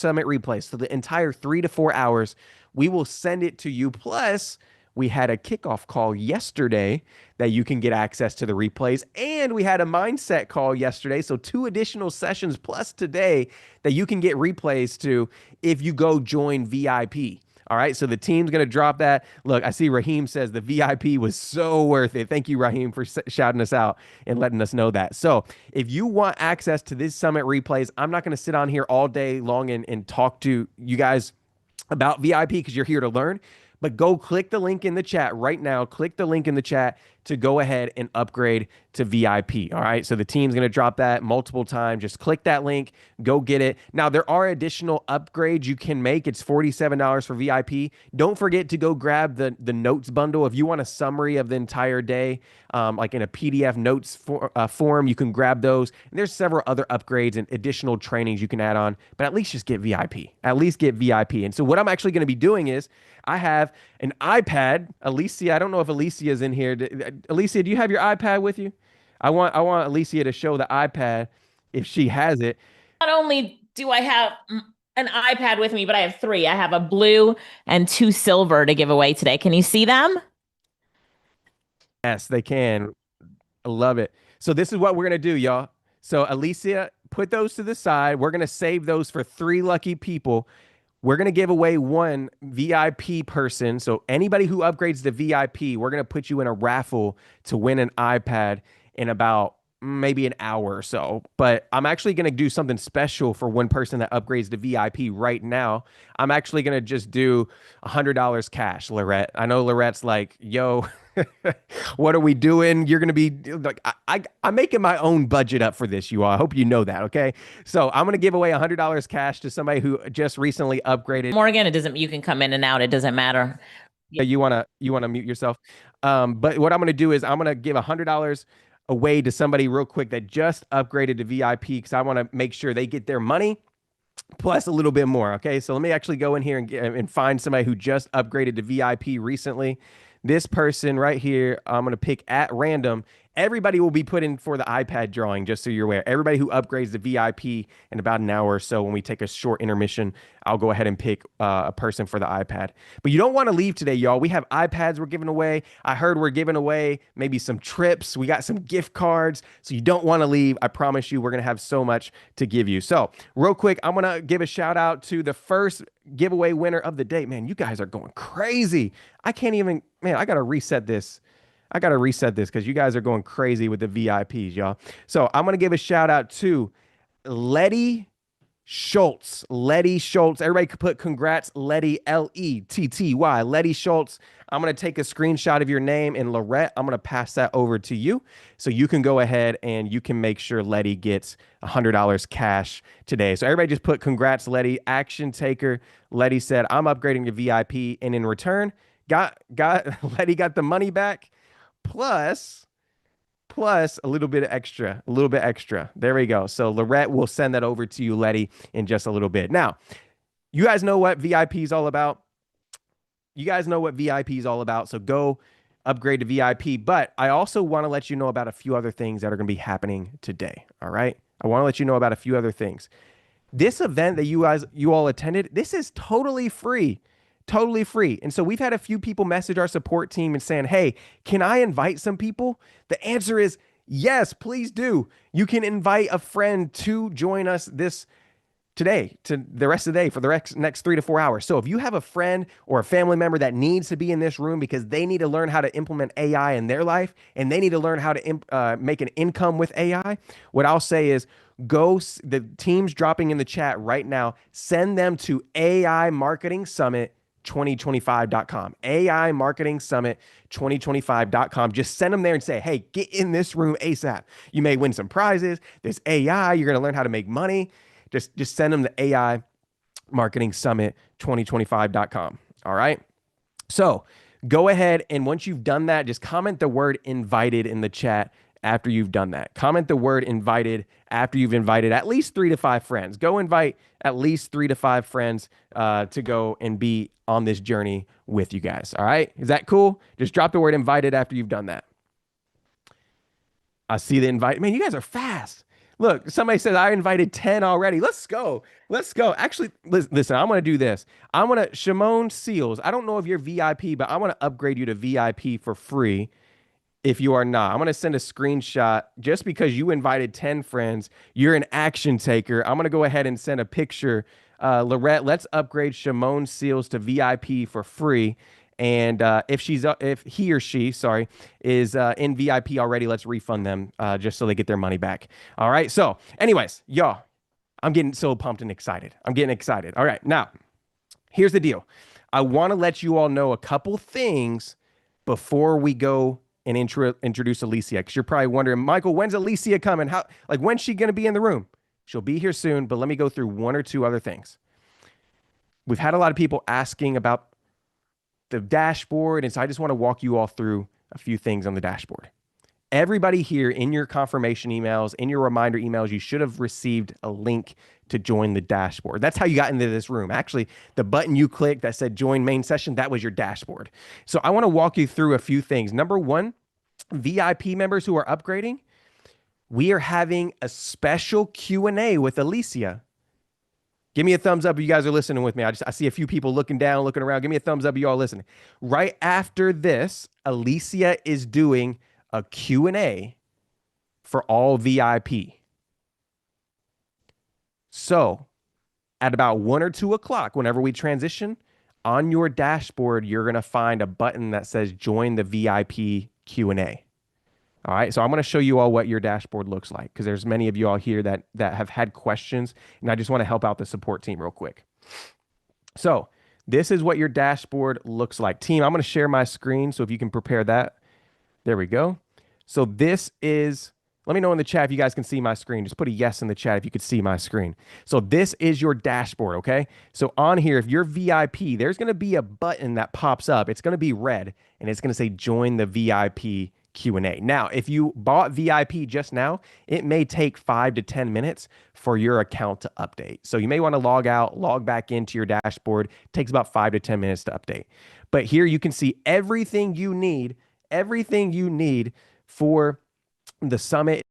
Summit replay. So the entire 3 to 4 hours, we will send it to you. Plus, we had a kickoff call yesterday that you can get access to the replays. And we had a mindset call yesterday. So 2 additional sessions plus today that you can get replays to if you go join VIP. All right, so the team's going to drop that. Look, I see Raheem says the VIP was so worth it. Thank you, Raheem, for shouting us out and letting us know that. So if you want access to this summit replays, I'm not going to sit on here all day long and talk to you guys about VIP because you're here to learn. But go click the link in the chat right now. Click the link in the chat to go ahead and upgrade to VIP. All right. So the team's going to drop that multiple times. Just click that link, go get it. Now, there are additional upgrades you can make. It's $47 for VIP. Don't forget to go grab the notes bundle. If you want a summary of the entire day, like in a PDF notes form, you can grab those. And there's several other upgrades and additional trainings you can add on, but at least just get VIP. At least get VIP. And so what I'm actually going to be doing is I have an iPad. Alicia, I don't know if Alicia is in here. Alicia, do you have your iPad with you? I want Alicia to show the iPad if she has it. Not only do I have an iPad with me, but I have three. I have a blue and two silver to give away today. Can you see them? Yes, they can. I love it. So this is what we're gonna do, y'all. So Alicia, put those to the side. We're gonna save those for 3 lucky people. We're going to give away one VIP person. So anybody who upgrades to VIP, we're going to put you in a raffle to win an iPad in about maybe an hour or so. But I'm actually going to do something special for one person that upgrades to VIP right now. I'm actually going to just do $100 cash, Lorette. I know Lorette's like, yo, what are we doing? You're going to be like, I'm making my own budget up for this, you all. I hope you know that. Okay. So I'm going to give away $100 cash to somebody who just recently upgraded. Morgan, it doesn't, you can come in and out. It doesn't matter. You want to mute yourself. But what I'm going to do is I'm going to give $100 away to somebody real quick that just upgraded to VIP because I want to make sure they get their money plus a little bit more. Okay. So let me actually go in here and find somebody who just upgraded to VIP recently. This person right here, I'm going to pick at random. Everybody will be put in for the iPad drawing, just so you're aware. Everybody who upgrades to VIP in about an hour or so, when we take a short intermission, I'll go ahead and pick a person for the iPad. But you don't want to leave today, y'all. We have iPads we're giving away. I heard we're giving away maybe some trips. We got some gift cards. So you don't want to leave. I promise you, we're going to have so much to give you. So real quick, I'm going to give a shout out to the first giveaway winner of the day. Man, you guys are going crazy. I can't even, man, I got to reset this. I got to reset this because you guys are going crazy with the VIPs, y'all. So I'm going to give a shout out to Letty Schultz. Letty Schultz. Everybody could put congrats, Letty, Letty. Letty Schultz. I'm going to take a screenshot of your name, and Lorette, I'm going to pass that over to you so you can go ahead and you can make sure Letty gets $100 cash today. So everybody just put congrats, Letty. Action taker. Letty said, I'm upgrading to VIP, and in return, got Letty got the money back plus a little bit extra. There we go. So Lorette will send that over to you, Letty, in just a little bit. Now, you guys know what VIP is all about. So go upgrade to VIP. But I also want to let you know about a few other things that are going to be happening today. All right. I want to let you know about a few other things. This event that you all attended, this is totally free. Totally free. And so we've had a few people message our support team and saying, hey, can I invite some people? The answer is yes, please do. You can invite a friend to join us today, to the rest of the day for the next 3 to 4 hours. So if you have a friend or a family member that needs to be in this room because they need to learn how to implement AI in their life and they need to learn how to make an income with AI, what I'll say is the team's dropping in the chat right now. Send them to AI Marketing Summit 2025.com. AI Marketing Summit 2025.com. Just send them there and say, hey, get in this room ASAP. You may win some prizes. There's AI. You're going to learn how to make money. Just send them to AI Marketing Summit 2025.com. All right. So go ahead. And once you've done that, just comment the word invited in the chat after you've done that. Comment the word invited after you've invited at least 3 to 5 friends. Go invite at least 3 to 5 friends to go and be on this journey with you guys. All right. Is that cool? Just drop the word invited after you've done that. I see the invite. Man, you guys are fast. Look, somebody said I invited 10 already. Let's go. Let's go. Actually, listen, I'm going to do this. I'm going to, Shimon Seals. I don't know if you're VIP, but I want to upgrade you to VIP for free if you are not. I'm going to send a screenshot just because you invited 10 friends. You're an action taker. I'm going to go ahead and send a picture. Lorette, let's upgrade Shimon Seals to VIP for free. And if he or she, sorry, is in VIP already, let's refund them just so they get their money back. All right. So, anyways, y'all, I'm getting so pumped and excited. I'm getting excited. All right. Now, here's the deal. I want to let you all know a couple things before we go and introduce Alicia, because you're probably wondering, Michael, when's Alicia coming? When's she going to be in the room? She'll be here soon, but let me go through one or two other things. We've had a lot of people asking about the dashboard, and so I just want to walk you all through a few things on the dashboard. Everybody here in your confirmation emails, in your reminder emails, you should have received a link to join the dashboard. That's how you got into this room. Actually, the button you clicked that said join main session, that was your dashboard. So I want to walk you through a few things. Number one, VIP members who are upgrading, we are having a special Q&A with Alicia. Give me a thumbs up if you guys are listening with me. I see a few people looking down, looking around. Give me a thumbs up if you all listening. Right after this, Alicia is doing a Q&A for all VIP. So at about 1 or 2 o'clock, whenever we transition, on your dashboard, you're going to find a button that says join the VIP Q&A. All right, so I'm going to show you all what your dashboard looks like because there's many of you all here that have had questions, and I just want to help out the support team real quick. So this is what your dashboard looks like. Team, I'm going to share my screen, so if you can prepare that. There we go. So this is, let me know in the chat if you guys can see my screen. Just put a yes in the chat if you could see my screen. So this is your dashboard, okay? So on here, if you're VIP, there's going to be a button that pops up. It's going to be red, and it's going to say join the VIP Q&A. Now, if you bought VIP just now, it may take 5 to 10 minutes for your account to update. So you may want to log out, log back into your dashboard. It takes about 5 to 10 minutes to update. But here you can see everything you need for the summit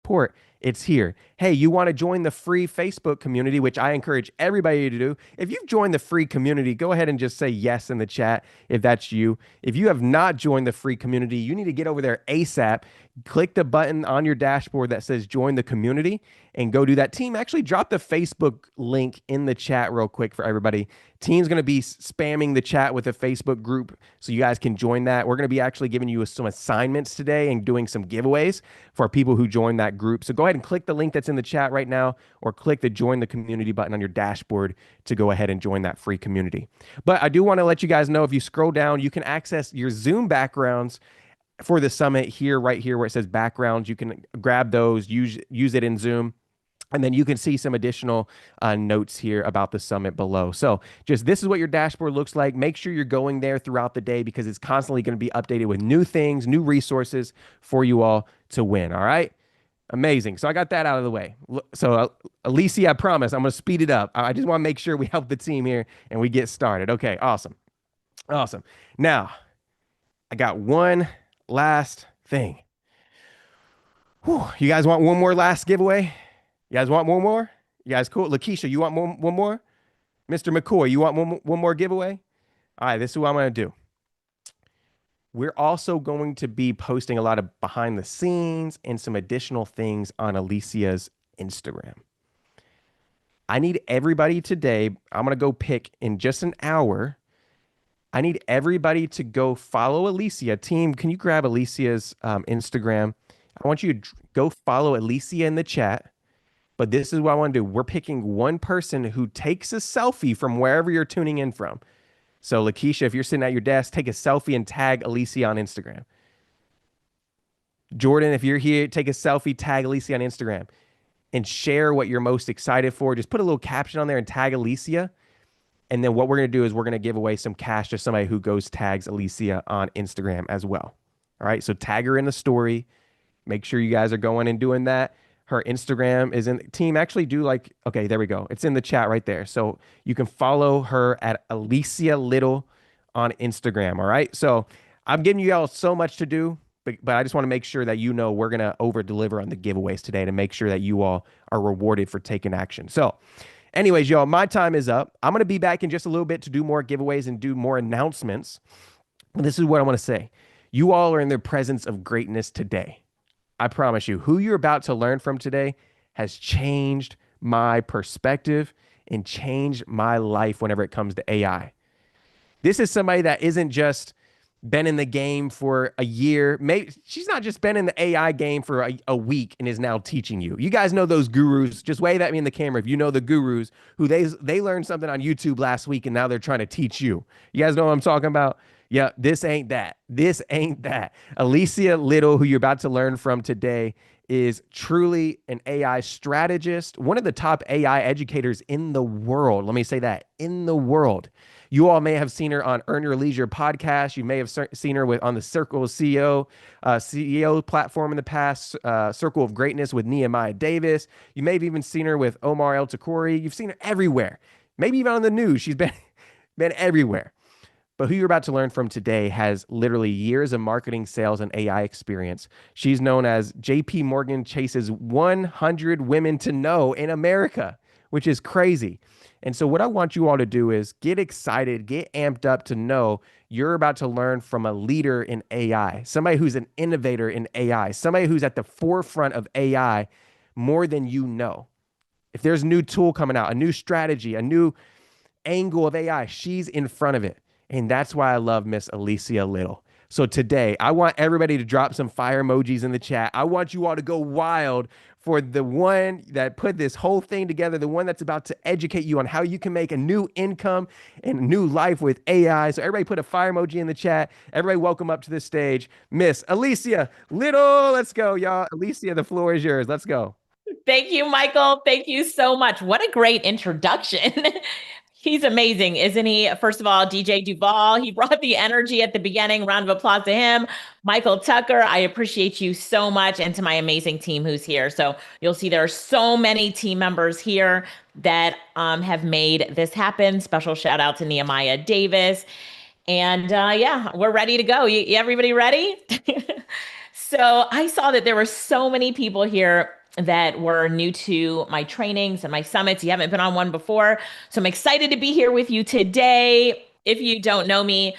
report. It's here. Hey, you want to join the free Facebook community, which I encourage everybody to do. If you've joined the free community, go ahead and just say yes in the chat if that's you. If you have not joined the free community, you need to get over there ASAP. Click the button on your dashboard that says join the community and go do that. Team, actually drop the Facebook link in the chat real quick for everybody. Team's going to be spamming the chat with a Facebook group so you guys can join that. We're going to be actually giving you some assignments today and doing some giveaways for people who join that group. So go ahead and click the link that's in the chat right now or click the join the community button on your dashboard to go ahead and join that free community. But I do want to let you guys know if you scroll down, you can access your Zoom backgrounds for the summit here, right here where it says backgrounds. You can grab those, use it in Zoom. And then you can see some additional notes here about the summit below. So just this is what your dashboard looks like. Make sure you're going there throughout the day because it's constantly going to be updated with new things, new resources for you all to win. All right. Amazing. So I got that out of the way. So Alicia, I promise I'm going to speed it up. I just want to make sure we help the team here and we get started. Okay. Awesome. Awesome. Now I got one last thing. Whew. You guys want one more last giveaway? You guys want one more? You guys cool? Lakeisha, you want one more? Mr. McCoy, you want one more giveaway? All right, this is what I'm going to do. We're also going to be posting a lot of behind the scenes and some additional things on Alicia's Instagram. I need everybody today, I'm going to go pick in just an hour. I need everybody to go follow Alicia. Team, can you grab Alicia's Instagram? I want you to go follow Alicia in the chat. But this is what I want to do. We're picking one person who takes a selfie from wherever you're tuning in from. So Lakeisha, if you're sitting at your desk, take a selfie and tag Alicia on Instagram. Jordan, if you're here, take a selfie, tag Alicia on Instagram and share what you're most excited for. Just put a little caption on there and tag Alicia. And then what we're going to do is we're going to give away some cash to somebody who goes tags Alicia on Instagram as well. All right. So tag her in the story. Make sure you guys are going and doing that. Her Instagram is in team. Actually do like, okay, there we go. It's in the chat right there. So you can follow her at Alicia Lyttle on Instagram. All right. So I'm giving you all so much to do, but I just want to make sure that you know we're going to over deliver on the giveaways today to make sure that you all are rewarded for taking action. So, anyways, y'all, my time is up. I'm going to be back in just a little bit to do more giveaways and do more announcements. But this is what I want to say. You all are in the presence of greatness today. I promise you, who you're about to learn from today has changed my perspective and changed my life whenever it comes to AI. This is somebody that isn't just been in the game for a year. Maybe she's not just been in the AI game for a week and is now teaching you. You guys know those gurus. Just wave at me in the camera if you know the gurus who they learned something on YouTube last week and now they're trying to teach you. You guys know what I'm talking about? Yeah, this ain't that. This ain't that. Alicia Lyttle, who you're about to learn from today, is truly an AI strategist, one of the top AI educators in the world. Let me say that, in the world. You all may have seen her on Earn Your Leisure podcast. You may have seen her on the Circle of CEO platform in the past, Circle of Greatness with Nehemiah Davis. You may have even seen her with Omar El Takori. You've seen her everywhere, maybe even on the news. She's been everywhere. But who you're about to learn from today has literally years of marketing, sales, and AI experience. She's known as JP Morgan Chase's 100 Women to Know in America, which is crazy. And so, what I want you all to do is get excited, get amped up to know you're about to learn from a leader in AI, somebody who's an innovator in AI, somebody who's at the forefront of AI more than you know. If there's a new tool coming out, a new strategy, a new angle of AI, she's in front of it. And that's why I love Miss Alicia Lyttle. So today, I want everybody to drop some fire emojis in the chat. I want you all to go wild for the one that put this whole thing together, the one that's about to educate you on how you can make a new income and a new life with AI. So everybody put a fire emoji in the chat. Everybody welcome up to the stage, Miss Alicia Lyttle. Let's go, y'all. Alicia, the floor is yours. Let's go. Thank you, Michael. Thank you so much. What a great introduction. He's amazing, isn't he? First of all, DJ Duval, he brought the energy at the beginning. Round of applause to him. Michael Tucker, I appreciate you so much. And to my amazing team who's here. So you'll see there are so many team members here that have made this happen. Special shout out to Nehemiah Davis. And yeah, we're ready to go. Everybody ready? So I saw that there were so many people here that were new to my trainings and my summits. You haven't been on one before. So I'm excited to be here with you today. If you don't know me,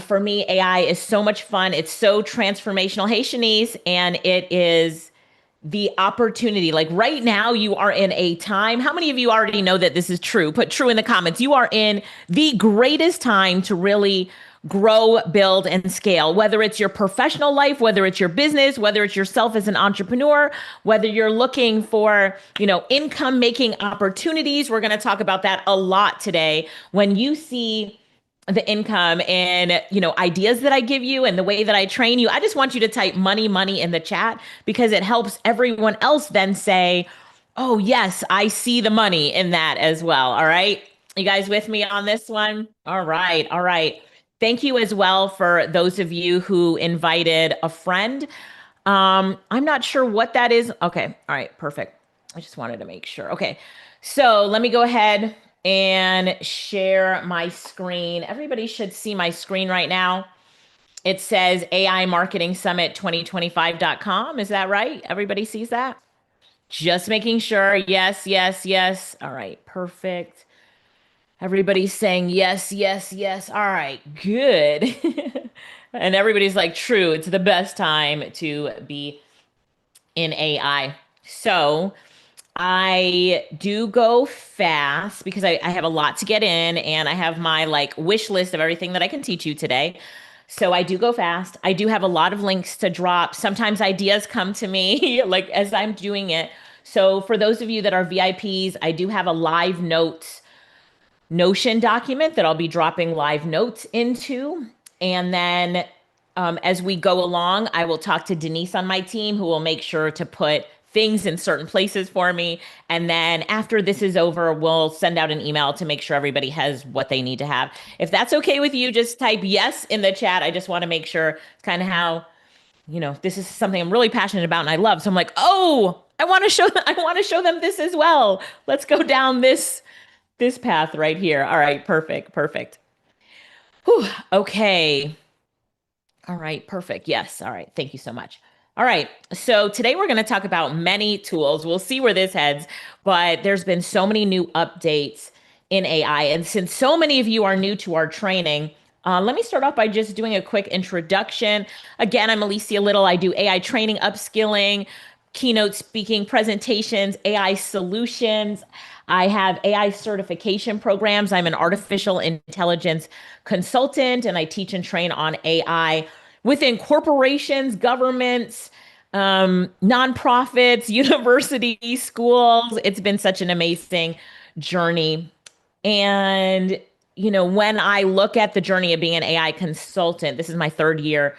for me, AI is so much fun. It's so transformational. Hey, Shanice, and it is the opportunity. Like right now, you are in a time. How many of you already know that this is true? Put true in the comments. You are in the greatest time to really grow, build, and scale, whether it's your professional life, whether it's your business, whether it's yourself as an entrepreneur, whether you're looking for, income making opportunities. We're going to talk about that a lot today. When you see the income and ideas that I give you and the way that I train you, I just want you to type money in the chat because it helps everyone else then say, oh yes, I see the money in that as well. All right, you guys with me on this one? All right. Thank you as well for those of you who invited a friend. I'm not sure what that is. Okay, all right, perfect. I just wanted to make sure. Okay, so let me go ahead and share my screen. Everybody should see my screen right now. It says AI Marketing Summit 2025.com. Is that right? Everybody sees that? Just making sure. Yes. All right, perfect. Everybody's saying yes. All right, good. And everybody's like, true, it's the best time to be in AI. So I do go fast because I have a lot to get in and I have my wish list of everything that I can teach you today. So I do go fast. I do have a lot of links to drop. Sometimes ideas come to me like as I'm doing it. So for those of you that are VIPs, I do have a live notes Notion document that I'll be dropping live notes into. And then as we go along, I will talk to Denise on my team who will make sure to put things in certain places for me. And then after this is over, we'll send out an email to make sure everybody has what they need to have. If that's okay with you, just type yes in the chat. I just want to make sure it's kind of how, this is something I'm really passionate about and I love. So I'm like, oh, I want to show them this as well. Let's go down this path right here. All right, perfect. Whew, okay. All right, perfect. Yes. All right. Thank you so much. All right. So today we're going to talk about many tools. We'll see where this heads, but there's been so many new updates in AI. And since so many of you are new to our training, let me start off by just doing a quick introduction. Again, I'm Alicia Lyttle. I do AI training, upskilling, keynote speaking, presentations, AI solutions. I have AI certification programs. I'm an artificial intelligence consultant, and I teach and train on AI within corporations, governments, nonprofits, universities, schools. It's been such an amazing journey. And, when I look at the journey of being an AI consultant, this is my third year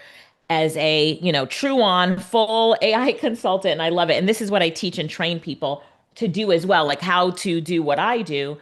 as a, true on full AI consultant, and I love it. And this is what I teach and train people to do as well, like how to do what I do.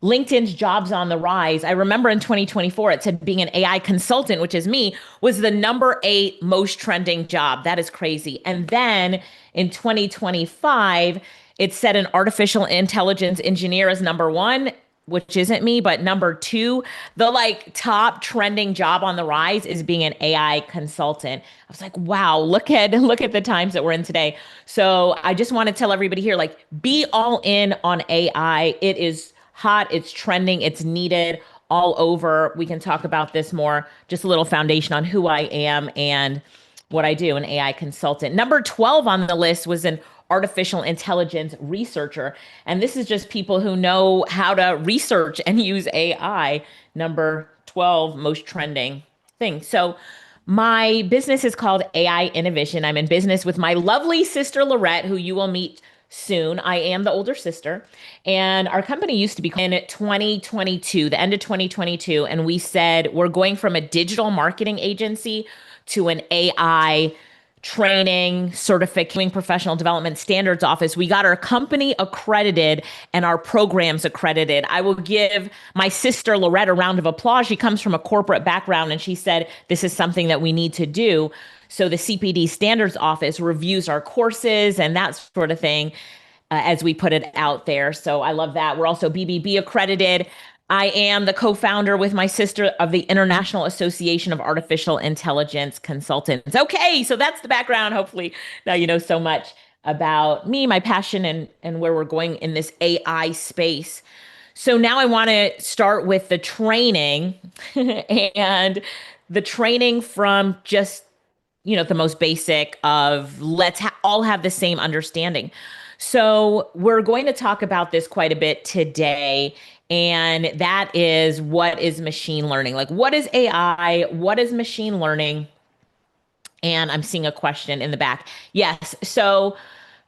LinkedIn's jobs on the rise. I remember in 2024, it said being an AI consultant, which is me, was the number 8 most trending job. That is crazy. And then in 2025, it said an artificial intelligence engineer is number 1, which isn't me, but number 2, the like top trending job on the rise is being an AI consultant. I was like, wow, look at the times that we're in today. So I just want to tell everybody here, like, be all in on AI. It is hot, it's trending, it's needed all over. We can talk about this more, just a little foundation on who I am and what I do, an AI consultant. Number 12 on the list was an artificial intelligence researcher. And this is just people who know how to research and use AI. Number 12, most trending thing. So my business is called AI Innovation. I'm in business with my lovely sister, Lorette, who you will meet soon. I am the older sister. And our company used to be in 2022, the end of 2022. And we said, we're going from a digital marketing agency to an AI training, certification, professional development standards office. We got our company accredited and our programs accredited. I will give my sister Lorette a round of applause. She comes from a corporate background and she said, this is something that we need to do. So the CPD standards office reviews our courses and that sort of thing as we put it out there. So I love that. We're also BBB accredited. I am the co-founder with my sister of the International Association of Artificial Intelligence Consultants. Okay, so that's the background. Hopefully now you know so much about me, my passion, and where we're going in this AI space. So now I want to start with the training and the training from just the most basic of all have the same understanding. So we're going to talk about this quite a bit today. And that is, what is machine learning? Like, what is AI? What is machine learning? And I'm seeing a question in the back. Yes. So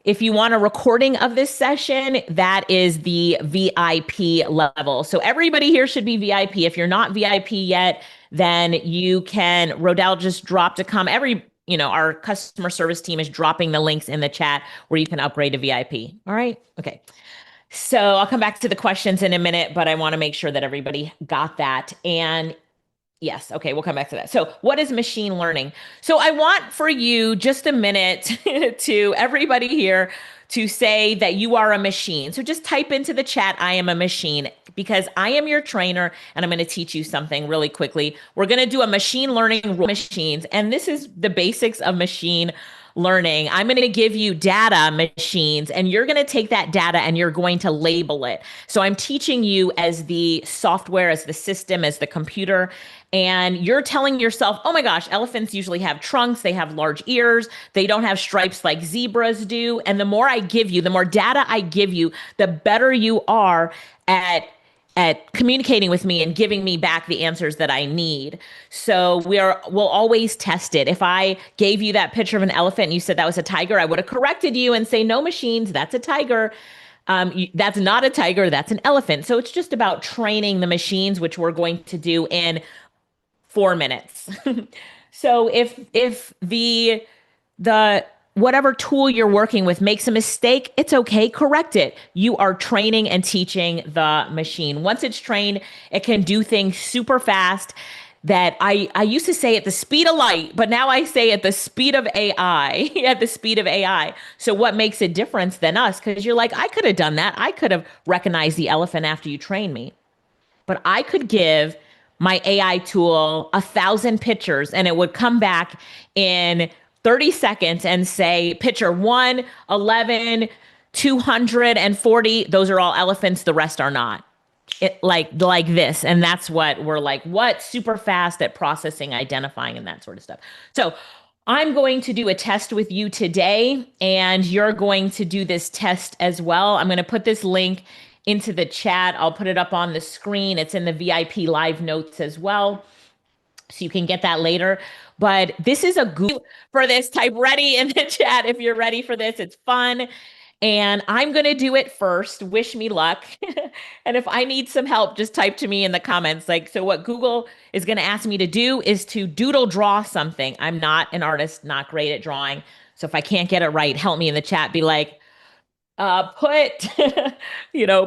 if you want a recording of this session, that is the VIP level. So everybody here should be VIP. If you're not VIP yet, then you can, Rodell just dropped a comment. Our customer service team is dropping the links in the chat where you can upgrade to VIP. All right. Okay. So I'll come back to the questions in a minute, but I want to make sure that everybody got that. And yes, okay, we'll come back to that. So, what is machine learning? So, I want for you just a minute to everybody here to say that you are a machine. So, just type into the chat, I am a machine, because I am your trainer and I'm going to teach you something really quickly. We're going to do a machine learning machines, and this is the basics of machine learning. I'm going to give you data machines and you're going to take that data and you're going to label it. So I'm teaching you as the software, as the system, as the computer. And you're telling yourself, oh my gosh, elephants usually have trunks. They have large ears. They don't have stripes like zebras do. And the more I give you, the more data I give you, the better you are at communicating with me and giving me back the answers that I need. So we'll always test it. If I gave you that picture of an elephant and you said that was a tiger, I would have corrected you and say, no machines, that's a tiger. That's not a tiger, that's an elephant. So it's just about training the machines, which we're going to do in 4 minutes. So if the whatever tool you're working with makes a mistake, it's okay, correct it. You are training and teaching the machine. Once it's trained, it can do things super fast that I used to say at the speed of light, but now I say at the speed of AI, at the speed of AI. So what makes a difference than us? Because you're like, I could have done that. I could have recognized the elephant after you trained me. But I could give my AI tool 1,000 pictures and it would come back in 30 seconds and say picture 111, 240. Those are all elephants. The rest are not. Like this. And that's what we're like, what? Super fast at processing, identifying, and that sort of stuff. So I'm going to do a test with you today, and you're going to do this test as well. I'm going to put this link into the chat. I'll put it up on the screen. It's in the VIP live notes as well. So you can get that later. But this is a Google for this. Type ready in the chat if you're ready for this. It's fun. And I'm going to do it first. Wish me luck. And if I need some help, just type to me in the comments. Like, so what Google is going to ask me to do is to doodle draw something. I'm not an artist, not great at drawing. So if I can't get it right, help me in the chat. Be like, put,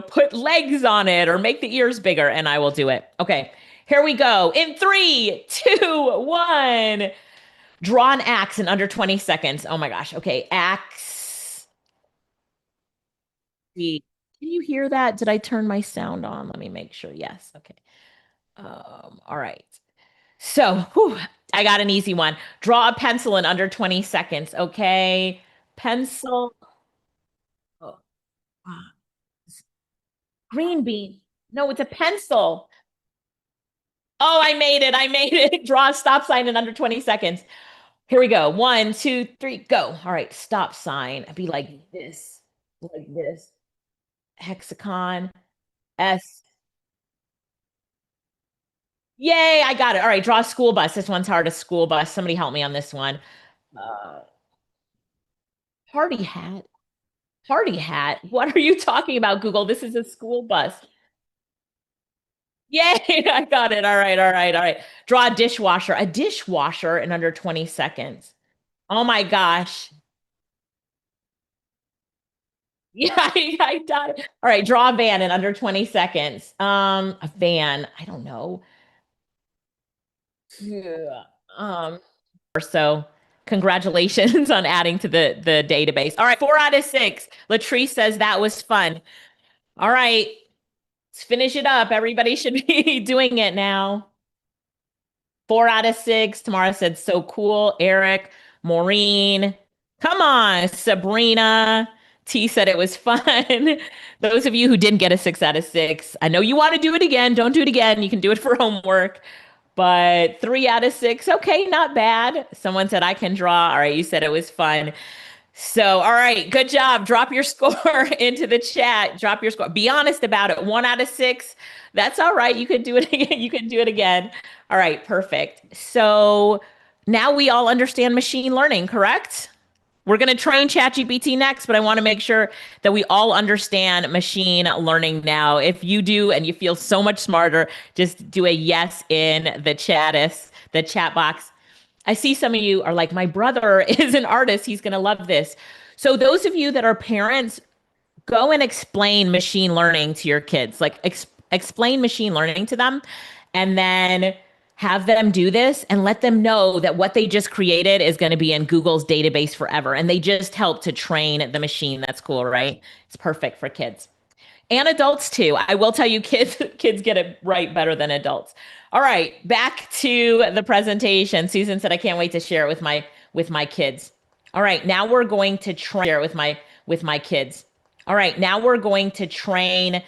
put legs on it or make the ears bigger, and I will do it. Okay, here we go. In 3, 2, 1. Draw an axe in under 20 seconds. Oh my gosh. Okay, axe. Can you hear that? Did I turn my sound on? Let me make sure. Yes. Okay. All right. So, whew, I got an easy one. Draw a pencil in under 20 seconds. Okay. Pencil. Oh, ah, green bean. No, it's a pencil. Oh, I made it. I made it. Draw a stop sign in under 20 seconds. Here we go. 1, 2, 3, go. All right. Stop sign. Be like this. Like this. Hexagon. S. Yay, I got it. All right, draw a school bus. This one's hard, a school bus. Somebody help me on this one. Uh, party hat. Party hat. What are you talking about, Google? This is a school bus. Yay, I got it. All right, all right, all right. Draw a dishwasher. A dishwasher in under 20 seconds. Oh my gosh. Yeah, I got it. All right, draw a van in under 20 seconds. A van. I don't know. Yeah. So congratulations on adding to the database. All right, 4 out of 6. Latrice says that was fun. All right, let's finish it up. Everybody should be doing it now. 4 out of 6. Tamara said so cool. Eric, Maureen, come on, Sabrina. T said it was fun. Those of you who didn't get a 6 out of 6, I know you want to do it again. Don't do it again. You can do it for homework. But 3 out of 6, okay, not bad. Someone said I can draw. All right, you said it was fun. So, all right, good job. Drop your score into the chat. Drop your score. Be honest about it. 1 out of 6. That's all right. You can do it again. You can do it again. All right, perfect. So now we all understand machine learning, correct? We're going to train ChatGPT next, but I want to make sure that we all understand machine learning now. If you do and you feel so much smarter, just do a yes in the chat box. I see some of you are like, my brother is an artist. He's going to love this. So those of you that are parents, go and explain machine learning to your kids. Like explain machine learning to them and then have them do this and let them know that what they just created is going to be in Google's database forever. And they just help to train the machine. That's cool, right? It's perfect for kids and adults too. I will tell you, kids get it right better than adults. All right, back to the presentation. Susan said, "I can't wait to share it with my kids." All right, now we're going to share it with my kids. All right, now we're going to train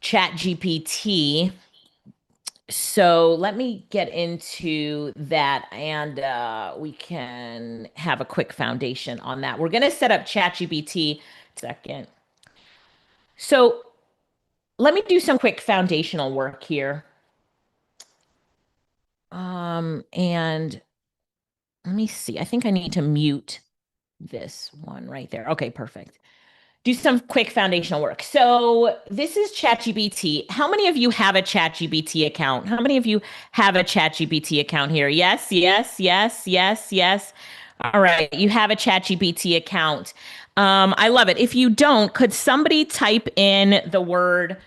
ChatGPT. So let me get into that and we can have a quick foundation on that. We're going to set up ChatGPT second. So let me do some quick foundational work here. And let me see. I think I need to mute this one right there. Okay, perfect. Do some quick foundational work. So this is ChatGPT. How many of you have a ChatGPT account? How many of you have a ChatGPT account here? Yes, yes, yes, yes, yes. All right, you have a ChatGPT account. I love it. If you don't, could somebody type in the word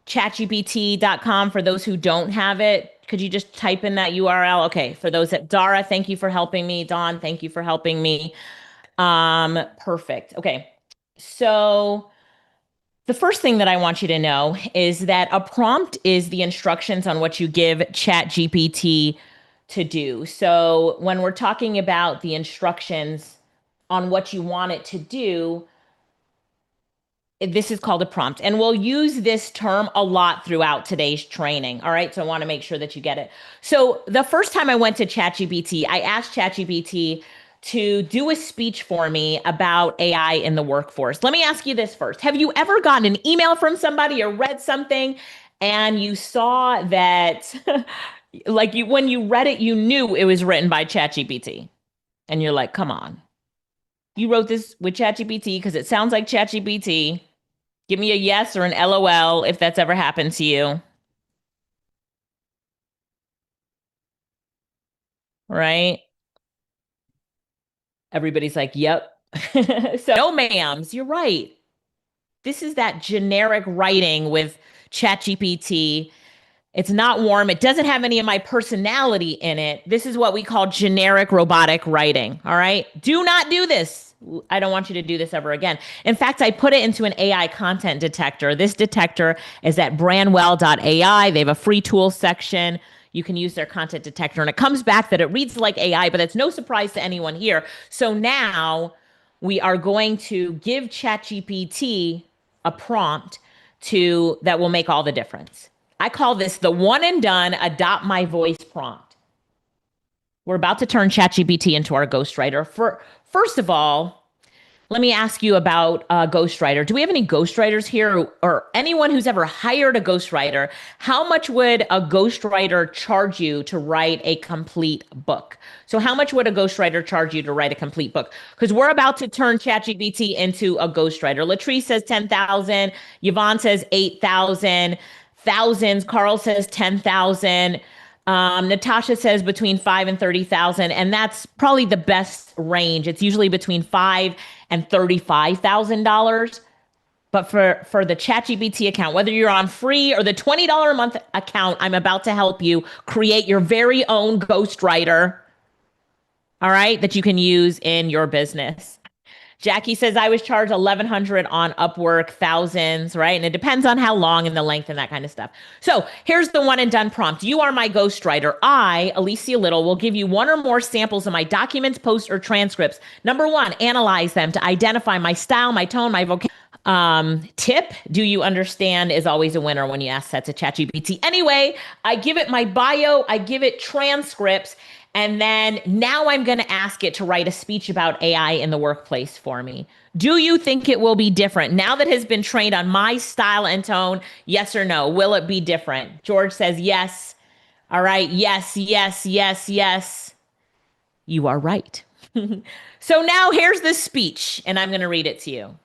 chatgpt.com for those who don't have it? Could you just type in that URL? Okay, for those that Dara, thank you for helping me. Dawn, thank you for helping me. Perfect. Okay. So The first thing that I want you to know is that a prompt is the instructions on what you give ChatGPT to do. So when we're talking about the instructions on what you want it to do, this is called a prompt. And we'll use this term a lot throughout today's training. All right. So I want to make sure that you get it. So the first time I went to ChatGPT, I asked ChatGPT to do a speech for me about AI in the workforce. Let me ask you this first. Have you ever gotten an email from somebody or read something and you saw that, like you, when you read it, you knew it was written by ChatGPT? And you're like, come on, you wrote this with ChatGPT because it sounds like ChatGPT. Give me a yes or an LOL if that's ever happened to you, right? Everybody's like, yep. So, no, ma'ams, you're right. This is that generic writing with ChatGPT. It's not warm. It doesn't have any of my personality in it. This is what we call generic robotic writing. All right. Do not do this. I don't want you to do this ever again. In fact, I put it into an AI content detector. This detector is at brandwell.ai. They have a free tools section. You can use their content detector, and it comes back that it reads like AI, but it's no surprise to anyone here. So now we are going to give ChatGPT a prompt to that will make all the difference. I call this the one and done adopt my voice prompt. We're about to turn ChatGPT into our ghostwriter. First of all, let me ask you about a ghostwriter. Do we have any ghostwriters here or anyone who's ever hired a ghostwriter? How much would a ghostwriter charge you to write a complete book? So how much would a ghostwriter charge you to write a complete book? Because we're about to turn ChatGPT into a ghostwriter. Latrice says 10,000. Yvonne says 8,000. Thousands. Carl says 10,000. Natasha says between 5 and 30,000, and that's probably the best range. It's usually between $5,000 and $35,000. But for the ChatGPT account, whether you're on free or the $20 a month account, I'm about to help you create your very own ghostwriter. All right, that you can use in your business. Jackie says I was charged 1,100 on Upwork, thousands, right? And it depends on how long and the length and that kind of stuff. So here's the one and done prompt. You are my ghostwriter. I, Alicia Lyttle, will give you one or more samples of my documents, posts, or transcripts. Number one, analyze them to identify my style, my tone, my vocabulary. Tip, do you understand is always a winner when you ask that to ChatGPT. Anyway, I give it my bio, I give it transcripts, and then now I'm going to ask it to write a speech about AI in the workplace for me. Do you think it will be different now that it has been trained on my style and tone? Yes or no? Will it be different? George says yes. All right. Yes, yes, yes, yes. You are right. So now here's the speech, and I'm going to read it to you.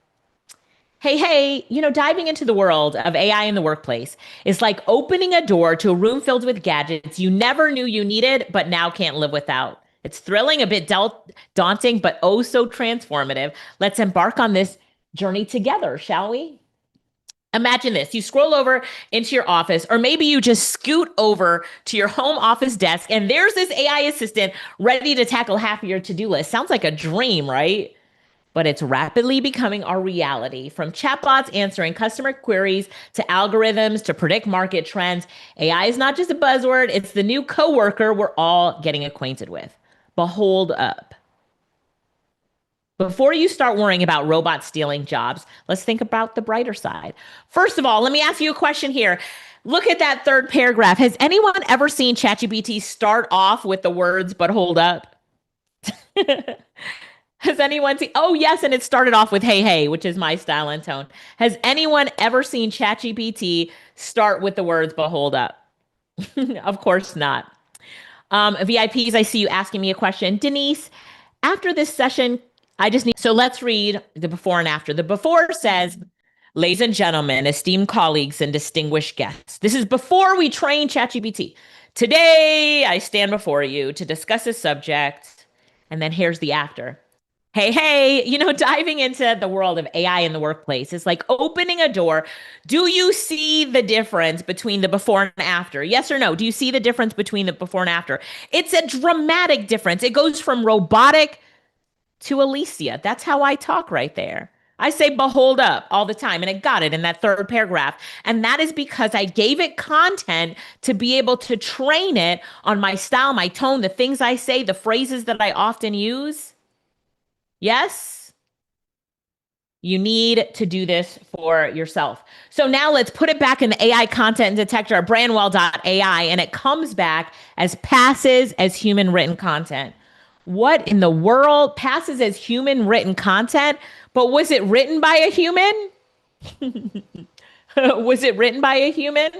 Hey, diving into the world of AI in the workplace is like opening a door to a room filled with gadgets you never knew you needed, but now can't live without. It's thrilling, a bit daunting, but oh so transformative. Let's embark on this journey together, shall we? Imagine this. You scroll over into your office, or maybe you just scoot over to your home office desk, and there's this AI assistant ready to tackle half of your to do list. Sounds like a dream, right? But it's rapidly becoming our reality. From chatbots answering customer queries to algorithms to predict market trends, AI is not just a buzzword, it's the new coworker we're all getting acquainted with. Behold up. Before you start worrying about robots stealing jobs, let's think about the brighter side. First of all, let me ask you a question here. Look at that third paragraph. Has anyone ever seen ChatGPT start off with the words, but hold up? Has anyone seen? Oh, yes. And it started off with hey, which is my style and tone. Has anyone ever seen ChatGPT start with the words, but hold up? Of course not. VIPs, I see you asking me a question. Denise, after this session, I just need. So let's read the before and after. The before says, ladies and gentlemen, esteemed colleagues, and distinguished guests. This is before we train ChatGPT. Today, I stand before you to discuss a subject. And then here's the after. Hey, diving into the world of AI in the workplace is like opening a door. Do you see the difference between the before and after? Yes or no? Do you see the difference between the before and after? It's a dramatic difference. It goes from robotic to Alicia. That's how I talk right there. I say behold up all the time, and it got it in that third paragraph. And that is because I gave it content to be able to train it on my style, my tone, the things I say, the phrases that I often use. Yes? You need to do this for yourself. So now let's put it back in the AI content detector, brandwell.ai, and it comes back as passes as human written content. What in the world passes as human written content? But was it written by a human? Was it written by a human?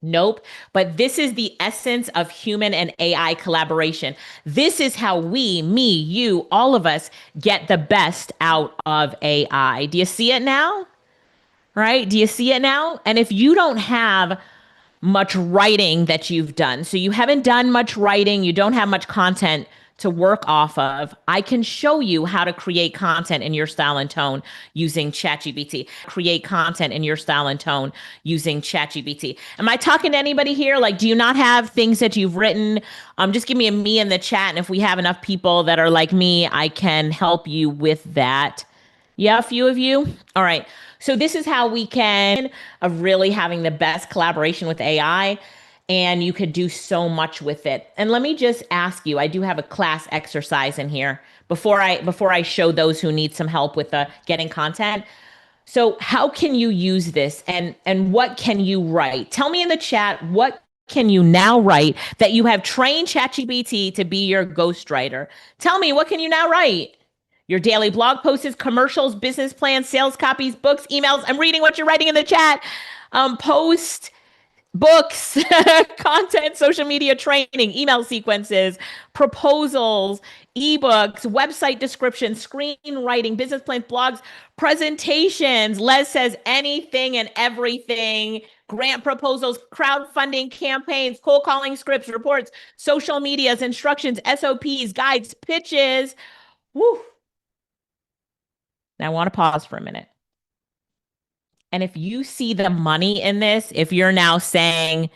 Nope. But this is the essence of human and AI collaboration. This is how we, me, you, all of us get the best out of AI. Do you see it now? Right? Do you see it now? And if you don't have much writing that you've done, so you haven't done much writing, you don't have much content to work off of, I can show you how to create content in your style and tone using ChatGPT. Create content in your style and tone using ChatGPT. Am I talking to anybody here? Like, do you not have things that you've written? Just give me a me in the chat. And if we have enough people that are like me, I can help you with that. Yeah, a few of you. All right. So this is how we can of really having the best collaboration with AI, and you could do so much with it. And let me just ask you, I do have a class exercise in here before I show those who need some help with getting content. So how can you use this, and what can you write? Tell me in the chat, what can you now write that you have trained ChatGPT to be your ghostwriter? Tell me, what can you now write? Your daily blog posts, commercials, business plans, sales copies, books, emails. I'm reading what you're writing in the chat. Post books, content, social media training, email sequences, proposals, ebooks, website descriptions, screenwriting, business plans, blogs, presentations. Les says anything and everything. Grant proposals, crowdfunding campaigns, cold calling scripts, reports, social medias, instructions, SOPs, guides, pitches. Woo. Now I want to pause for a minute. And if you see the money in this, if you're now saying,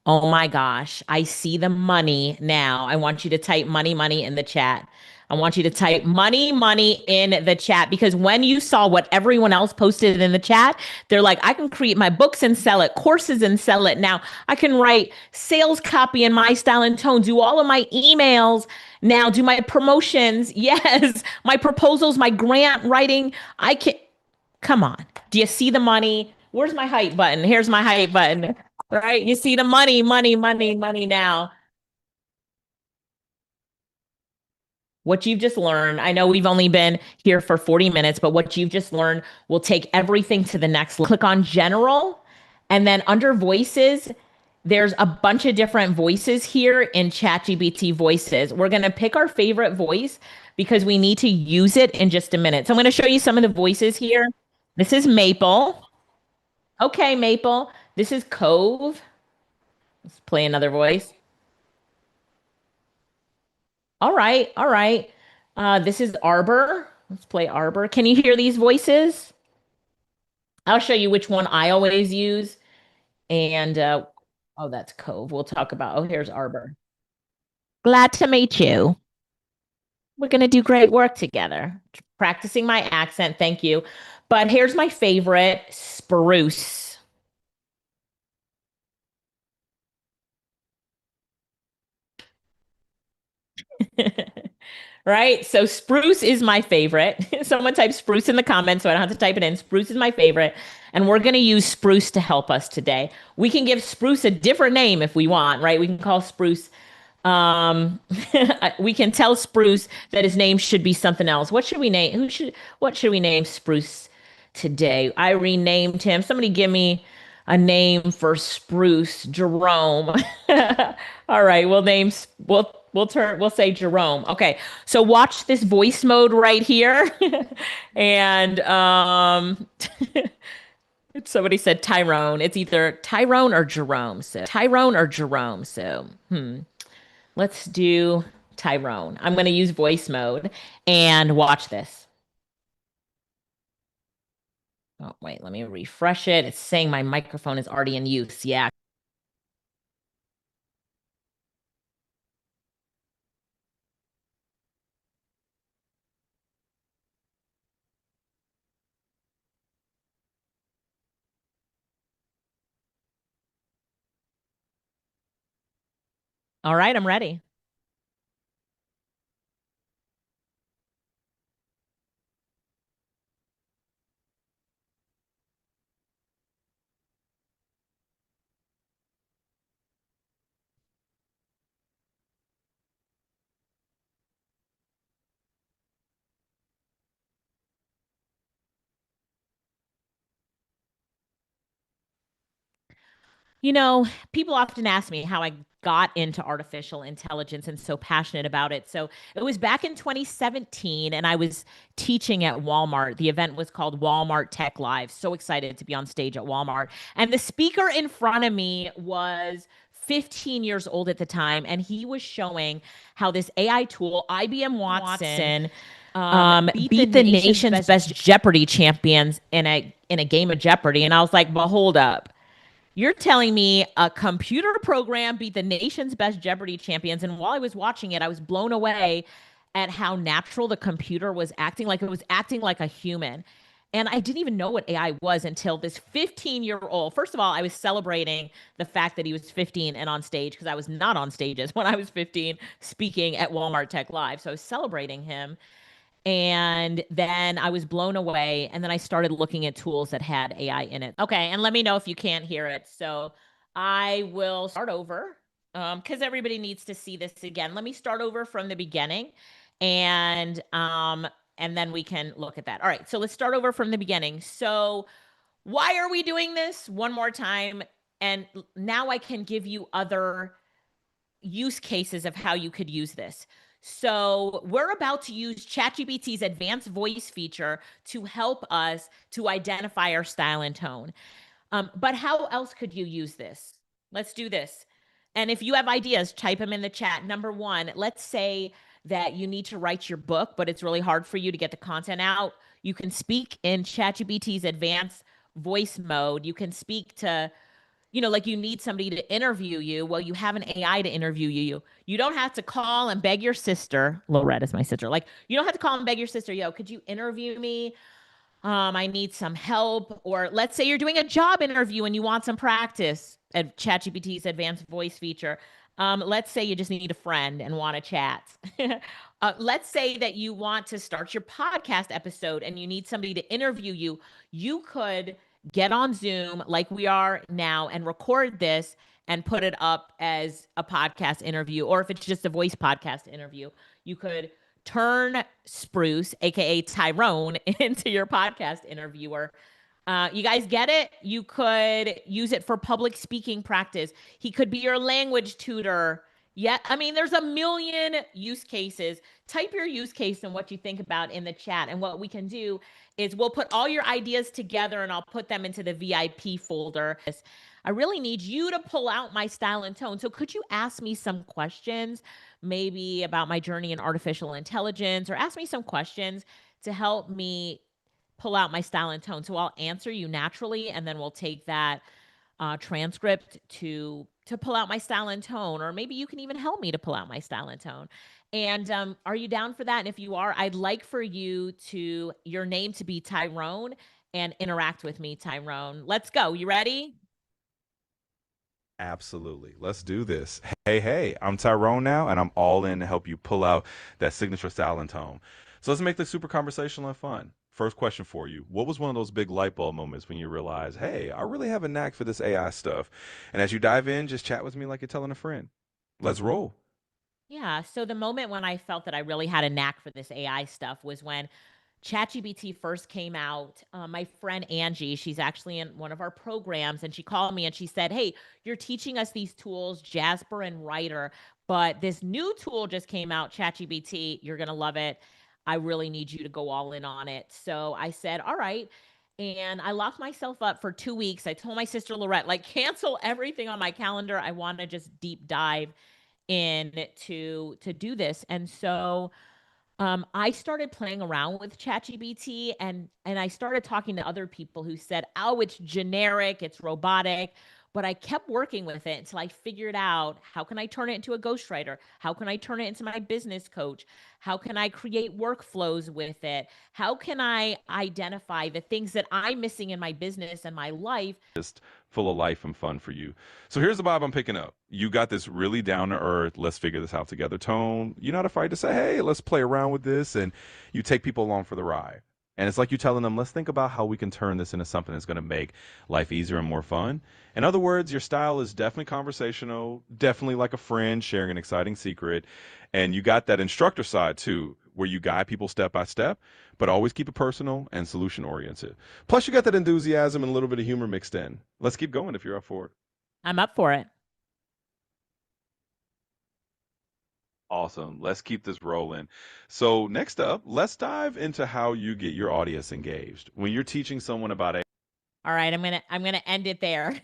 oh my gosh, I see the money now, I want you to type money, money in the chat. I want you to type money, money in the chat, because when you saw what everyone else posted in the chat, they're like, I can create my books and sell it, courses and sell it. Now I can write sales copy in my style and tone, do all of my emails now, do my promotions. Yes, my proposals, my grant writing. I can, come on. Do you see the money? Where's my hype button? Here's my hype button. Right? You see the money, money, money, money now. What you've just learned, I know we've only been here for 40 minutes, but what you've just learned will take everything to the next level. Click on general, and then under voices, there's a bunch of different voices here in ChatGPT voices. We're going to pick our favorite voice because we need to use it in just a minute. So I'm going to show you some of the voices here. This is Maple. Okay, Maple. This is Cove. Let's play another voice. All right, all right. This is Arbor. Let's play Arbor. Can you hear these voices? I'll show you which one I always use. And oh, that's Cove. We'll talk about. Oh, here's Arbor. Glad to meet you. We're gonna do great work together. Practicing my accent, thank you. But here's my favorite, Spruce. Right? So spruce is my favorite. Someone type spruce in the comments so I don't have to type it in. Spruce is my favorite. And we're going to use spruce to help us today. We can give spruce a different name if we want, right? We can call spruce um we can tell Spruce that his name should be something else. What should we name Spruce today? I renamed him. Somebody give me a name for Spruce. Jerome. All right, we'll say Jerome. Okay. So watch this voice mode right here. And somebody said Tyrone. It's either Tyrone or Jerome. So Tyrone or Jerome. So let's do Tyrone. I'm going to use voice mode and watch this. Oh, wait, let me refresh it. It's saying my microphone is already in use. Yeah. All right, I'm ready. You know, people often ask me how I got into artificial intelligence and so passionate about it. So it was back in 2017, and I was teaching at Walmart. The event was called Walmart Tech Live. So excited to be on stage at Walmart. And the speaker in front of me was 15 years old at the time, and he was showing how this AI tool, IBM Watson, beat the nation's best Jeopardy champions in a game of Jeopardy. And I was like, "Well, hold up. You're telling me a computer program beat the nation's best Jeopardy champions?" And while I was watching it, I was blown away at how natural the computer was acting, like it was acting like a human. And I didn't even know what AI was until this 15-year-old. First of all, I was celebrating the fact that he was 15 and on stage, because I was not on stages when I was 15 speaking at Walmart Tech Live. So I was celebrating him. And then I was blown away. And then I started looking at tools that had AI in it. Okay. And let me know if you can't hear it. So I will start over, because everybody needs to see this again. Let me start over from the beginning, and and then we can look at that. All right. So let's start over from the beginning. So why are we doing this one more time? And now I can give you other use cases of how you could use this. So, we're about to use ChatGPT's advanced voice feature to help us to identify our style and tone. But how else could you use this? Let's do this. And if you have ideas, type them in the chat. Number one, let's say that you need to write your book, but it's really hard for you to get the content out. You can speak in ChatGPT's advanced voice mode. You can speak to, like you need somebody to interview you. Well, you have an AI to interview you. You don't have to call and beg your sister. Loretta is my sister. Like, you don't have to call and beg your sister, yo, could you interview me? I need some help. Or let's say you're doing a job interview and you want some practice at ChatGPT's advanced voice feature. Let's say you just need a friend and want to chat. Let's say that you want to start your podcast episode and you need somebody to interview you. You could get on Zoom like we are now and record this and put it up as a podcast interview. Or if it's just a voice podcast interview, you could turn Spruce, aka Tyrone, into your podcast interviewer. You guys get it? You could use it for public speaking practice. He could be your language tutor. Yeah, I mean, there's a million use cases. Type your use case and what you think about in the chat. And what we can do is we'll put all your ideas together and I'll put them into the VIP folder. I really need you to pull out my style and tone. So, could you ask me some questions, maybe about my journey in artificial intelligence, or ask me some questions to help me pull out my style and tone? So I'll answer you naturally, and then we'll take that transcript to pull out my style and tone, or maybe you can even help me to pull out my style and tone. And are you down for that? And if you are, I'd like for your name to be Tyrone, and interact with me, Tyrone. Let's go. You ready? Absolutely. Let's do this. Hey, hey, I'm Tyrone now, and I'm all in to help you pull out that signature style and tone. So let's make this super conversational and fun. First question for you. What was one of those big light bulb moments when you realized, hey, I really have a knack for this AI stuff? And as you dive in, just chat with me like you're telling a friend. Let's roll. Yeah. So the moment when I felt that I really had a knack for this AI stuff was when ChatGPT first came out. My friend Angie, she's actually in one of our programs, and she called me and she said, "Hey, you're teaching us these tools, Jasper and Writer, but this new tool just came out, ChatGPT. You're going to love it. I really need you to go all in on it." So I said, "All right." And I locked myself up for 2 weeks. I told my sister Lorette, like, cancel everything on my calendar. I want to just deep dive in to do this. And so I started playing around with ChatGPT, and I started talking to other people who said, "Oh, it's generic, it's robotic." but I kept working with it until I figured out how can I turn it into a ghostwriter? How can I turn it into my business coach? How can I create workflows with it? How can I identify the things that I'm missing in my business and my life? Just full of life and fun for you. So here's the vibe I'm picking up. You got this really down to earth, let's figure this out together tone. You're not afraid to say, hey, let's play around with this. And you take people along for the ride. And it's like you telling them, let's think about how we can turn this into something that's going to make life easier and more fun. In other words, your style is definitely conversational, definitely like a friend sharing an exciting secret. And you got that instructor side too, where you guide people step by step, but always keep it personal and solution oriented. Plus, you got that enthusiasm and a little bit of humor mixed in. Let's keep going if you're up for it. I'm up for it. Awesome. Let's keep this rolling. So, next up, let's dive into how you get your audience engaged. When you're teaching someone about AI. All right, I'm gonna end it there.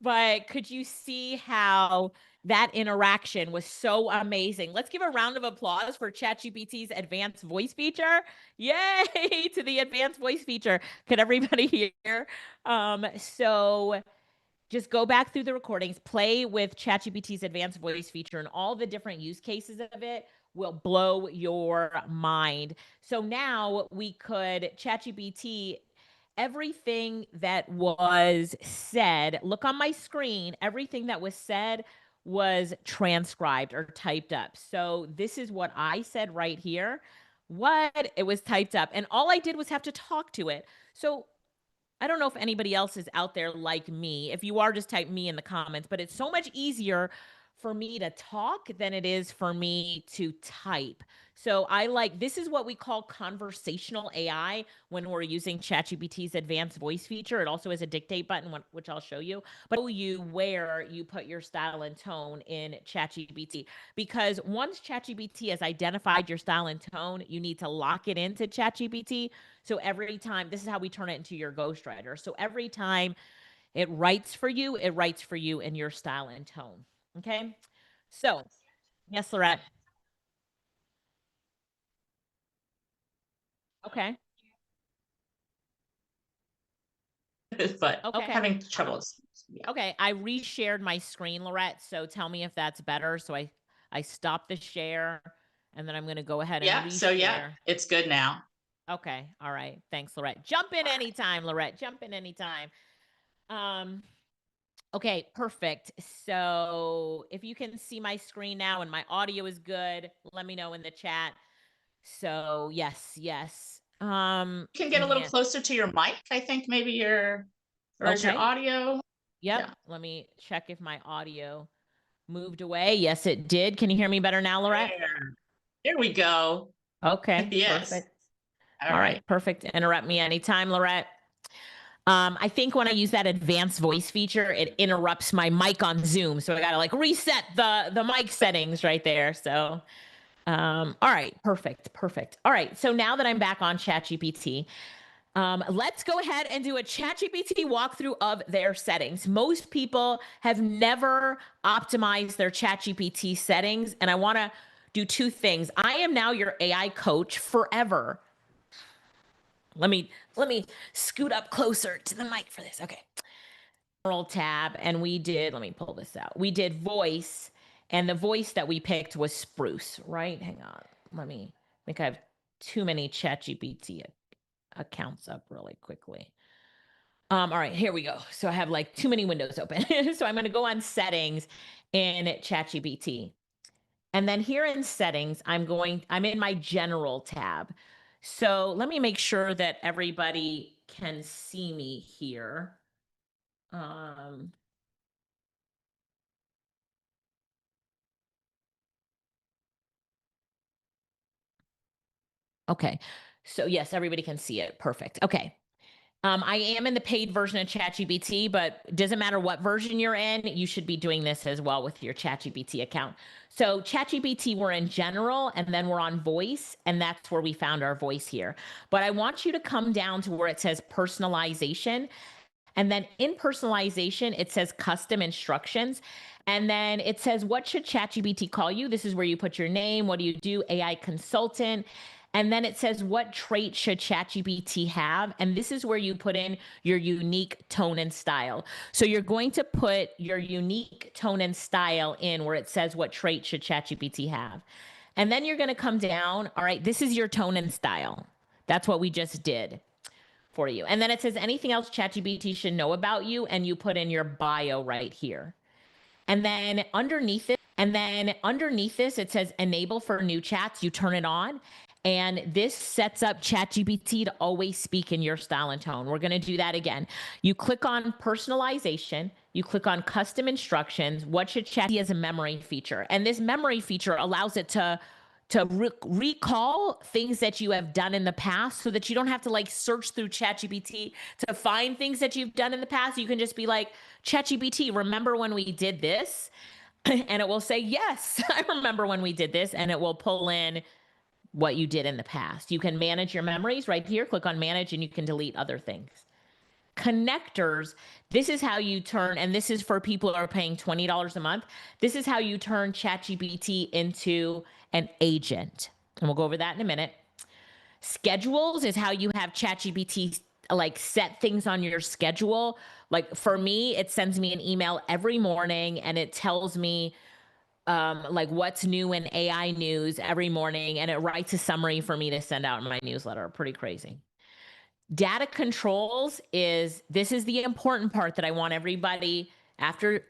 But could you see how that interaction was so amazing? Let's give a round of applause for ChatGPT's advanced voice feature. Yay to the advanced voice feature. Could everybody hear? So just go back through the recordings, play with ChatGPT's advanced voice feature, and all the different use cases of it will blow your mind. So now we could ChatGPT everything that was said. Look on my screen. Everything that was said was transcribed or typed up. So this is what I said right here. What it was typed up, and all I did was have to talk to it. So I don't know if anybody else is out there like me. If you are, just type me in the comments. But it's so much easier for me to talk than it is for me to type. So I like this is what we call conversational AI when we're using ChatGPT's advanced voice feature. It also has a dictate button, which I'll show you. But you where you put your style and tone in ChatGPT, because once ChatGPT has identified your style and tone, you need to lock it into ChatGPT. So every time, this is how we turn it into your ghostwriter. So every time it writes for you, it writes for you in your style and tone. Okay. So, yes, Lorette. Okay. but Okay. having troubles. Yeah. Okay. I reshared my screen, Lorette. So tell me if that's better. So I stopped the share and then I'm going to go ahead and Yeah. reshare. So yeah, it's good now. Okay. All right. Thanks, Lorette. Jump in anytime, Lorette. Jump in anytime. Okay, perfect. So if you can see my screen now and my audio is good, let me know in the chat. So yes, yes. You can get a little closer to your mic. I think maybe is your audio. Yep. Yeah. Let me check if my audio moved away. Yes, it did. Can you hear me better now, Lorette? There we go. Okay. Yes. Perfect. All right. Perfect. Interrupt me anytime, Lorette. I think when I use that advanced voice feature, it interrupts my mic on Zoom. So I got to like reset the mic settings right there. So, all right, perfect. All right. So now that I'm back on ChatGPT, let's go ahead and do a ChatGPT walkthrough of their settings. Most people have never optimized their ChatGPT settings, and I want to do two things. I am now your AI coach forever. Let me scoot up closer to the mic for this. Okay. General tab, and we did, let me pull this out. We did voice, and the voice that we picked was spruce, right? Hang on. I think I have too many ChatGPT accounts up really quickly. All right, here we go. So I have like too many windows open. So I'm going to go on settings in ChatGPT. And then here in settings, I'm in my general tab. So let me make sure that everybody can see me here. Okay. So yes, everybody can see it. Perfect. Okay. I am in the paid version of ChatGPT, but it doesn't matter what version you're in, you should be doing this as well with your ChatGPT account. So ChatGPT, we're in general, and then we're on voice, and that's where we found our voice here. But I want you to come down to where it says personalization. And then in personalization, it says custom instructions. And then it says, what should ChatGPT call you? This is where you put your name. What do you do? AI consultant. And then it says, what trait should ChatGPT have? And this is where you put in your unique tone and style. So you're going to put your unique tone and style in where it says, what trait should ChatGPT have? And then you're going to come down. All right, this is your tone and style. That's what we just did for you. And then it says anything else ChatGPT should know about you, and you put in your bio right here. And then underneath this, it says enable for new chats. You turn it on. And this sets up ChatGPT to always speak in your style and tone. We're going to do that again. You click on personalization. You click on custom instructions. What should ChatGPT as a memory feature? And this memory feature allows it to recall things that you have done in the past, so that you don't have to like search through ChatGPT to find things that you've done in the past. You can just be like, ChatGPT, remember when we did this? And it will say, yes, I remember when we did this. And it will pull in what you did in the past. You can manage your memories right here. Click on manage and you can delete other things. Connectors, this is how you turn, and this is for people who are paying $20 a month. This is how you turn ChatGPT into an agent. And we'll go over that in a minute. Schedules is how you have ChatGPT like set things on your schedule. Like for me, it sends me an email every morning and it tells me like what's new in AI news every morning, and it writes a summary for me to send out in my newsletter. Pretty crazy. Data controls this is the important part that I want everybody after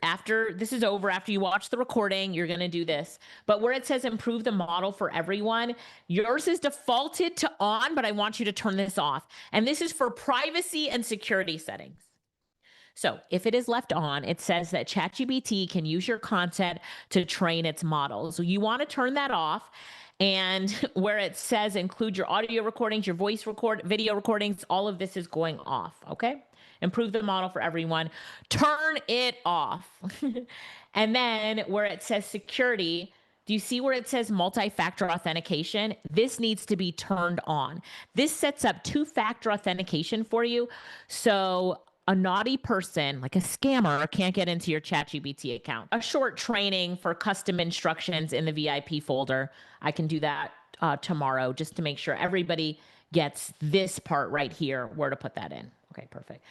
this is over, after you watch the recording, you're going to do this. But where it says improve the model for everyone, yours is defaulted to on, but I want you to turn this off. And this is for privacy and security settings. So if it is left on, it says that ChatGPT can use your content to train its models. So you want to turn that off. And where it says include your audio recordings, your voice video recordings, all of this is going off. Okay. Improve the model for everyone. Turn it off. And then where it says security, do you see where it says multi-factor authentication? This needs to be turned on. This sets up two-factor authentication for you. So a naughty person, like a scammer, can't get into your ChatGPT account. A short training for custom instructions in the VIP folder. I can do that tomorrow just to make sure everybody gets this part right here, where to put that in. Okay, perfect.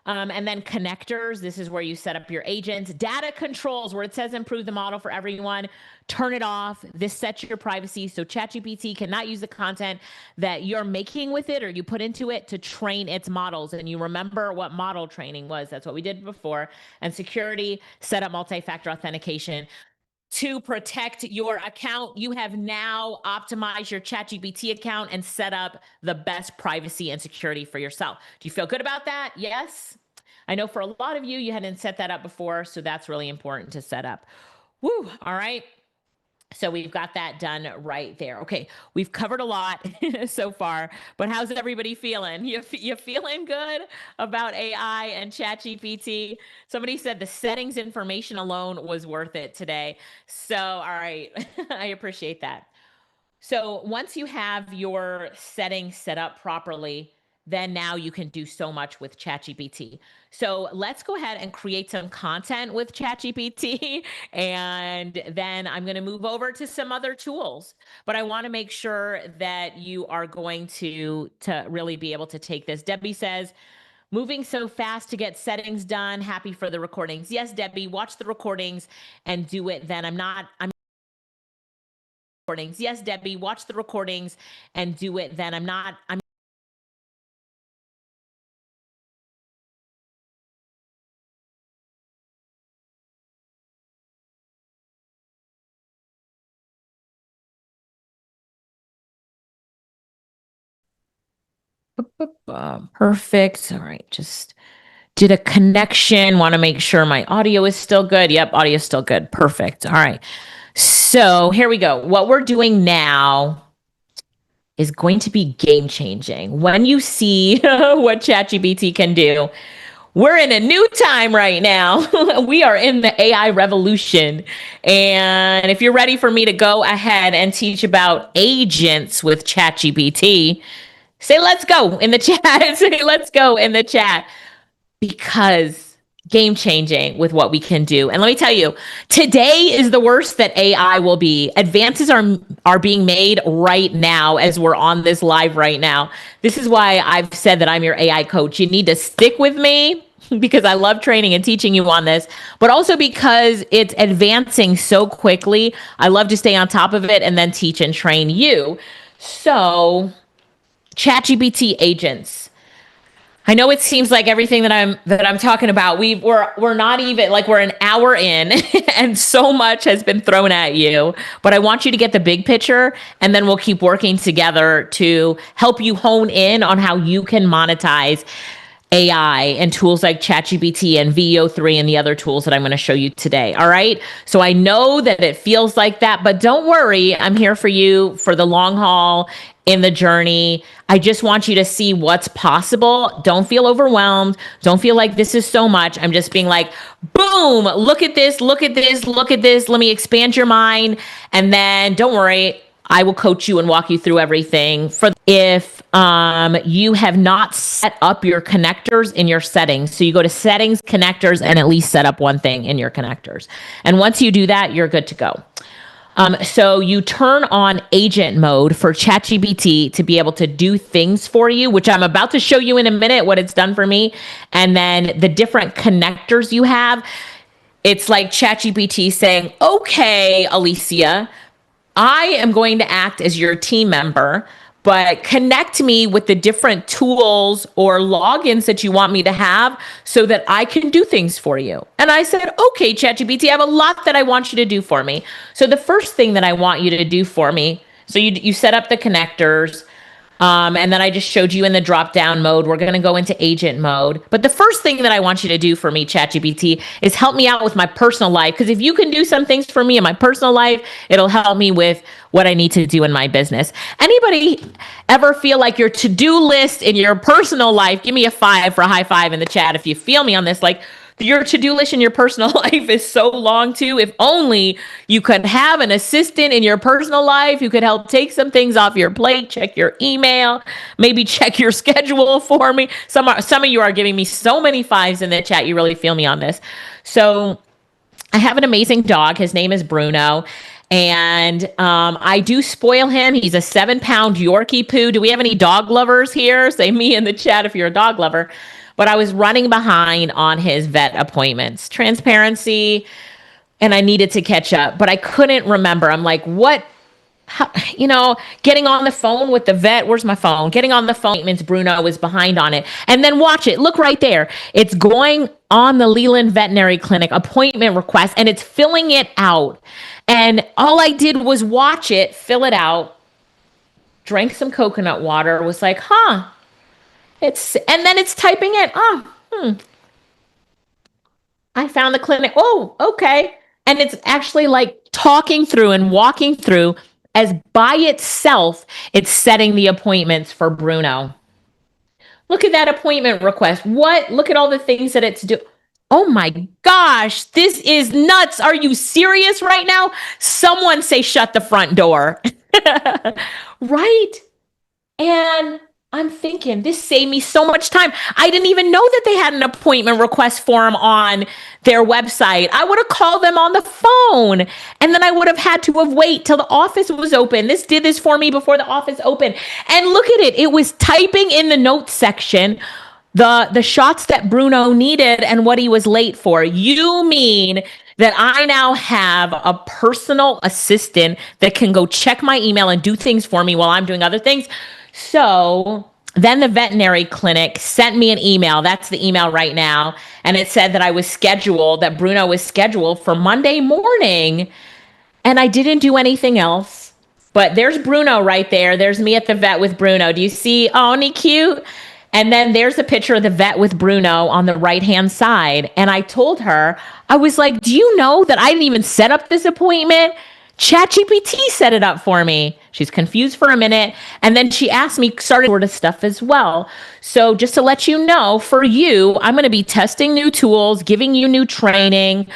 And then connectors, this is where you set up your agents. Data controls, where it says improve the model for everyone, turn it off. This sets your privacy, so ChatGPT cannot use the content that you're making with it or you put into it to train its models. And you remember what model training was. That's what we did before. And security, set up multi-factor authentication. To protect your account, you have now optimized your ChatGPT account and set up the best privacy and security for yourself. Do you feel good about that? Yes. I know for a lot of you, you hadn't set that up before, so that's really important to set up. Woo, all right. So we've got that done right there. Okay, we've covered a lot so far, but how's everybody feeling? You feeling good about AI and ChatGPT? Somebody said the settings information alone was worth it today. So, all right, I appreciate that. So once you have your settings set up properly, then now you can do so much with ChatGPT. So let's go ahead and create some content with ChatGPT. And then I'm going to move over to some other tools. But I want to make sure that you are going to really be able to take this. Debbie says, moving so fast to get settings done. Happy for the recordings. Yes, Debbie, watch the recordings and do it then. I'm recordings. Yes, Debbie, watch the recordings and do it then. I'm perfect. All right, just did a connection. Want to make sure my audio is still good. Yep, audio is still good. Perfect. All right. So here we go. What we're doing now is going to be game changing. When you see what ChatGPT can do, we're in a new time right now. We are in the AI revolution. And if you're ready for me to go ahead and teach about agents with ChatGPT, say let's go in the chat. Say let's go in the chat, because game changing with what we can do. And let me tell you, today is the worst that AI will be. Advances are being made right now as we're on this live right now. This is why I've said that I'm your AI coach. You need to stick with me because I love training and teaching you on this, but also because it's advancing so quickly. I love to stay on top of it and then teach and train you. So, ChatGPT agents. I know it seems like everything that I'm talking about, we're not even like we're an hour in and so much has been thrown at you, but I want you to get the big picture and then we'll keep working together to help you hone in on how you can monetize AI and tools like ChatGPT and VEO3 and the other tools that I'm going to show you today. All right. So I know that it feels like that, but don't worry. I'm here for you for the long haul in the journey. I just want you to see what's possible. Don't feel overwhelmed. Don't feel like this is so much. I'm just being like, boom, look at this, look at this, look at this. Let me expand your mind. And then don't worry. I will coach you and walk you through everything. For if you have not set up your connectors in your settings, so you go to settings, connectors, and at least set up one thing in your connectors. And once you do that, you're good to go. So you turn on agent mode for ChatGPT to be able to do things for you, which I'm about to show you in a minute what it's done for me. And then the different connectors you have, it's like ChatGPT saying, okay, Alicia, I am going to act as your team member, but connect me with the different tools or logins that you want me to have so that I can do things for you. And I said, okay, ChatGPT, I have a lot that I want you to do for me. So the first thing that I want you to do for me, so you set up the connectors, and then I just showed you in the drop down mode. We're going to go into agent mode. But the first thing that I want you to do for me, ChatGPT, is help me out with my personal life. Because if you can do some things for me in my personal life, it'll help me with what I need to do in my business. Anybody ever feel like your to-do list in your personal life? Give me a 5 for a high five in the chat if you feel me on this. Like, your to-do list in your personal life is so long too. If only you could have an assistant in your personal life who could help take some things off your plate, check your email, maybe check your schedule for me. Some of you are giving me so many 5s in the chat. You really feel me on this. So I have an amazing dog. His name is Bruno. And I do spoil him. He's a 7-pound Yorkie poo. Do we have any dog lovers here? Say me in the chat if you're a dog lover. But I was running behind on his vet appointments. Transparency, and I needed to catch up, but I couldn't remember. I'm like, what? How, getting on the phone with the vet. Where's my phone? Getting on the phone means Bruno was behind on it. And then watch it. Look right there. It's going on the Leland Veterinary Clinic appointment request, and it's filling it out. And all I did was watch it, fill it out, drank some coconut water, was like, huh. And then it's typing it. I found the clinic. Oh, okay. And it's actually like talking through and walking through as by itself, it's setting the appointments for Bruno. Look at that appointment request. Look at all the things that it's doing. Oh my gosh, this is nuts. Are you serious right now? Someone say shut the front door. Right? And I'm thinking, this saved me so much time. I didn't even know that they had an appointment request form on their website. I would have called them on the phone, and then I would have had to have wait till the office was open. This did this for me before the office opened. And look at it. It was typing in the notes section the shots that Bruno needed and what he was late for. You mean that I now have a personal assistant that can go check my email and do things for me while I'm doing other things? So then the veterinary clinic sent me an email. That's the email right now. And it said that Bruno was scheduled for Monday morning. And I didn't do anything else. But there's Bruno right there. There's me at the vet with Bruno. Do you see? Oh, isn't he cute? And then there's a picture of the vet with Bruno on the right-hand side. And I told her, I was like, do you know that I didn't even set up this appointment? ChatGPT set it up for me. She's confused for a minute. And then she asked me sort of stuff as well. So just to let you know, for you, I'm going to be testing new tools, giving you new training,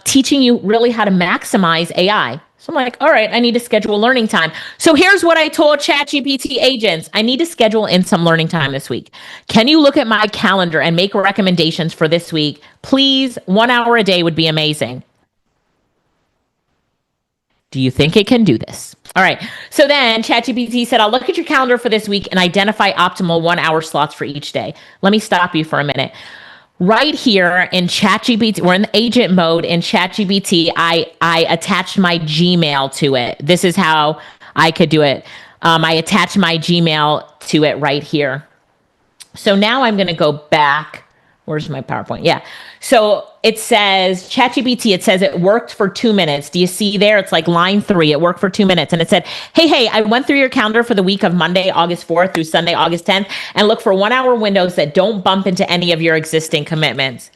teaching you really how to maximize AI. So I'm like, all right, I need to schedule learning time. So here's what I told ChatGPT agents. I need to schedule in some learning time this week. Can you look at my calendar and make recommendations for this week? Please, 1 hour a day would be amazing. Do you think it can do this? All right. So then ChatGPT said, I'll look at your calendar for this week and identify optimal 1 hour slots for each day. Let me stop you for a minute. Right here in ChatGPT, we're in the agent mode in ChatGPT. I attached my Gmail to it. This is how I could do it. I attached my Gmail to it right here. So now I'm going to go back. Where's my PowerPoint? Yeah. So it says ChatGPT, it says it worked for 2 minutes. Do you see there? It's like line 3. It worked for 2 minutes. And it said, hey, I went through your calendar for the week of Monday, August 4th through Sunday, August 10th, and look for 1 hour windows that don't bump into any of your existing commitments.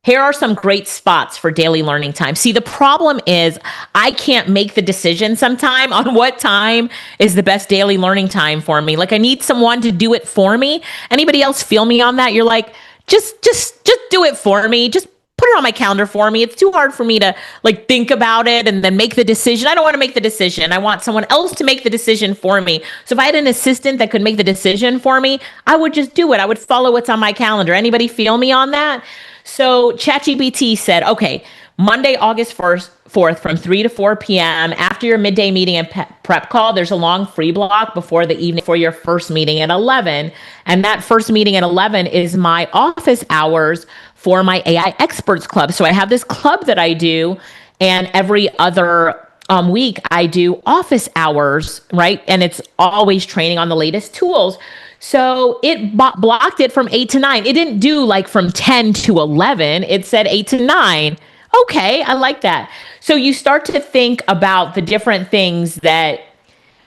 Here are some great spots for daily learning time. See, the problem is I can't make the decision sometime on what time is the best daily learning time for me. Like I need someone to do it for me. Anybody else feel me on that? You're like, just do it for me. Just put it on my calendar for me. It's too hard for me to like think about it and then make the decision. I don't want to make the decision. I want someone else to make the decision for me. So if I had an assistant that could make the decision for me, I would just do it. I would follow what's on my calendar. Anybody feel me on that? So ChatGPT said, okay, Monday, August 4th from 3 to 4 p.m. after your midday meeting and prep call, there's a long free block before the evening for your first meeting at 11. And that first meeting at 11 is my office hours for my AI Experts Club. So I have this club that I do, and every other week I do office hours, right? And it's always training on the latest tools. So it blocked it from 8 to 9. It didn't do like from 10 to 11. It said 8 to 9. Okay, I like that. So you start to think about the different things that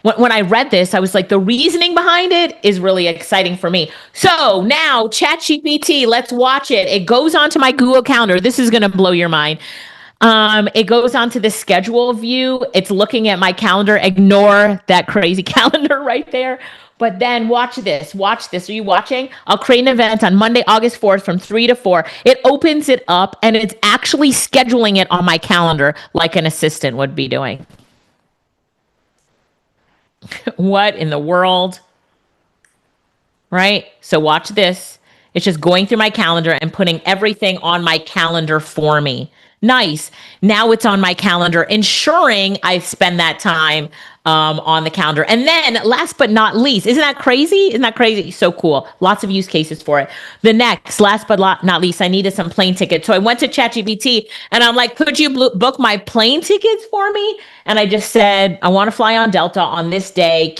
when I read this, I was like, the reasoning behind it is really exciting for me. So now ChatGPT, let's watch it. It goes onto my Google Calendar. This is going to blow your mind. It goes onto the schedule view. It's looking at my calendar. Ignore that crazy calendar right there. But then watch this. Watch this. Are you watching? I'll create an event on Monday, August 4th from 3 to 4. It opens it up and it's actually scheduling it on my calendar like an assistant would be doing. What in the world? Right? So watch this. It's just going through my calendar and putting everything on my calendar for me. Nice. Now it's on my calendar, ensuring I spend that time on the calendar. And then last but not least, isn't that crazy? Isn't that crazy? So cool. Lots of use cases for it. The next, last but not least, I needed some plane tickets. So I went to ChatGPT and I'm like, could you book my plane tickets for me? And I just said, I want to fly on Delta on this day,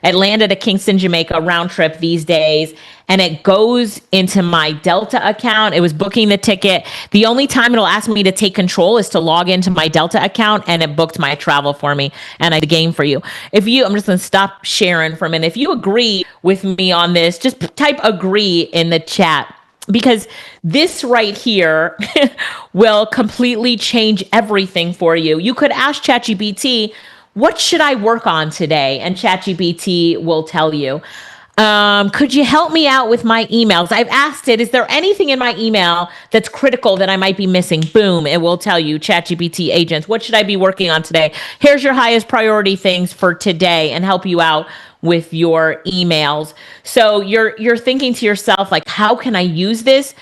Atlanta to Kingston, Jamaica, round trip these days. And it goes into my Delta account. It was booking the ticket. The only time it'll ask me to take control is to log into my Delta account, and it booked my travel for me. And I did a game for you. I'm just going to stop sharing for a minute. If you agree with me on this, just type agree in the chat, because this right here will completely change everything for you. You could ask ChatGPT, what should I work on today? And ChatGPT will tell you. Could you help me out with my emails? I've asked it, is there anything in my email that's critical that I might be missing? Boom, it will tell you, ChatGPT agents, what should I be working on today? Here's your highest priority things for today, and help you out with your emails. So you're thinking to yourself, like, how can I use this?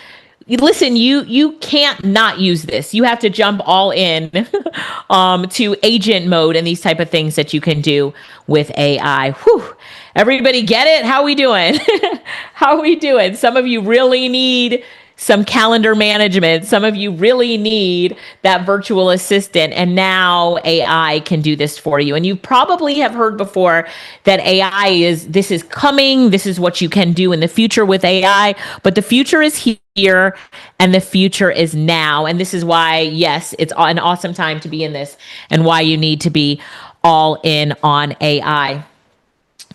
Listen, you can't not use this. You have to jump all in to agent mode and these type of things that you can do with AI. Whew. Everybody get it? How we doing? How we doing? Some of you really need some calendar management. Some of you really need that virtual assistant. And now AI can do this for you. And you probably have heard before that this is coming. This is what you can do in the future with AI. But the future is here and the future is now. And this is why, yes, it's an awesome time to be in this, and why you need to be all in on AI.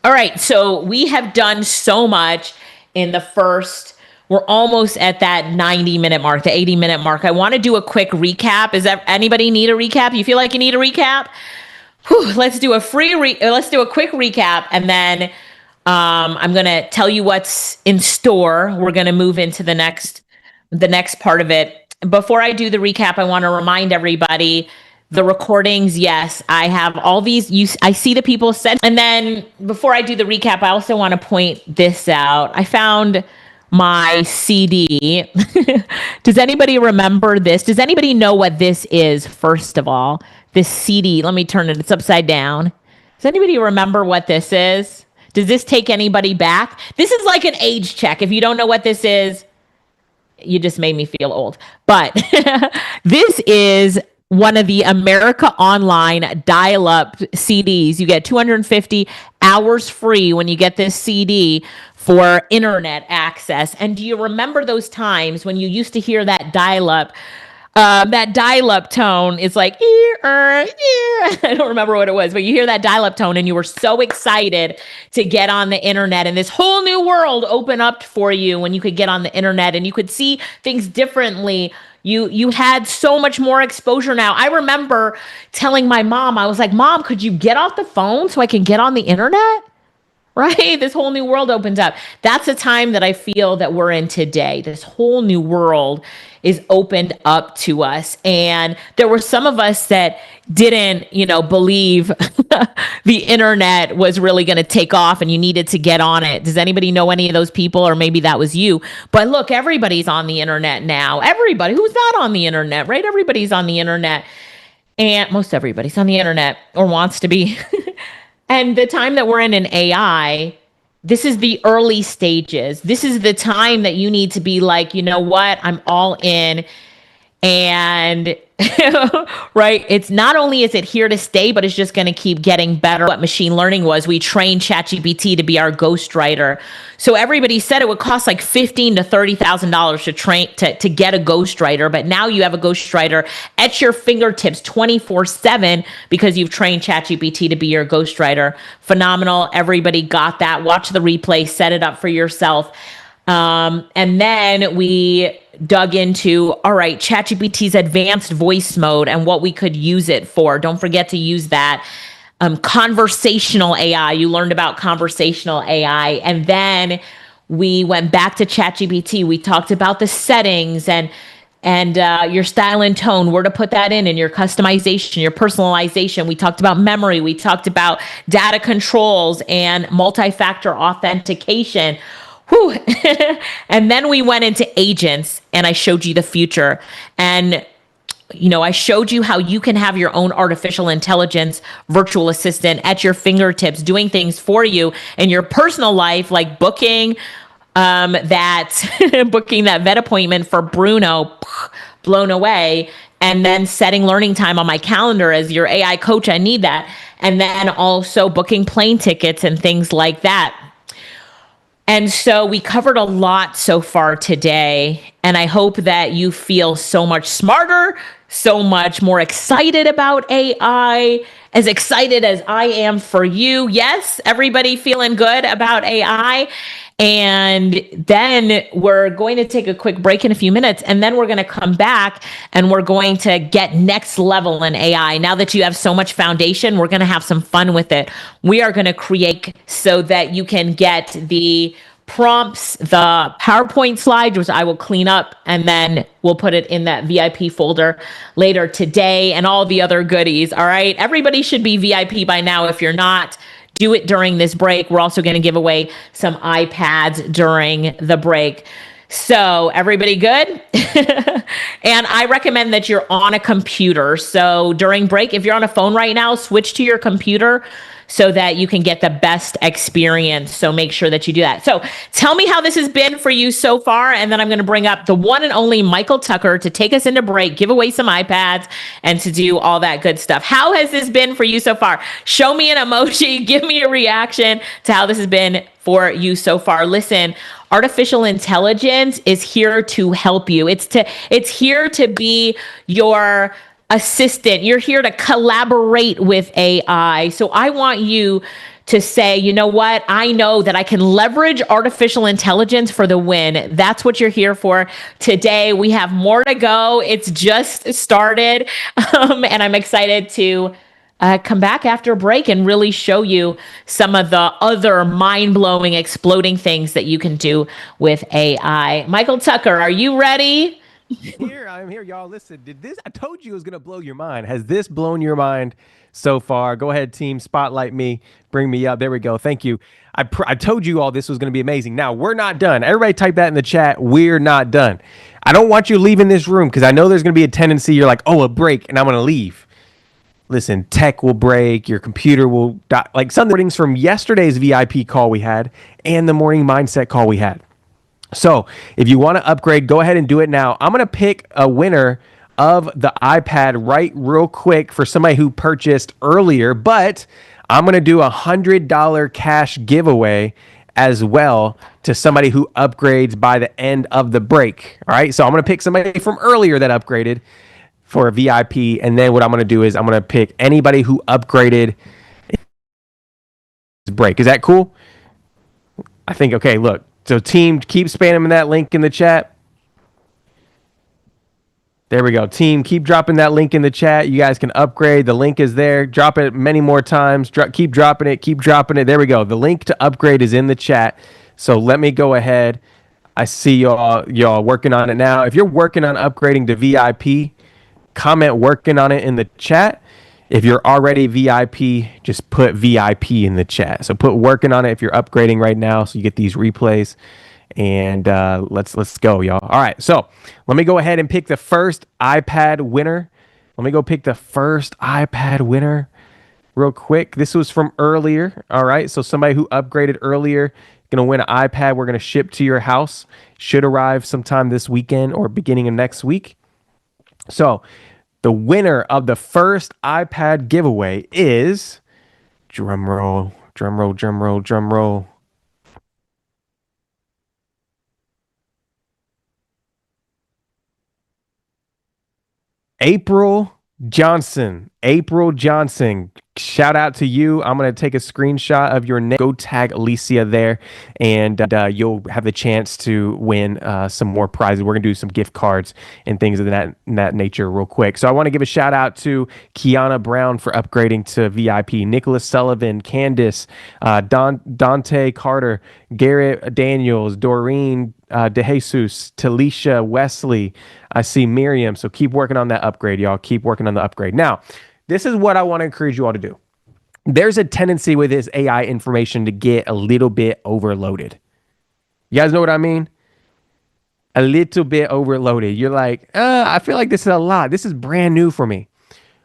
All right, so we have done so much in the first, we're almost at that 90-minute mark, the 80-minute mark. I want to do a quick recap. Anybody need a recap? You feel like you need a recap? Whew, let's do a quick recap, and then I'm going to tell you what's in store. We're going to move into the next part of it. before I do the recap, I want to remind everybody the recordings. Yes, I have all these. I see the people send. And then before I do the recap, I also want to point this out. I found my CD. Does anybody remember this? Does anybody know what this is? First of all, this CD, let me turn it. It's upside down. Does anybody remember what this is? Does this take anybody back? This is like an age check. If you don't know what this is, you just made me feel old. But this is one of the America Online dial-up CDs. You get 250 hours free when you get this CD for internet access. And do you remember those times when you used to hear that dial-up? That dial-up tone is like, I don't remember what it was, but you hear that dial-up tone and you were so excited to get on the internet, and this whole new world opened up for you when you could get on the internet and you could see things differently. You had so much more exposure now. I remember telling my mom, I was like, Mom, could you get off the phone so I can get on the internet? Right? This whole new world opens up. That's the time that I feel that we're in today. This whole new world is opened up to us. And there were some of us that didn't, believe the internet was really going to take off and you needed to get on it. Does anybody know any of those people? Or maybe that was you. But look, everybody's on the internet now. Everybody who's not on the internet, right? Everybody's on the internet. And most everybody's on the internet or wants to be. And the time that we're in AI, this is the early stages. This is the time that you need to be like, you know what? I'm all in. And right, it's not only is it here to stay, but it's just going to keep getting better. What machine learning was, we trained ChatGPT to be our ghostwriter. So everybody said it would cost like $15,000 to $30,000 to train to get a ghostwriter, but now you have a ghostwriter at your fingertips 24/7 because you've trained ChatGPT to be your ghostwriter. Phenomenal! Everybody got that. Watch the replay. Set it up for yourself. And then we dug into, all right, ChatGPT's advanced voice mode and what we could use it for. Don't forget to use that. Conversational AI. You learned about conversational AI. And then we went back to ChatGPT. We talked about the settings and your style and tone, where to put that in your customization, your personalization. We talked about memory. We talked about data controls and multi-factor authentication. Whew. And then we went into agents and I showed you the future. And, I showed you how you can have your own artificial intelligence virtual assistant at your fingertips, doing things for you in your personal life, like booking booking that vet appointment for Bruno, blown away. And then setting learning time on my calendar as your AI coach. I need that. And then also booking plane tickets and things like that. And so we covered a lot so far today, and I hope that you feel so much smarter, so much more excited about AI, as excited as I am for you. Yes, everybody feeling good about AI. And then we're going to take a quick break in a few minutes, and then we're going to come back and we're going to get next level in AI. Now that you have so much foundation, we're going to have some fun with it. We are going to create so that you can get the prompts, the PowerPoint slides, which I will clean up, and then we'll put it in that VIP folder later today, and all the other goodies. All right. Everybody should be VIP by now. If you're not, do it during this break. We're also going to give away some iPads during the break. So everybody good? And I recommend that you're on a computer. So during break, if you're on a phone right now, switch to your computer so that you can get the best experience. So make sure that you do that. So tell me how this has been for you so far. And then I'm going to bring up the one and only Michael Tucker to take us into break, give away some iPads, and to do all that good stuff. How has this been for you so far? Show me an emoji. Give me a reaction to how this has been for you so far. Listen, artificial intelligence is here to help you. It's here to be your assistant. You're here to collaborate with AI. So I want you to say, you know what? I know that I can leverage artificial intelligence for the win. That's what you're here for today. We have more to go. It's just started. And I'm excited to come back after a break and really show you some of the other mind-blowing, exploding things that you can do with AI. Michael Tucker, are you ready? I'm here, y'all. Listen, I told you it was going to blow your mind. Has this blown your mind so far? Go ahead, team. Spotlight me. Bring me up. There we go. Thank you. I told you all this was going to be amazing. Now, we're not done. Everybody type that in the chat. We're not done. I don't want you leaving this room because I know there's going to be a tendency. You're like, oh, a break, and I'm going to leave. Listen, tech will break, your computer will die. Like some recordings from yesterday's VIP call we had and the morning mindset call we had. So if you want to upgrade, go ahead and do it now. I'm going to pick a winner of the iPad right real quick for somebody who purchased earlier, but I'm going to do $100 cash giveaway as well to somebody who upgrades by the end of the break. All right. So I'm going to pick somebody from earlier that upgraded for a VIP. And then what I'm going to do is I'm going to pick anybody who upgraded break. Is that cool? I think, okay, look. So team, keep spamming that link in the chat. There we go. Team, keep dropping that link in the chat. You guys can upgrade. The link is there. Drop it many more times. Keep dropping it. Keep dropping it. There we go. The link to upgrade is in the chat. So let me go ahead. I see y'all working on it now. If you're working on upgrading to VIP, comment working on it in the chat. If you're already VIP, just put VIP in the chat. So put working on it if you're upgrading right now, so you get these replays. And let's go, y'all. All right, so let me go ahead and pick the first iPad winner. Let me go pick the first iPad winner real quick. This was from earlier. All right, so somebody who upgraded earlier gonna win an iPad. We're gonna ship to your house. Should arrive sometime this weekend or beginning of next week. So the winner of the first iPad giveaway is, drum roll, drum roll, drum roll, drum roll. April Johnson. April Johnson. Shout out to you. I'm going to take a screenshot of your name. Go tag Alicia there, and you'll have the chance to win some more prizes. We're going to do some gift cards and things of that nature real quick. So I want to give a shout out to Kiana Brown for upgrading to VIP, Nicholas Sullivan, Candace, Dante Carter, Garrett Daniels, Doreen DeJesus, Talisha Wesley. I see Miriam. So keep working on that upgrade, y'all. Keep working on the upgrade. Now, this is what I want to encourage you all to do. There's a tendency with this AI information to get a little bit overloaded. You guys know what I mean? A little bit overloaded. You're like, I feel like this is a lot. This is brand new for me.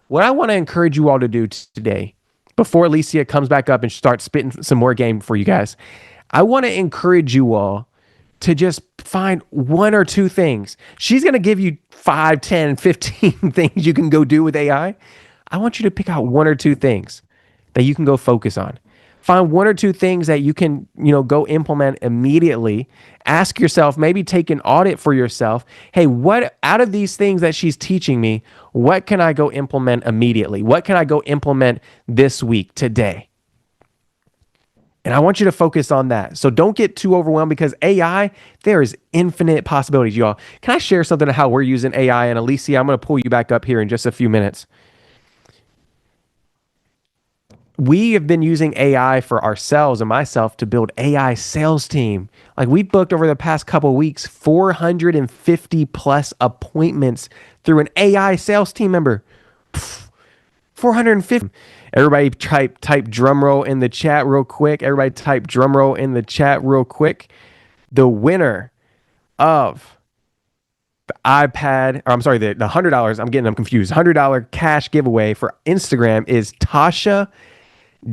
What I want to encourage you all to do today, before Alicia comes back up and starts spitting some more game for you guys, I want to encourage you all to just find one or two things. She's going to give you 5, 10, 15 things you can go do with AI. I want you to pick out one or two things that you can go focus on. Find one or two things that you can, go implement immediately. Ask yourself, maybe take an audit for yourself. Hey, what out of these things that she's teaching me, what can I go implement immediately? What can I go implement this week, today? And I want you to focus on that. So don't get too overwhelmed because AI, there is infinite possibilities, y'all. Can I share something of how we're using AI? And Alicia, I'm going to pull you back up here in just a few minutes. We have been using AI for ourselves and myself to build AI sales team. Like we booked over the past couple of weeks, 450 plus appointments through an AI sales team member. 450. Everybody type drum roll in the chat real quick. Everybody type drum roll in the chat real quick. The winner of the iPad, or I'm sorry, the $100, I'm getting them confused. $100 cash giveaway for Instagram is Tasha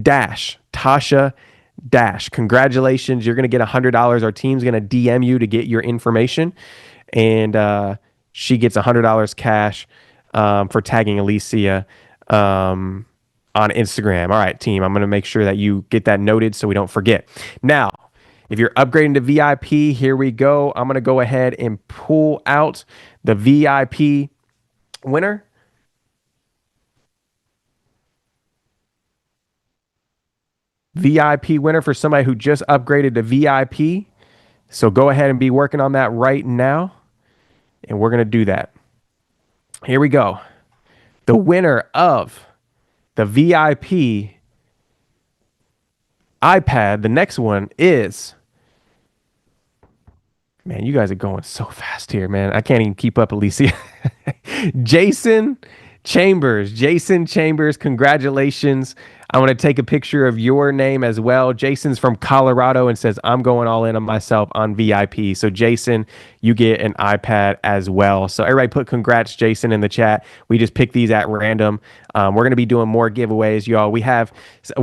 Dash. Tasha Dash. Congratulations. You're going to get $100. Our team's going to DM you to get your information. And she gets $100 cash for tagging Alicia on Instagram. All right, team. I'm going to make sure that you get that noted so we don't forget. Now, if you're upgrading to VIP, here we go. I'm going to go ahead and pull out the VIP winner. VIP winner for somebody who just upgraded to VIP. So go ahead and be working on that right now. And we're going to do that. Here we go. The winner of the VIP iPad, the next one is Man, you guys are going so fast here, man. I can't even keep up, Alicia. Jason Jason Chambers, congratulations. I want to take a picture of your name as well. Jason's from Colorado and says, I'm going all in on myself on VIP. So, Jason, you get an iPad as well. So, everybody put congrats, Jason, in the chat. We just picked these at random. We're going to be doing more giveaways, y'all. We're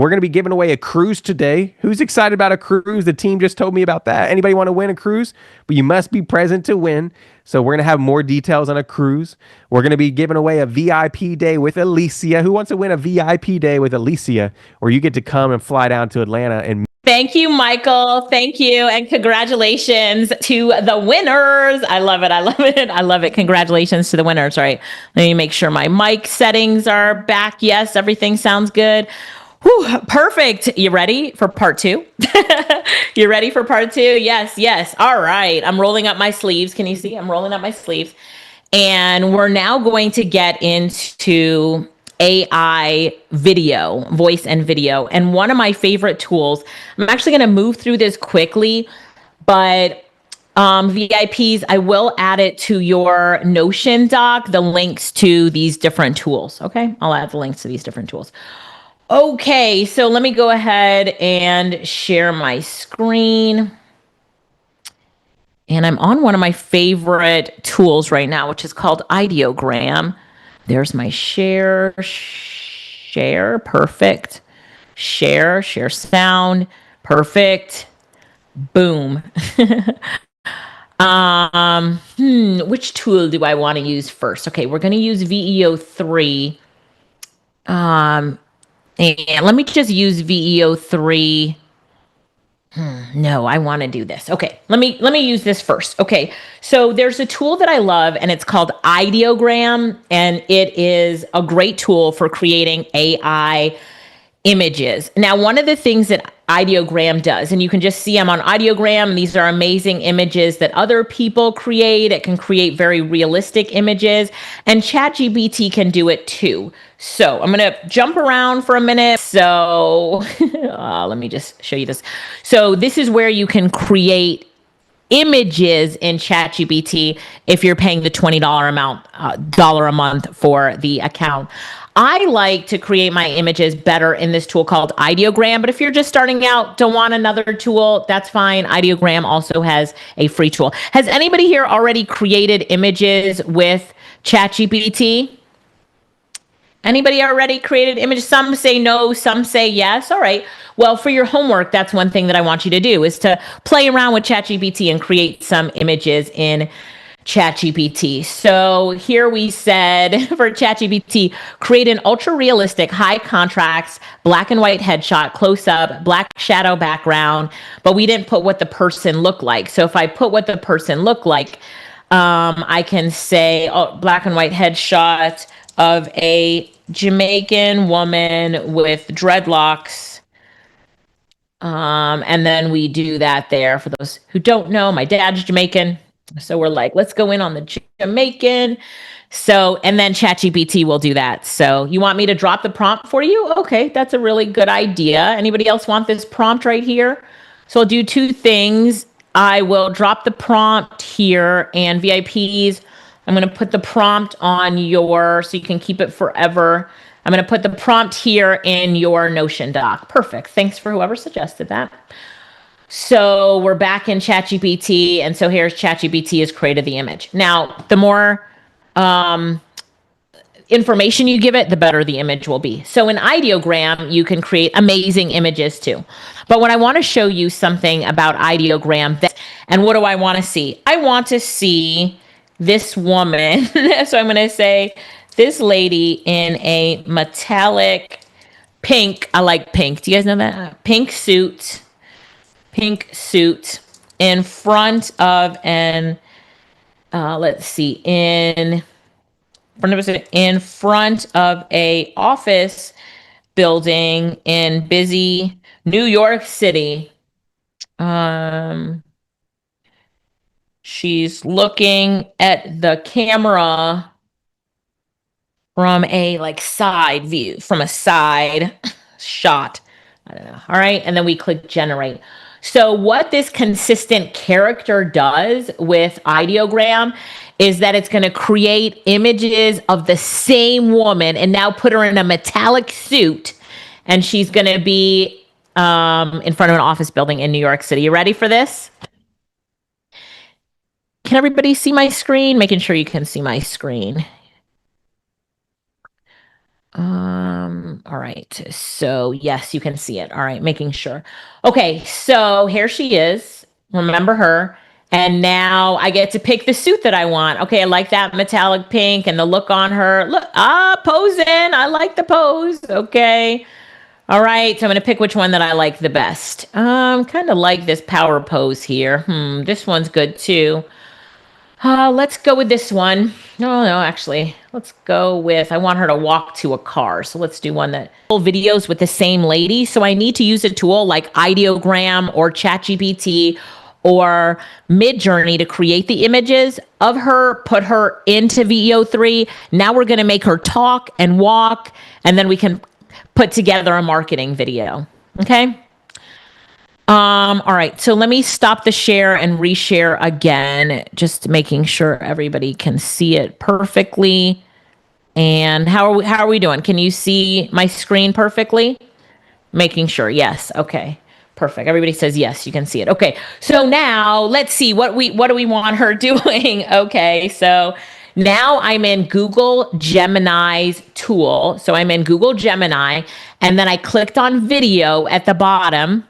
going to be giving away a cruise today. Who's excited about a cruise? The team just told me about that. Anybody want to win a cruise? But you must be present to win. So we're going to have more details on a cruise. We're going to be giving away a VIP day with Alicia. Who wants to win a VIP day with Alicia, where you get to come and fly down to Atlanta and Thank you, Michael. Thank you. And congratulations to the winners. I love it. I love it. I love it. Congratulations to the winners. All right. Let me make sure my mic settings are back. Yes, everything sounds good. Whew, perfect. You ready for part 2? You ready for part 2? Yes, yes. All right. I'm rolling up my sleeves. Can you see? I'm rolling up my sleeves. And we're now going to get into AI video, voice and video. And one of my favorite tools, I'm actually going to move through this quickly, but VIPs, I will add it to your Notion doc, the links to these different tools. Okay. I'll add the links to these different tools. Okay. So let me go ahead and share my screen. And I'm on one of my favorite tools right now, which is called Ideogram. There's my share, perfect. Share sound, perfect. Boom. Which tool do I want to use first? Okay, we're going to use VEO3. And let me just use VEO3. No, I want to do this. Okay, let me use this first. Okay, so there's a tool that I love, and it's called Ideogram, and it is a great tool for creating AI images. Now, one of the things that Ideogram does, and you can just see I'm on Ideogram, and these are amazing images that other people create. It can create very realistic images, and ChatGPT can do it too. So I'm going to jump around for a minute. So let me just show you this. So this is where you can create images in ChatGPT if you're paying the $20 a month for the account. I like to create my images better in this tool called Ideogram, but if you're just starting out, don't want another tool, that's fine. Ideogram also has a free tool. Has anybody here already created images with ChatGPT? Anybody already created images? Some say no, some say yes. All right. Well, for your homework, that's one thing that I want you to do is to play around with ChatGPT and create some images in ChatGPT. So here we said for ChatGPT, create an ultra realistic, high contrast, black and white headshot, close up, black shadow background, but we didn't put what the person looked like. So if I put what the person looked like, I can say black and white headshot of a Jamaican woman with dreadlocks. And then we do that there. For those who don't know, my dad's Jamaican. So we're like, let's go in on the Jamaican. So, and then ChatGPT will do that. So you want me to drop the prompt for you? Okay, that's a really good idea. Anybody else want this prompt right here? So I'll do two things. I will drop the prompt here, and VIPs, I'm going to put the prompt on so you can keep it forever. I'm going to put the prompt here in your Notion doc. Perfect. Thanks for whoever suggested that. So we're back in ChatGPT, and so here's ChatGPT has created the image. Now, the more information you give it, the better the image will be. So in Ideogram, you can create amazing images too. But when I want to show you something about Ideogram, and what do I want to see? I want to see this woman. So I'm going to say this lady in a metallic pink. I like pink. Do you guys know that? Pink suit in front of in front of a office building in busy New York City. She's looking at the camera from a side view, from a side shot. I don't know. All right. And then we click generate. So what this consistent character does with ideogram is that it's going to create images of the same woman and now put her in a metallic suit, and she's going to be in front of an office building in New York City. You ready for this? Can everybody see my screen? Making sure you can see my screen. All right. So yes, you can see it. All right. Making sure. Okay. So here she is. Remember her. And now I get to pick the suit that I want. Okay. I like that metallic pink and the look on her. Look, posing. I like the pose. Okay. All right. So I'm going to pick which one that I like the best. Kind of like this power pose here. This one's good too. Let's go with this one. No, actually, let's go with, I want her to walk to a car. So let's do one that videos with the same lady. So I need to use a tool like Ideogram or ChatGPT or Midjourney to create the images of her, put her into VEO3. Now we're going to make her talk and walk, and then we can put together a marketing video. Okay. All right, so let me stop the share and reshare again, just making sure everybody can see it perfectly. And how are we doing? Can you see my screen perfectly? Making sure, yes, okay, perfect. Everybody says yes, you can see it. Okay, so now let's see what do we want her doing? Okay, so now I'm in Google Gemini's tool. So I'm in Google Gemini, and then I clicked on video at the bottom.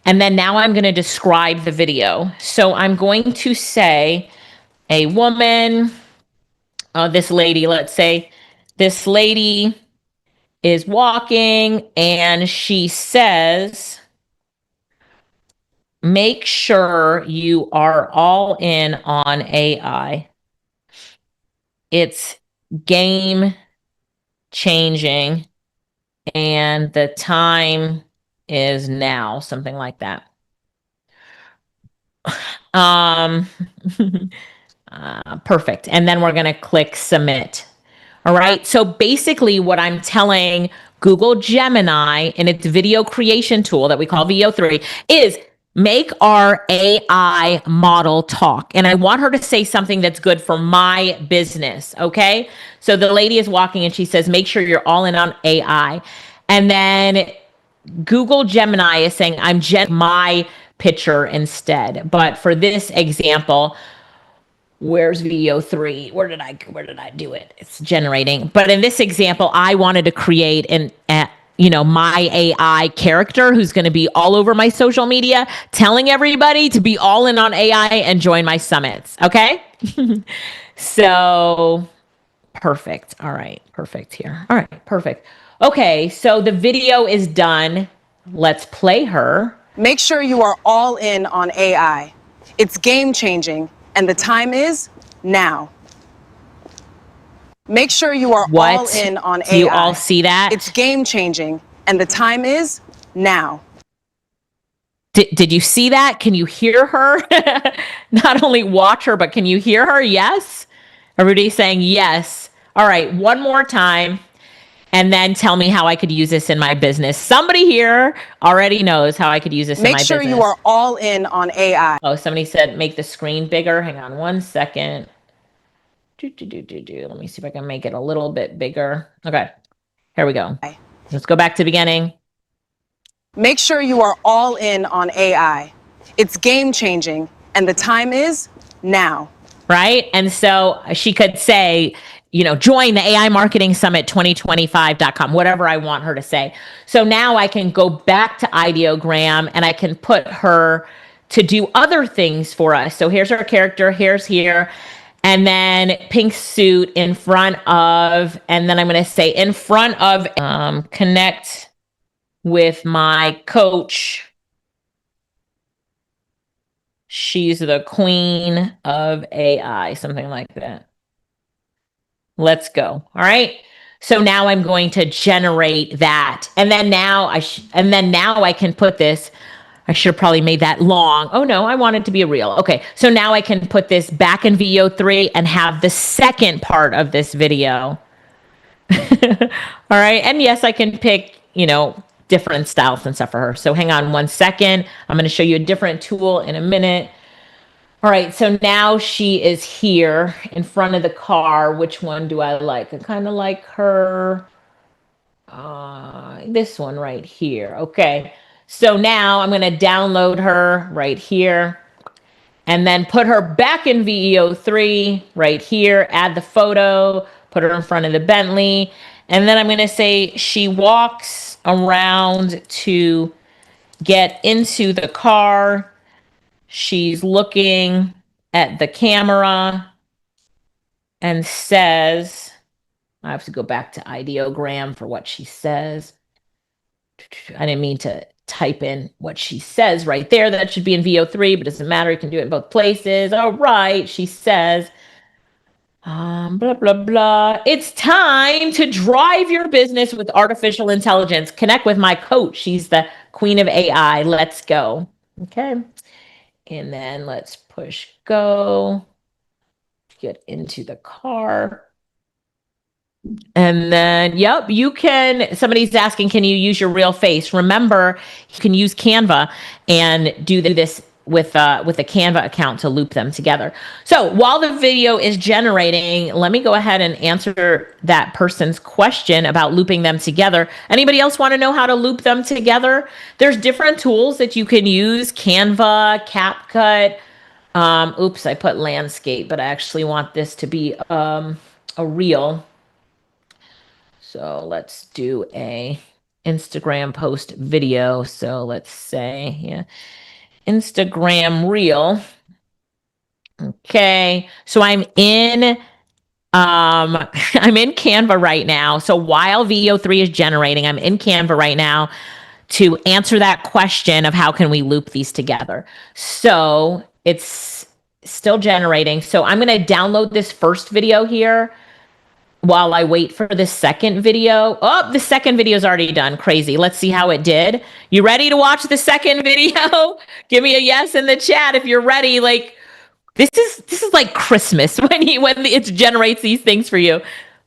And then now I'm going to describe the video. So I'm going to say a woman, this lady, let's say this lady is walking and she says, make sure you are all in on AI. It's game changing and the time is now, something like that. Perfect. And then we're going to click submit. All right. So basically what I'm telling Google Gemini in its video creation tool that we call VO3 is make our AI model talk. And I want her to say something that's good for my business. Okay. So the lady is walking and she says, make sure you're all in on AI. And then Google Gemini is saying, I'm my picture instead. But for this example, where's VO3? Where did I do it? It's generating. But in this example, I wanted to create my AI character who's going to be all over my social media, telling everybody to be all in on AI and join my summits. Okay. So perfect. All right. Perfect here. All right. Perfect. Okay, so the video is done. Let's play her. Make sure you are all in on AI. It's game changing, and the time is now. Make sure you are all in on AI. Do you all see that? It's game changing, and the time is now. Did you see that? Can you hear her? Not only watch her, but can you hear her? Yes? Everybody's saying yes. All right, one more time. And then tell me how I could use this in my business. Somebody here already knows how I could use this in my business. Make sure you are all in on AI. Oh, somebody said make the screen bigger. Hang on one second. Let me see if I can make it a little bit bigger. Okay, here we go. Let's go back to the beginning. Make sure you are all in on AI. It's game changing, and the time is now. Right? And so she could say, join the AI Marketing Summit 2025.com, whatever I want her to say. So now I can go back to Ideogram and I can put her to do other things for us. So here's our character, here's here, and then pink suit in front of, and then I'm going to say in front of, connect with my coach. She's the queen of AI, something like that. Let's go. All right. So now I'm going to generate that. And then now I can put this. I should have probably made that long. Oh no, I want it to be a reel. Okay. So now I can put this back in VO3 and have the second part of this video. All right. And yes, I can pick, different styles and stuff for her. So hang on 1 second. I'm going to show you a different tool in a minute. All right, so now she is here in front of the car. Which one do I like? I kind of like her. This one right here. Okay, so now I'm going to download her right here and then put her back in VEO3 right here, add the photo, put her in front of the Bentley. And then I'm going to say she walks around to get into the car. She's looking at the camera and says, I have to go back to ideogram for what she says. I didn't mean to type in what she says right there. That should be in VO3, but it doesn't matter. You can do it in both places. All right. She says, blah, blah, blah. It's time to drive your business with artificial intelligence. Connect with my coach. She's the queen of AI. Let's go. Okay. And then let's push go. Get into the car. And then, yep, you can, somebody's asking, can you use your real face? Remember, you can use Canva and do this with a Canva account to loop them together. So while the video is generating, let me go ahead and answer that person's question about looping them together. Anybody else want to know how to loop them together? There's different tools that you can use, Canva, CapCut. Oops, I put landscape, but I actually want this to be a reel. So let's do a Instagram post video. So let's say, yeah, Instagram reel. Okay. So I'm in Canva right now. So while VO3 is generating, I'm in Canva right now to answer that question of how can we loop these together. So it's still generating. So I'm going to download this first video here while I wait for the second video. Oh, the second video is already done. Crazy. Let's see how it did. You ready to watch the second video? Give me a yes in the chat if you're ready. Like this is like Christmas when it generates these things for you.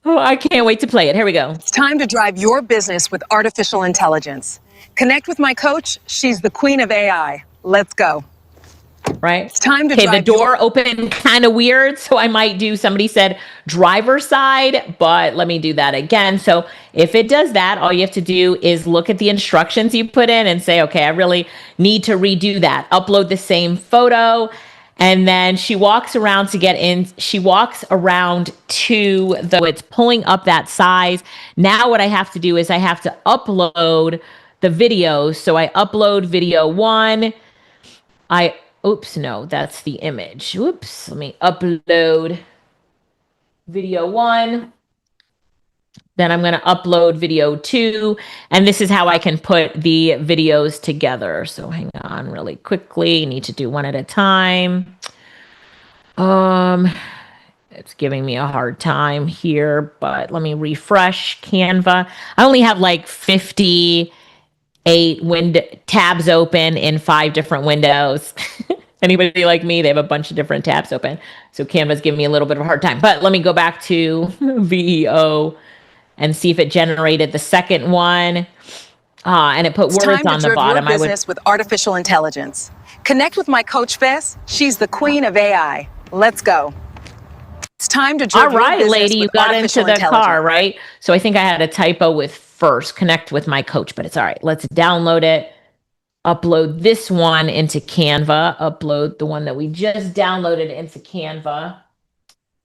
Oh, I can't wait to play it. Here we go. It's time to drive your business with artificial intelligence. Connect with my coach. She's the queen of AI. Let's go. Right? It's time to drive. Okay, the door opened kind of weird, so I might do, somebody said driver side, but let me do that again. So if it does that, all you have to do is look at the instructions you put in and say, okay, I really need to redo that. Upload the same photo. And then she walks around to get in. She walks around to it's pulling up that size. Now what I have to do is I have to upload the videos. So I upload video 1. Oops, no, that's the image. Oops, let me upload video 1. Then I'm going to upload video 2. And this is how I can put the videos together. So hang on really quickly. Need to do one at a time. It's giving me a hard time here, but let me refresh Canva. I only have like 58 tabs open in 5 different windows. Anybody like me, they have a bunch of different tabs open. So Canva's giving me a little bit of a hard time. But let me go back to VEO and see if it generated the second one. And it put words on the bottom. Your business with artificial intelligence. Connect with my coach, Bess. She's the queen of AI. Let's go. It's time to drive your business. All right, lady, you got into the car, right? So I think I had a typo with first, connect with my coach, but it's all right. Let's download it. Upload this one into Canva. Upload the one that we just downloaded into Canva. I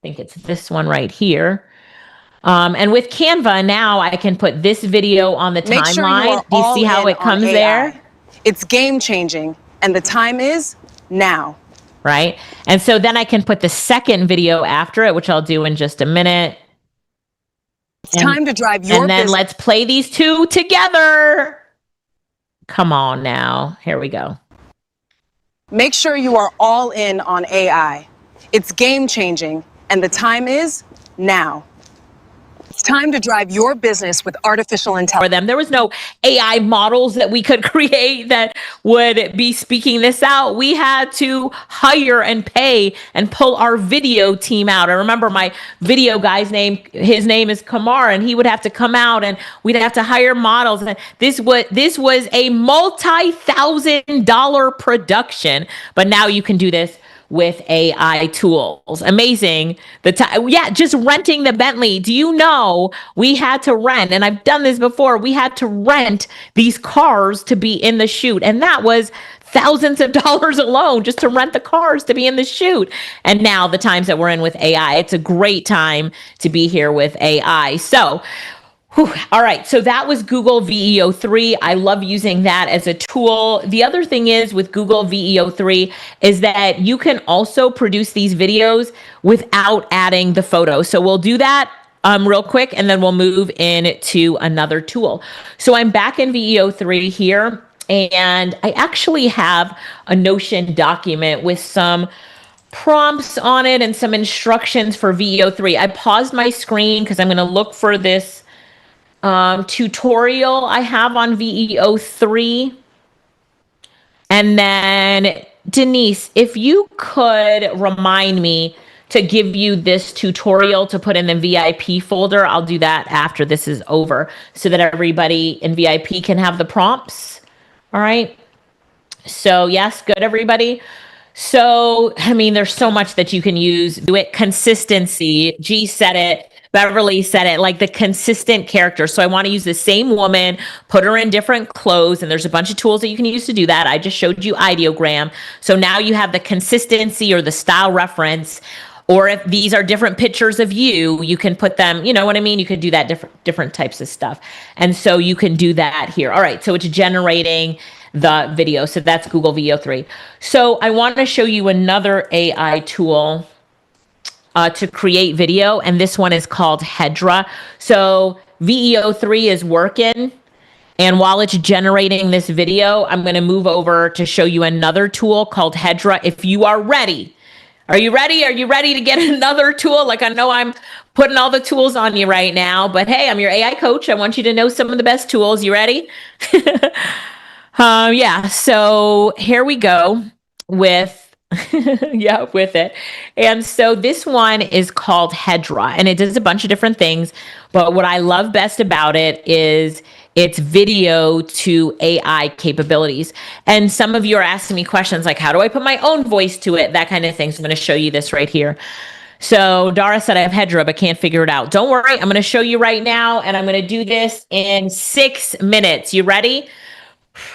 think it's this one right here. And with Canva, now I can put this video on the timeline. Do you see how it comes there? It's game changing, and the time is now. Right? And so then I can put the second video after it, which I'll do in just a minute. It's time to drive your business. And then let's play these two together. Come on now. Here we go. Make sure you are all in on AI. It's game changing, and the time is now. Time to drive your business with artificial intelligence. For them, there was no AI models that we could create that would be speaking this out. We had to hire and pay and pull our video team out. I remember my video guy's name, his name is Kamar, and he would have to come out and we'd have to hire models. And this was a multi-$1,000 production, but now you can do this with AI tools. Amazing. Just renting the Bentley. Do you know we had to rent, and I've done this before, we had to rent these cars to be in the shoot. And that was thousands of dollars alone just to rent the cars to be in the shoot. And now the times that we're in with AI, it's a great time to be here with AI. So all right, so that was Google VEO3. I love using that as a tool. The other thing is with Google VEO3 is that you can also produce these videos without adding the photo. So we'll do that real quick, and then we'll move into another tool. So I'm back in VEO3 here, and I actually have a Notion document with some prompts on it and some instructions for VEO3. I paused my screen because I'm going to look for this tutorial I have on VEO3. And then Denise, if you could remind me to give you this tutorial to put in the VIP folder, I'll do that after this is over so that everybody in VIP can have the prompts. All right. So yes, good, everybody. So, I mean, there's so much that you can use. Do it. Consistency. G said it. Beverly said it, like the consistent character. So I want to use the same woman, put her in different clothes, and there's a bunch of tools that you can use to do that. I just showed you ideogram. So now you have the consistency or the style reference, or if these are different pictures of you, you can put them, you know what I mean? You could do that different types of stuff. And so you can do that here. All right, so it's generating the video. So that's Google VEO3. So I want to show you another AI tool to create video, and this one is called Hedra. So VEO3 is working, and while it's generating this video, I'm going to move over to show you another tool called Hedra. If you are ready, are you ready? Are you ready to get another tool? Like, I know I'm putting all the tools on you right now, but hey, I'm your AI coach. I want you to know some of the best tools. You ready? Yeah, so here we go with with it. And so this one is called Hedra, and it does a bunch of different things. But what I love best about it is its video to AI capabilities. And some of you are asking me questions like, how do I put my own voice to it? That kind of thing. So I'm going to show you this right here. So Dara said I have Hedra, but can't figure it out. Don't worry. I'm going to show you right now, and I'm going to do this in 6 minutes. You ready?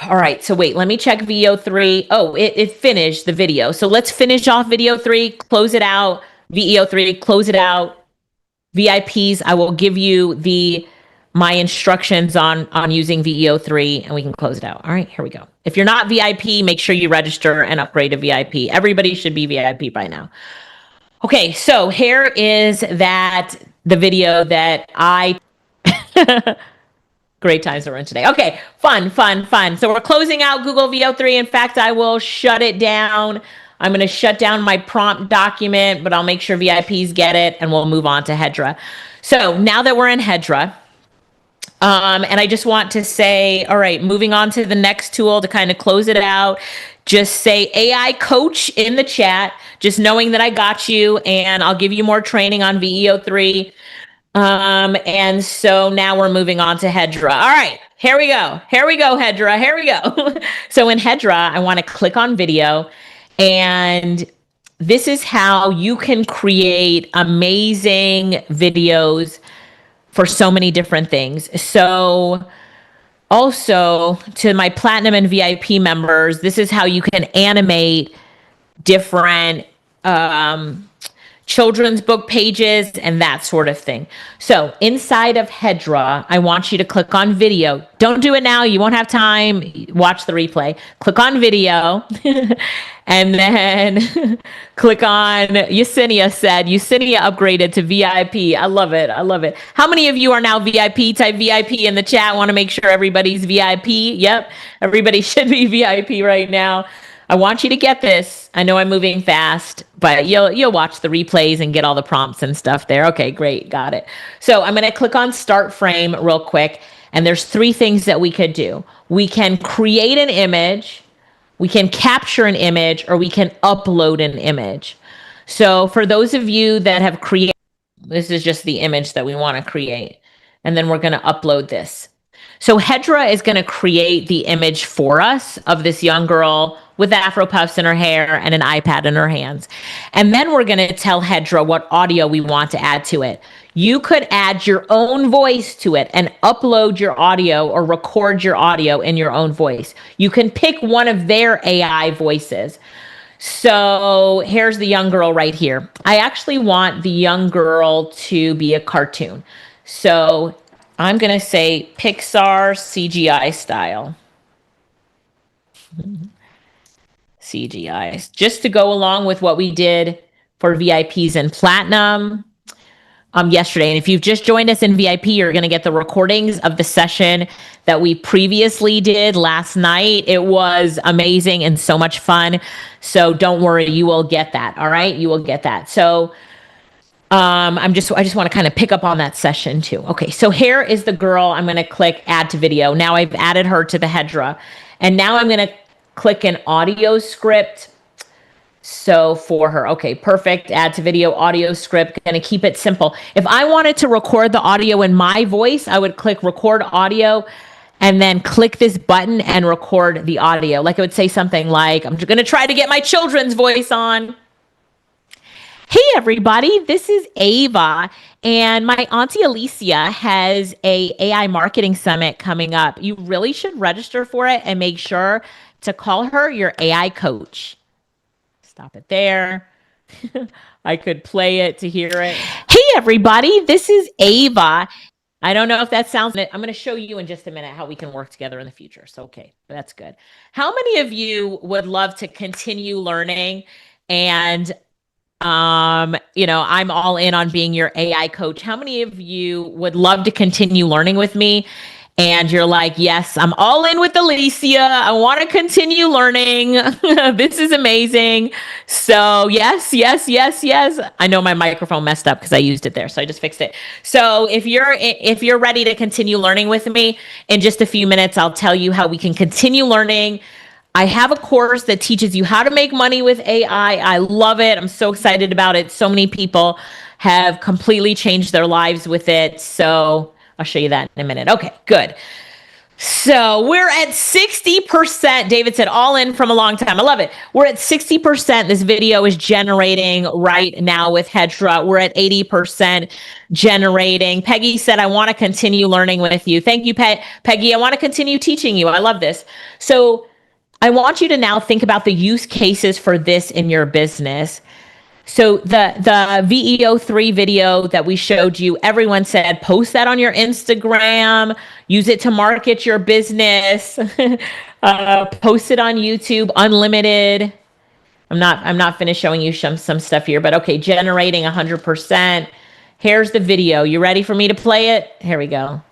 All right, so wait, let me check VEO3. Oh, it finished the video. So let's finish off VEO3, close it out. VEO3, close it out. VIPs, I will give you my instructions on using VEO3, and we can close it out. All right, here we go. If you're not VIP, make sure you register and upgrade to VIP. Everybody should be VIP by now. Okay, so here is the video that I great times to run today. Okay, fun. So we're closing out Google VEO3. In fact, I will shut it down. I'm going to shut down my prompt document, but I'll make sure VIPs get it, and we'll move on to Hedra. So now that we're in Hedra, and I just want to say, all right, moving on to the next tool to kind of close it out, just say AI coach in the chat, just knowing that I got you, and I'll give you more training on VEO3. And so now we're moving on to Hedra. All right, here we go, Hedra, here we go. So in Hedra, I want to click on video, and this is how you can create amazing videos for so many different things. So also to my Platinum and VIP members, this is how you can animate different, children's book pages and that sort of thing. So inside of Hedra, I want you to click on video. Don't do it now. You won't have time. Watch the replay. Click on video and then click on Yesenia upgraded to VIP. I love it. How many of you are now VIP? Type VIP in the chat. I want to make sure everybody's VIP. Yep. Everybody should be VIP right now. I want you to get this. I know I'm moving fast, but you'll watch the replays and get all the prompts and stuff there. Okay, great. Got it. So I'm going to click on start frame real quick. And there's 3 things that we could do. We can create an image, we can capture an image, or we can upload an image. So for those of you that have created, this is just the image that we want to create. And then we're going to upload this. So Hedra is going to create the image for us of this young girl with Afro puffs in her hair and an iPad in her hands. And then we're going to tell Hedra what audio we want to add to it. You could add your own voice to it and upload your audio or record your audio in your own voice. You can pick one of their AI voices. So here's the young girl right here. I actually want the young girl to be a cartoon. So I'm going to say Pixar CGI style. CGI, just to go along with what we did for VIPs and Platinum yesterday. And if you've just joined us in VIP, you're going to get the recordings of the session that we previously did last night. It was amazing and so much fun. So don't worry, you will get that. All right, you will get that. So I just want to kind of pick up on that session too. Okay, so here is the girl. I'm going to click add to video. Now I've added her to the Hedra, and now I'm going to click an audio script. So for her, okay, perfect. Add to video, audio script. Going to keep it simple. If I wanted to record the audio in my voice, I would click record audio and then click this button and record the audio. Like it would say something like, I'm going to try to get my children's voice on. Hey everybody, this is Ava, and my auntie Alicia has a AI marketing summit coming up. You really should register for it and make sure to call her your AI coach. Stop it there. I could play it to hear it. Hey everybody, this is Ava. I don't know if that sounds, I'm going to show you in just a minute how we can work together in the future. So, okay, that's good. How many of you would love to continue learning and I'm all in on being your AI coach. How many of you would love to continue learning with me? And you're like, yes, I'm all in with Alicia. I want to continue learning. This is amazing. So yes. I know my microphone messed up because I used it there. So I just fixed it. So if you're ready to continue learning with me, in just a few minutes, I'll tell you how we can continue learning. I have a course that teaches you how to make money with AI. I love it. I'm so excited about it. So many people have completely changed their lives with it. So I'll show you that in a minute. Okay, good. So we're at 60%. David said all in from a long time. I love it. We're at 60%. This video is generating right now with Hedra. We're at 80% generating. Peggy said, I want to continue learning with you. Thank you, Peggy. I want to continue teaching you. I love this. So I want you to now think about the use cases for this in your business. So the VEO3 video that we showed you, everyone said, post that on your Instagram, use it to market your business, post it on YouTube, unlimited. I'm not finished showing you some stuff here, but okay, generating 100%. Here's the video. You ready for me to play it? Here we go.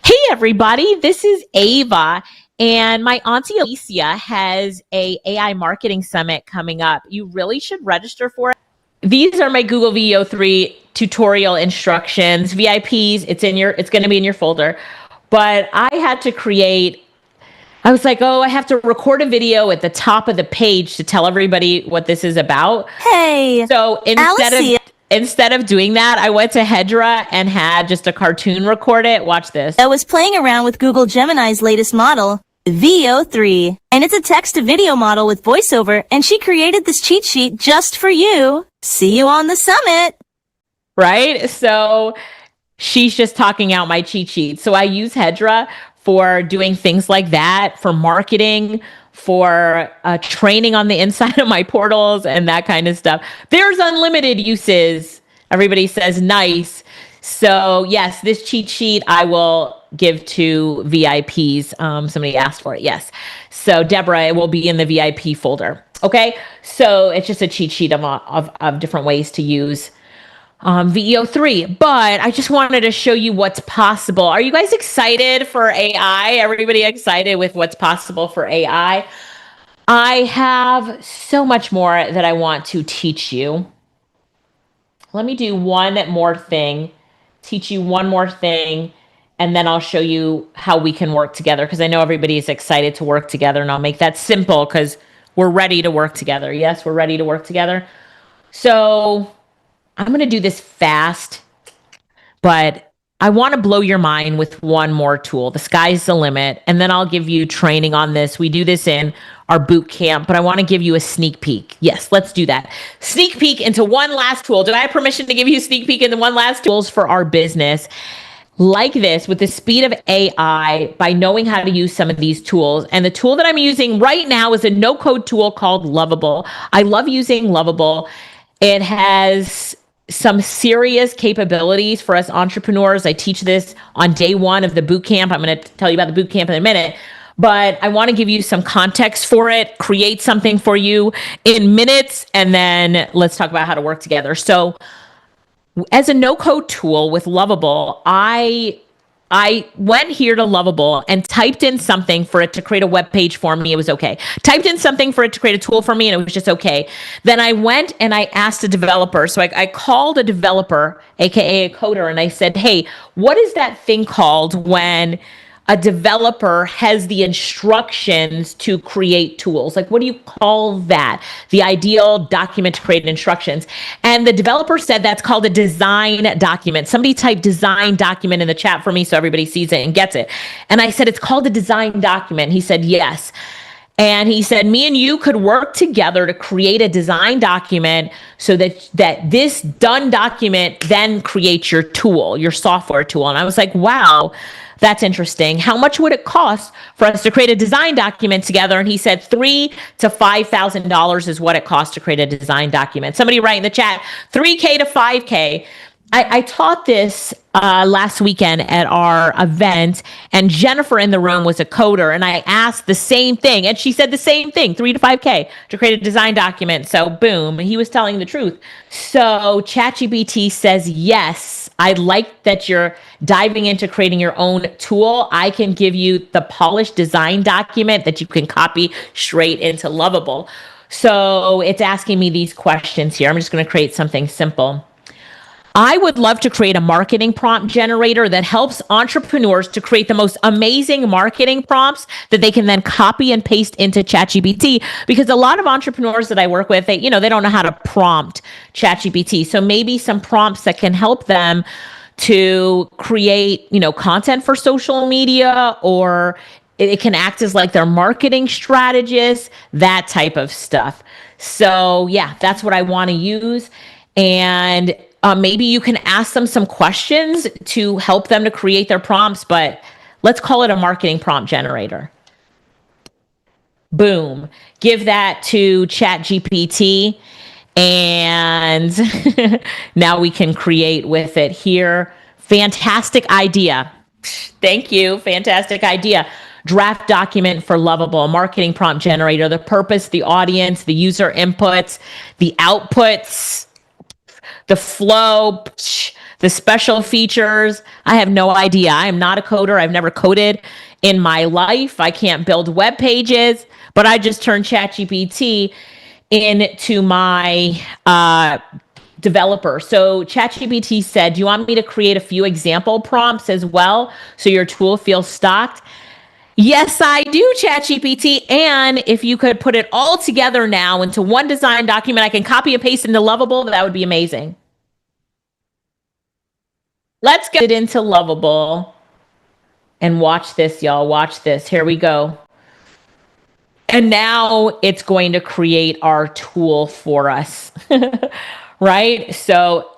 Hey everybody, this is Ava. And my auntie Alicia has a AI marketing summit coming up. You really should register for it. These are my Google VEO3 tutorial instructions. VIPs, it's going to be in your folder. But I had to I was like, I have to record a video at the top of the page to tell everybody what this is about. Hey. So instead of doing that, I went to Hedra and had just a cartoon record it. Watch this. I was playing around with Google Gemini's latest model, VO3, and it's a text-to-video model with voiceover, and she created this cheat sheet just for you. See you on the summit. Right? So she's just talking out my cheat sheet. So I use Hedra for doing things like that, for marketing, for training on the inside of my portals and that kind of stuff. There's unlimited uses. Everybody says nice. So yes, this cheat sheet I will give to VIPs. Somebody asked for it. Yes. So Deborah, it will be in the VIP folder. Okay. So it's just a cheat sheet of different ways to use VEO3, but I just wanted to show you what's possible. Are you guys excited for AI? Everybody excited with what's possible for AI? I have so much more that I want to teach you. Let me do one more thing, teach you one more thing, and then I'll show you how we can work together, because I know everybody is excited to work together, and I'll make that simple because we're ready to work together. Yes, we're ready to work together. So I'm going to do this fast, but I want to blow your mind with one more tool. The sky's the limit. And then I'll give you training on this. We do this in our boot camp, but I want to give you a sneak peek. Yes, let's do that. Sneak peek into one last tool. Do I have permission to give you a sneak peek into one last tools for our business? Like this, with the speed of AI, by knowing how to use some of these tools. And the tool that I'm using right now is a no-code tool called Lovable. I love using Lovable. It has some serious capabilities for us entrepreneurs. I teach this on day one of the boot camp. I'm going to tell you about the boot camp in a minute, but I want to give you some context for it, create something for you in minutes, and then let's talk about how to work together. So as a no-code tool with Lovable, I went here to Lovable and typed in something for it to create a web page for me. It was okay. Typed in something for it to create a tool for me, and it was just okay. Then I went and I asked a developer. So I called a developer, AKA a coder, and I said, hey, what is that thing called when a developer has the instructions to create tools? Like, what do you call that? The ideal document to create instructions. And the developer said that's called a design document. Somebody type design document in the chat for me so everybody sees it and gets it. And I said, it's called a design document. He said, yes. And he said, me and you could work together to create a design document so that this done document then creates your tool, your software tool. And I was like, wow, that's interesting. How much would it cost for us to create a design document together? And he said $3,000 to $5,000 is what it costs to create a design document. Somebody write in the chat, $3K to $5K. I taught this last weekend at our event, and Jennifer in the room was a coder, and I asked the same thing, and she said the same thing, 3 to 5K to create a design document. So boom, he was telling the truth. So ChatGPT says, yes, I like that you're diving into creating your own tool. I can give you the polished design document that you can copy straight into Lovable. So it's asking me these questions here. I'm just going to create something simple. I would love to create a marketing prompt generator that helps entrepreneurs to create the most amazing marketing prompts that they can then copy and paste into ChatGPT. Because a lot of entrepreneurs that I work with, they don't know how to prompt ChatGPT. So maybe some prompts that can help them to create, content for social media, or it can act as like their marketing strategist, that type of stuff. So yeah, that's what I want to use. And maybe you can ask them some questions to help them to create their prompts, but let's call it a marketing prompt generator. Boom. Give that to ChatGPT, and now we can create with it here. Fantastic idea. Thank you. Fantastic idea. Draft document for Lovable, marketing prompt generator, the purpose, the audience, the user inputs, the outputs, the flow, the special features. I have no idea. I am not a coder. I've never coded in my life. I can't build web pages, but I just turned ChatGPT into my developer. So ChatGPT said, do you want me to create a few example prompts as well so your tool feels stocked? Yes, I do, ChatGPT. And if you could put it all together now into one design document, I can copy and paste into Lovable. That would be amazing. Let's get it into Lovable and watch this, y'all. Watch this. Here we go. And now it's going to create our tool for us, right? So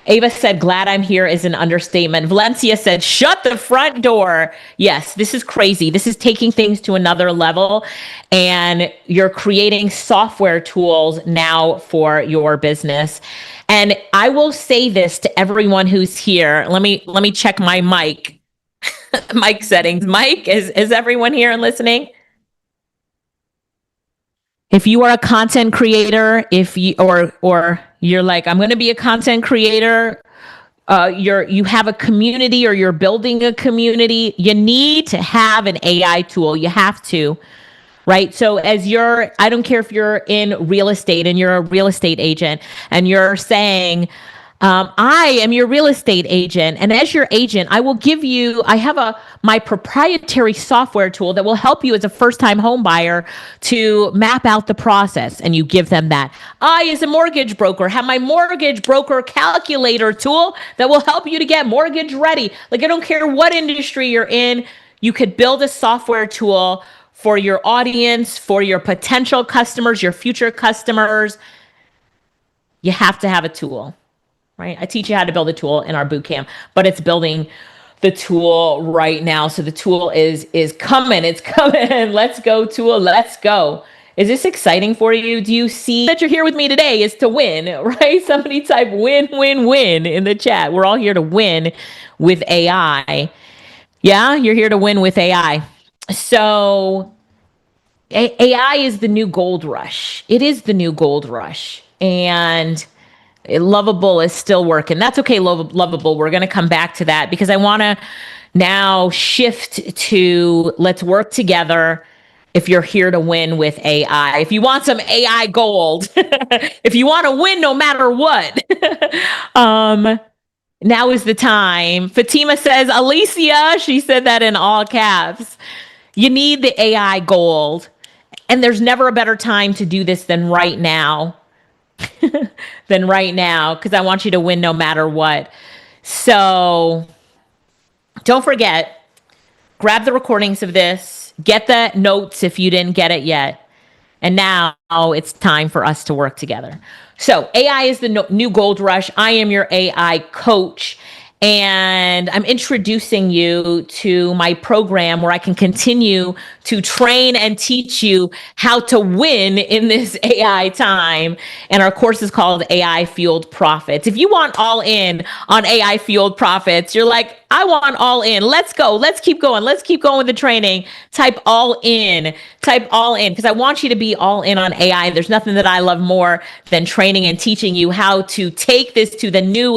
Ava said, glad I'm here is an understatement. Valencia said, shut the front door. Yes, this is crazy. This is taking things to another level, and you're creating software tools now for your business. And I will say this to everyone who's here. Let me check my mic, mic settings. Mike, is everyone here and listening? If you are a content creator, if you or you're like, I'm going to be a content creator, you have a community or you're building a community, you need to have an AI tool. You have to. right? So I don't care if you're in real estate and you're a real estate agent and you're saying, I am your real estate agent. And as your agent, I have my proprietary software tool that will help you as a first-time home buyer to map out the process. And you give them that. I, as a mortgage broker, have my mortgage broker calculator tool that will help you to get mortgage ready. Like, I don't care what industry you're in, you could build a software tool for your audience, for your potential customers, your future customers. You have to have a tool. Right? I teach you how to build a tool in our boot camp, but it's building the tool right now. So the tool is coming. It's coming. Let's go, tool. Let's go. Is this exciting for you? Do you see that you're here with me today is to win, right? Somebody type win, win, win in the chat. We're all here to win with AI. Yeah, you're here to win with AI. So AI is the new gold rush. It is the new gold rush. And Lovable is still working. That's okay, Lovable. We're going to come back to that because I want to now shift to let's work together if you're here to win with AI. If you want some AI gold, if you want to win no matter what, now is the time. Fatima says, Alicia, she said that in all caps. You need the AI gold. And there's never a better time to do this than right now. Because I want you to win no matter what. So don't forget, grab the recordings of this, get the notes if you didn't get it yet. And now it's time for us to work together. So AI is the new gold rush. I am your AI coach. And I'm introducing you to my program where I can continue to train and teach you how to win in this AI time. And our course is called AI Fueled Profits. If you want all in on AI Fueled Profits, you're like, I want all in. Let's go. Let's keep going. Let's keep going with the training. Type all in. Type all in because I want you to be all in on AI. There's nothing that I love more than training and teaching you how to take this to the new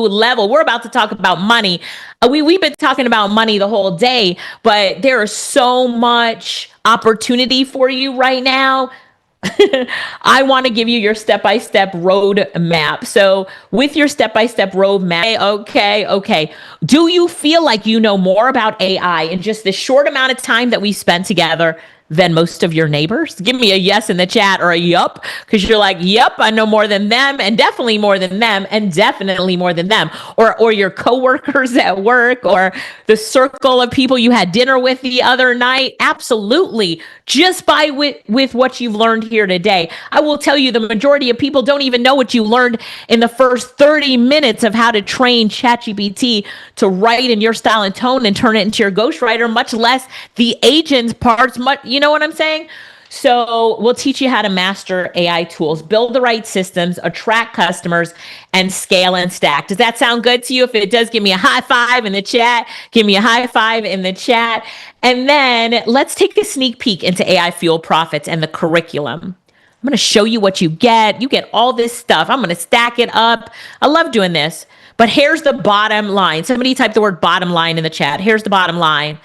level. We're about to talk about money. We've been talking about money the whole day, but there is so much opportunity for you right now. I want to give you your step-by-step roadmap. So with your step-by-step roadmap, okay. Do you feel like you know more about AI in just the short amount of time that we spent together than most of your neighbors? Give me a yes in the chat or a yup, because you're like, yup, I know more than them, and definitely more than them, and definitely more than them. Or your coworkers at work, or the circle of people you had dinner with the other night. Absolutely. Just by with what you've learned here today. I will tell you, the majority of people don't even know what you learned in the first 30 minutes of how to train ChatGPT to write in your style and tone and turn it into your ghostwriter, much less the agent's parts. You know what I'm saying? So we'll teach you how to master AI tools, build the right systems, attract customers, and scale and stack. Does that sound good to you? If it does, give me a high five in the chat. Give me a high five in the chat. And then let's take a sneak peek into AI Fuel Profits and the curriculum. I'm going to show you what you get. You get all this stuff. I'm going to stack it up. I love doing this. But here's the bottom line. Somebody type the word bottom line in the chat. Here's the bottom line.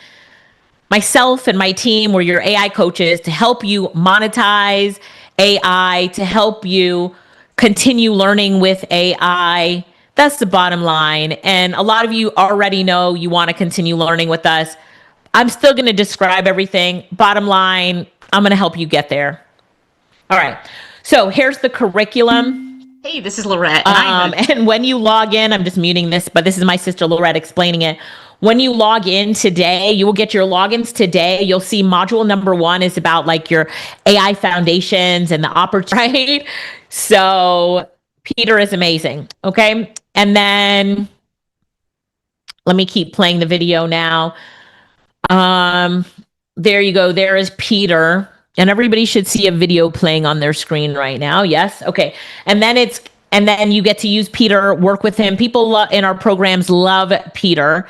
Myself and my team, we're your AI coaches to help you monetize AI, to help you continue learning with AI. That's the bottom line. And a lot of you already know you want to continue learning with us. I'm still going to describe everything. Bottom line, I'm going to help you get there. All right. So here's the curriculum. Hey, this is Lorette. And when you log in, I'm just muting this, but this is my sister Lorette explaining it. When you log in today, you will get your logins today. You'll see module number 1 is about like your AI foundations and the opportunity. Right? So Peter is amazing. Okay. And then let me keep playing the video now. There you go. There is Peter. And everybody should see a video playing on their screen right now. Yes. Okay. And then you get to use Peter, work with him. People in our programs love Peter.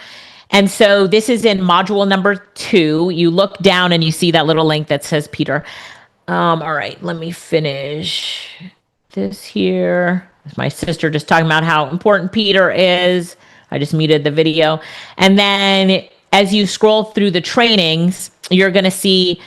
And so this is in module number 2. You look down and you see that little link that says Peter. All right, let me finish this here. My sister just talking about how important Peter is. I just muted the video. And then as you scroll through the trainings, you're going to see,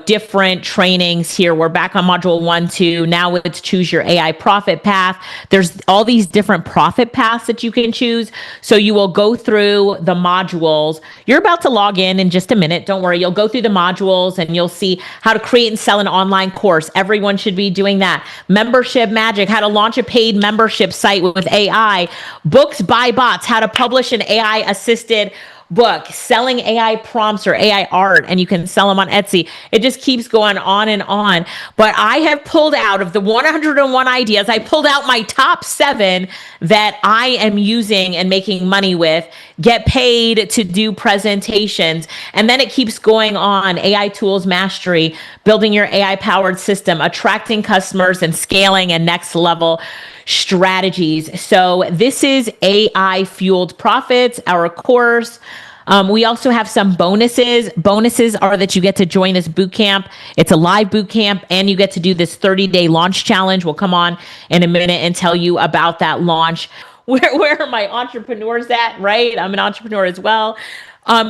different trainings here. We're back on module 1, 2. Now it's choose your AI profit path. There's all these different profit paths that you can choose. So you will go through the modules. You're about to log in just a minute. Don't worry. You'll go through the modules and you'll see how to create and sell an online course. Everyone should be doing that. Membership magic, how to launch a paid membership site with AI. Books by bots, how to publish an AI assisted book, selling AI prompts or AI art, and you can sell them on Etsy. It just keeps going on and on. But I have pulled out of the 101 ideas, I pulled out my top 7 that I am using and making money with, get paid to do presentations. And then it keeps going on. AI tools mastery, building your AI powered system, attracting customers and scaling and next level strategies. So this is AI Fueled Profits, our course. We also have some bonuses. Bonuses are that you get to join this boot camp. It's a live boot camp, and you get to do this 30-day launch challenge. We'll come on in a minute and tell you about that launch. Where are my entrepreneurs at, right? I'm an entrepreneur as well.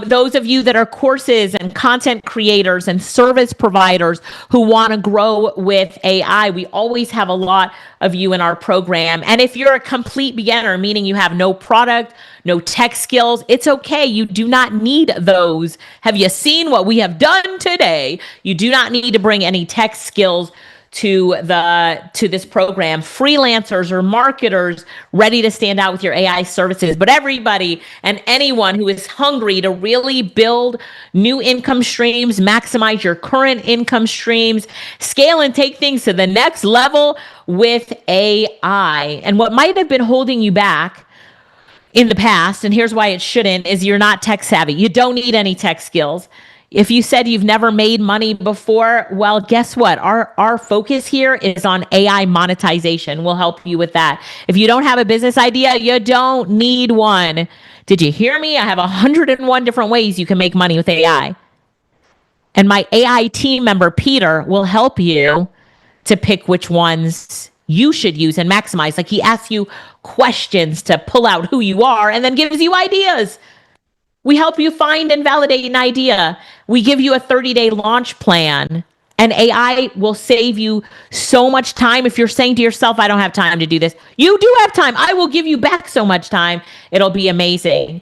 Those of you that are courses and content creators and service providers who want to grow with AI, we always have a lot of you in our program. And if you're a complete beginner, meaning you have no product, no tech skills, it's okay. You do not need those. Have you seen what we have done today? You do not need to bring any tech skills to this program. Freelancers or marketers ready to stand out with your AI services, but everybody and anyone who is hungry to really build new income streams, maximize your current income streams, scale and take things to the next level with AI. And what might have been holding you back in the past, and here's why it shouldn't, is you're not tech savvy. You don't need any tech skills. If you said you've never made money before, well, guess what? Our focus here is on AI monetization. We'll help you with that. If you don't have a business idea, you don't need one. Did you hear me? I have 101 different ways you can make money with AI. And my AI team member, Peter, will help you to pick which ones you should use and maximize. Like, he asks you questions to pull out who you are and then gives you ideas. We help you find and validate an idea. We give you a 30-day launch plan, and AI will save you so much time. If you're saying to yourself, I don't have time to do this, you do have time. I will give you back so much time. It'll be amazing.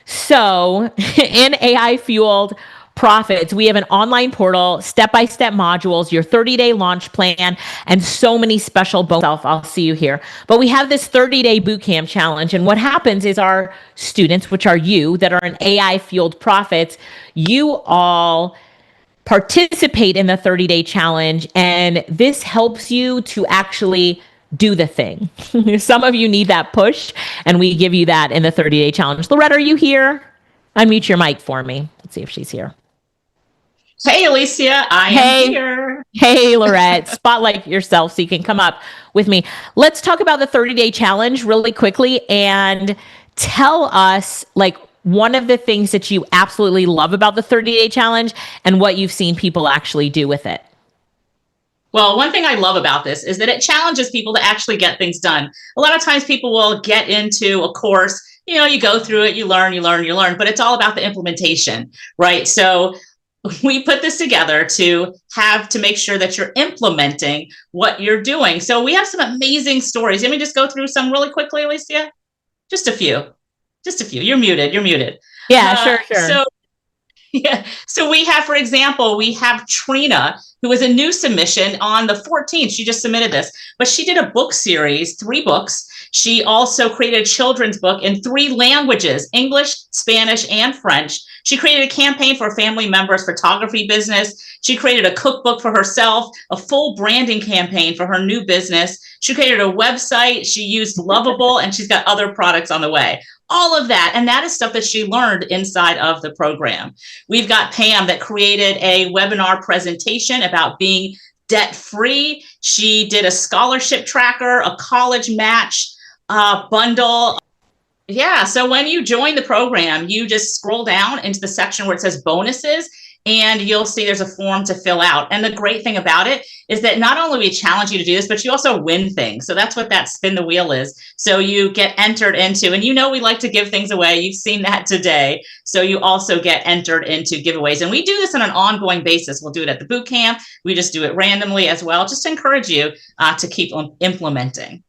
So in AI Fueled Profits, we have an online portal, step-by-step modules, your 30-day launch plan, and so many special bonuses. I'll see you here. But we have this 30-day bootcamp challenge, and what happens is our students, which are you, that are in AI Fueled Profits, you all participate in the 30-day challenge, and this helps you to actually do the thing. Some of you need that push, and we give you that in the 30-day challenge. Loretta, are you here? Unmute your mic for me. Let's see if she's here. Hey, Alicia, I am here. Hey, Lorette, spotlight yourself so you can come up with me. Let's talk about the 30-day challenge really quickly and tell us, like, one of the things that you absolutely love about the 30-day challenge and what you've seen people actually do with it. Well, one thing I love about this is that it challenges people to actually get things done. A lot of times people will get into a course, you go through it, you learn, but it's all about the implementation, right? So we put this together to make sure that you're implementing what you're doing. So we have some amazing stories. Let me just go through some really quickly, Alicia. Just a few. You're muted. Yeah, sure. So we have, for example, Trina, who was a new submission on the 14th. She just submitted this, but she did a book series, 3 books. She also created a children's book in 3 languages, English, Spanish, and French. She created a campaign for a family member's photography business. She created a cookbook for herself, a full branding campaign for her new business. She created a website. She used Lovable, and she's got other products on the way. All of that. And that is stuff that she learned inside of the program. We've got Pam that created a webinar presentation about being debt-free. She did a scholarship tracker, a college match bundle. Yeah, so when you join the program, you just scroll down into the section where it says bonuses, and you'll see there's a form to fill out. And the great thing about it is that not only we challenge you to do this, but you also win things. So that's what that spin the wheel is. So you get entered into, and we like to give things away. You've seen that today. So you also get entered into giveaways. And we do this on an ongoing basis. We'll do it at the boot camp. We just do it randomly as well, just to encourage you to keep implementing.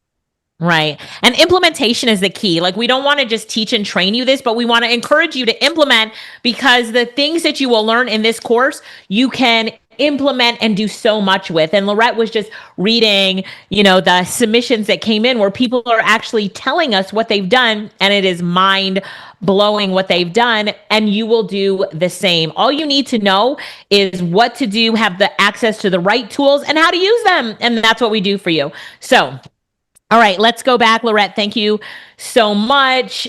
Right. And implementation is the key. Like, we don't want to just teach and train you this, but we want to encourage you to implement, because the things that you will learn in this course, you can implement and do so much with. And Lorette was just reading, the submissions that came in where people are actually telling us what they've done, and it is mind blowing what they've done. And you will do the same. All you need to know is what to do, have the access to the right tools, and how to use them. And that's what we do for you. So, all right, let's go back. Lorette, thank you so much.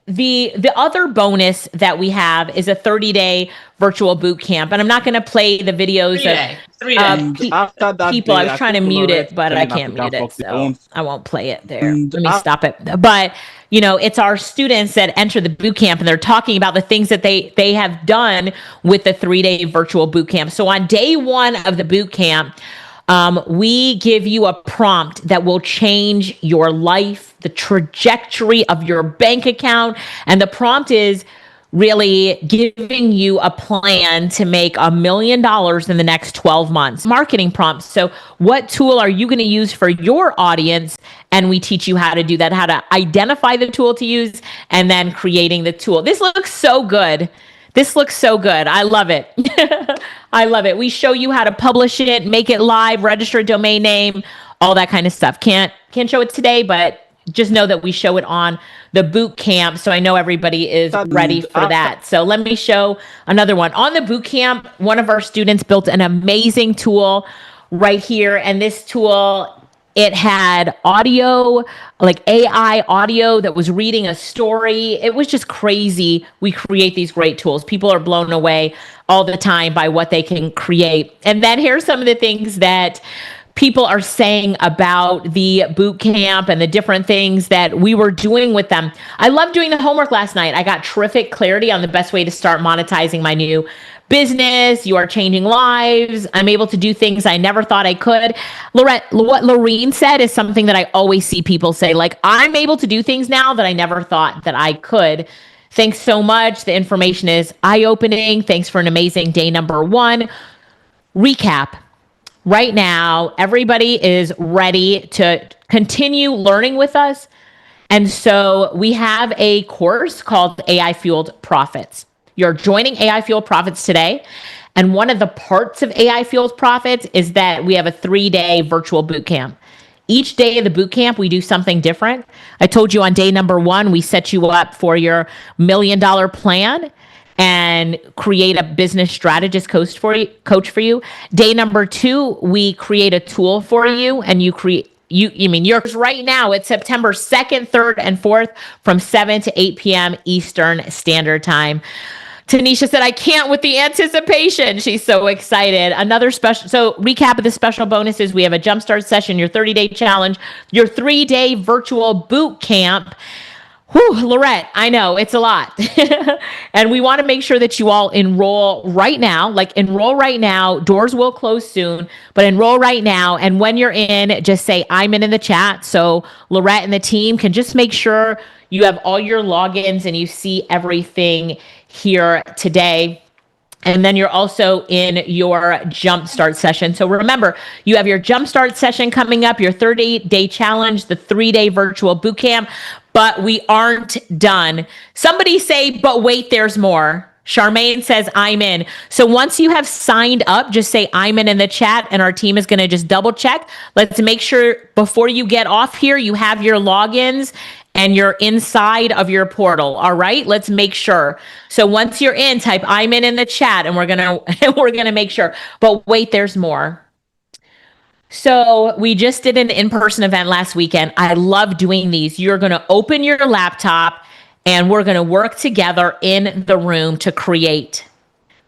The other bonus that we have is a 30-day virtual boot camp. And I'm not going to play the videos of after that people. day, I was trying to mute it, but I can't mute it. So I won't play it there. Let me stop it. But, it's our students that enter the boot camp, and they're talking about the things that they have done with the 3-day virtual boot camp. So on day 1 of the boot camp, we give you a prompt that will change your life, the trajectory of your bank account. And the prompt is really giving you a plan to make $1 million in the next 12 months. Marketing prompts. So what tool are you going to use for your audience? And we teach you how to do that, how to identify the tool to use, and then creating the tool. This looks so good. I love it. I love it. We show you how to publish it, make it live, register a domain name, all that kind of stuff. Can't show it today, but just know that we show it on the boot camp. So I know everybody is ready for that. So let me show another one. On the boot camp, one of our students built an amazing tool right here. And this tool, it had audio, like AI audio that was reading a story. It was just crazy. We create these great tools. People are blown away all the time by what they can create. And then here's some of the things that people are saying about the boot camp and the different things that we were doing with them. I loved doing the homework last night. I got terrific clarity on the best way to start monetizing my new business. You are changing lives. I'm able to do things I never thought I could. Lorette, what Lorene said is something that I always see people say, like, I'm able to do things now that I never thought that I could. Thanks so much. The information is eye-opening. Thanks for an amazing day number 1. Recap. Right now, everybody is ready to continue learning with us. And so we have a course called AI Fueled Profits. You're joining AI Fueled Profits today. And one of the parts of AI Fueled Profits is that we have a 3-day virtual boot camp. Each day of the boot camp, we do something different. I told you on day number 1, we set you up for your $1 million plan and create a business strategist coach for you. Day number 2, we create a tool for you, and yours right now. It's September 2nd, 3rd, and 4th from 7 to 8 p.m. Eastern Standard Time. Tanisha said, I can't with the anticipation. She's so excited. Another special. So recap of the special bonuses. We have a jumpstart session, your 30-day challenge, your 3-day virtual boot camp. Whew, Lorette, I know it's a lot. And we want to make sure that you all enroll right now. Enroll right now. Doors will close soon, but enroll right now. And when you're in, just say, I'm in the chat. So Lorette and the team can just make sure you have all your logins and you see everything here today. And then you're also in your jumpstart session. So remember, you have your jumpstart session coming up, your 30-day challenge, the 3-day virtual boot camp, but we aren't done. Somebody say, but wait, there's more. Charmaine says, I'm in. So once you have signed up, just say I'm in the chat, and our team is going to just double check. Let's make sure before you get off here, you have your logins and you're inside of your portal. All right, let's make sure. So once you're in, type I'm in the chat, and we're gonna make sure. But wait, there's more. So we just did an in-person event last weekend. I love doing these. You're gonna open your laptop, and we're gonna work together in the room to create.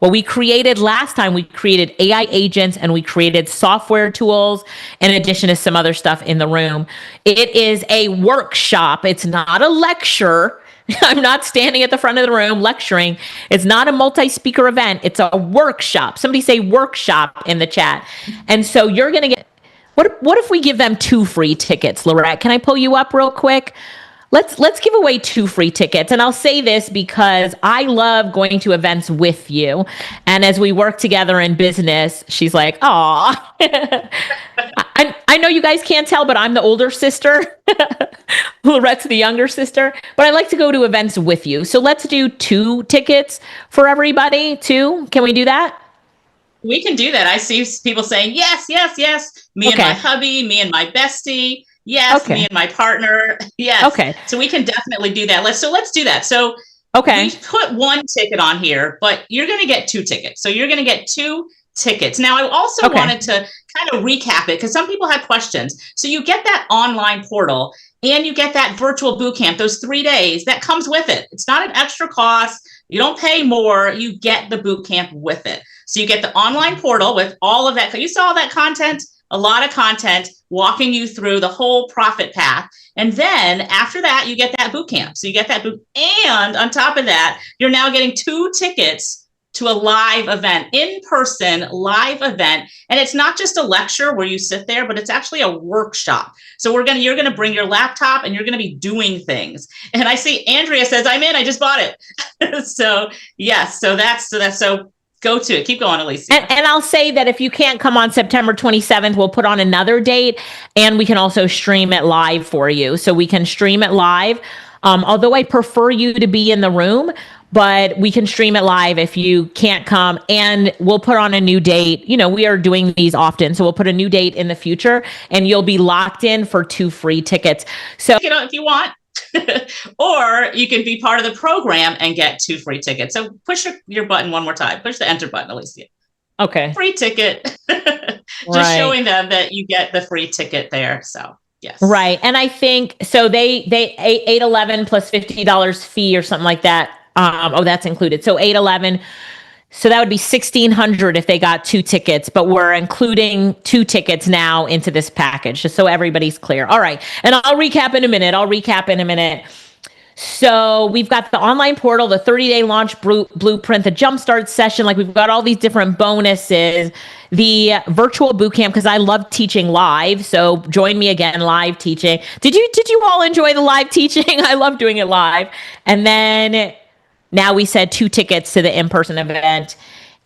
What we created last time, we created AI agents and we created software tools in addition to some other stuff in the room. It is a workshop. It's not a lecture. I'm not standing at the front of the room lecturing. It's not a multi-speaker event. It's a workshop. Somebody say workshop in the chat. And so you're going to get, what if we give them 2 free tickets, Lorette? Can I pull you up real quick? Let's give away 2 free tickets. And I'll say this because I love going to events with you. And as we work together in business, she's like, "Aw." I know you guys can't tell, but I'm the older sister. Lorette's the younger sister. But I like to go to events with you. So let's do 2 tickets for everybody, 2. Can we do that? We can do that. I see people saying, yes, yes, yes. Me and my hubby, me and my bestie. Yes, me and my partner. Yes. Okay. So we can definitely do that. Let's do that. So okay, we put 1 ticket on here, but you're going to get 2 tickets. So you're going to get 2 tickets. Now, I also wanted to kind of recap it because some people had questions. So you get that online portal and you get that virtual boot camp, those 3 days that comes with it. It's not an extra cost. You don't pay more. You get the boot camp with it. So you get the online portal with all of that. You saw that content, a lot of content walking you through the whole profit path. And then after that, you get that boot camp. So you get that boot. And on top of that, you're now getting 2 tickets to a live event, in-person live event. And it's not just a lecture where you sit there, but it's actually a workshop. So you're going to bring your laptop and you're going to be doing things. And I see Andrea says, I'm in, I just bought it. So yes, so go to it. Keep going, Alicia. And I'll say that if you can't come on September 27th, we'll put on another date and we can also stream it live for you. So we can stream it live. Although I prefer you to be in the room, but we can stream it live if you can't come, and we'll put on a new date. You know, we are doing these often. So we'll put a new date in the future and you'll be locked in for 2 free tickets. So, you know, if you want, or you can be part of the program and get 2 free tickets. So push your button one more time. Push the enter button, Alicia. Okay. Free ticket. Just showing them that you get the free ticket there. So yes. Right. And I think so they $811 plus $50 fee or something like that. That's included. So $811. So that would be $1,600 if they got 2 tickets, but we're including 2 tickets now into this package, just so everybody's clear. All right. And I'll recap in a minute. So we've got the online portal, the 30-day launch blueprint, the jumpstart session. Like, we've got all these different bonuses, the virtual boot camp, because I love teaching live. So join me again, live teaching. Did you all enjoy the live teaching? I love doing it live. And then now we said 2 tickets to the in-person event,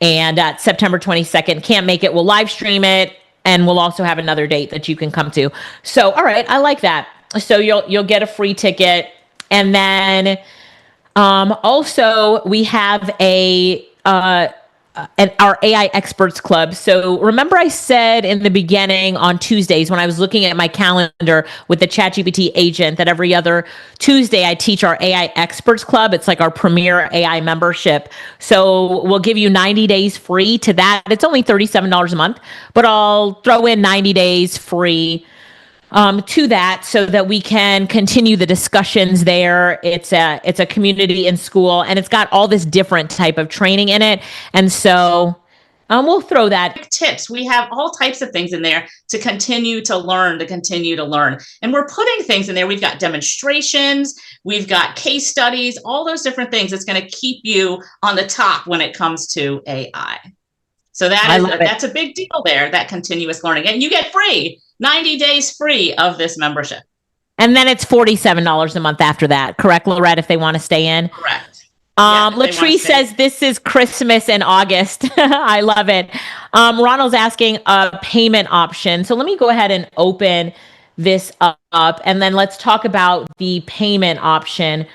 and September 22nd. Can't make it, we'll live stream it, and we'll also have another date that you can come to. So, all right, I like that. So you'll get a free ticket. And then also we have our AI Experts Club. So remember I said in the beginning on Tuesdays when I was looking at my calendar with the ChatGPT agent that every other Tuesday I teach our AI Experts Club. It's like our premier AI membership. So we'll give you 90 days free to that. It's only $37 a month, but I'll throw in 90 days free to that so that we can continue the discussions there. It's a community in school, and it's got all this different type of training in it. And so we'll throw that. Tips. We have all types of things in there to continue to learn. And we're putting things in there. We've got demonstrations, we've got case studies, all those different things. It's going to keep you on the top when it comes to AI. So that's a big deal there, that continuous learning. And you get free 90 days free of this membership. And then it's $47 a month after that. Correct, Lorette, if they want to stay in? Correct. Latrice says this is Christmas in August. I love it. Ronald's asking a payment option. So let me go ahead and open this up, and then let's talk about the payment option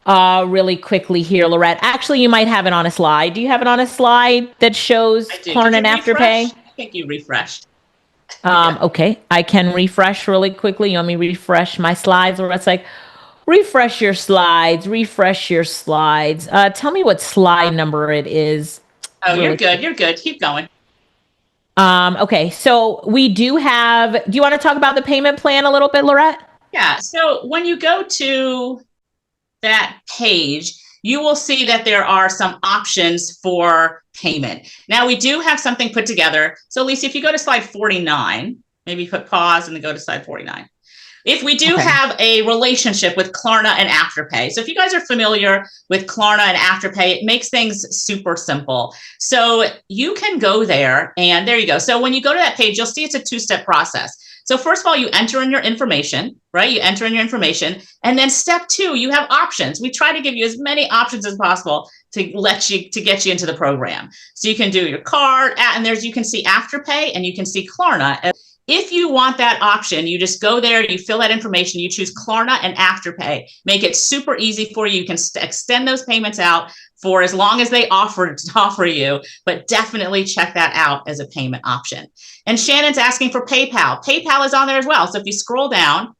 really quickly here, Lorette. Actually, you might have it on a slide. Do you have it on a slide that shows Klarna and Afterpay? I think you refreshed. Okay, I can refresh really quickly. You want me to refresh my slides? Or it's like, refresh your slides. Tell me what slide number it is. Oh, really. You're good. Keep going. Okay, so we do you want to talk about the payment plan a little bit, Lorette? Yeah, so when you go to that page, you will see that there are some options for payment. Now, we do have something put together. So, Lisa, if you go to slide 49, maybe put pause and then go to slide 49. If we do Okay. have a relationship with Klarna and Afterpay. So if you guys are familiar with Klarna and Afterpay, it makes things super simple. So you can go there and there you go. So when you go to that page, you'll see it's a two-step process. So first of all, you enter in your information, right? You enter in your information. And then step two, you have options. We try to give you as many options as possible to get you into the program. So you can do your card, and you can see Afterpay and you can see Klarna. If you want that option, you just go there, you fill that information, you choose Klarna and Afterpay. Make it super easy for you. You can extend those payments out for as long as they offer you, but definitely check that out as a payment option. And Shannon's asking for PayPal. PayPal is on there as well. So if you scroll down,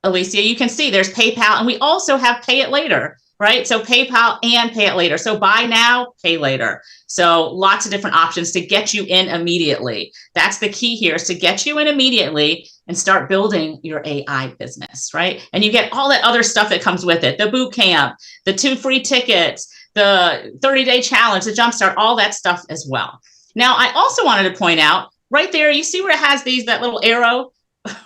Alicia, you can see there's PayPal, and we also have Pay It Later, right? So PayPal and Pay It Later. So buy now, pay later. So lots of different options to get you in immediately. That's the key here, is to get you in immediately and start building your AI business, right? And you get all that other stuff that comes with it, the boot camp, the 2 free tickets, the 30-day challenge, the jumpstart, all that stuff as well. Now, I also wanted to point out right there, you see where it has that little arrow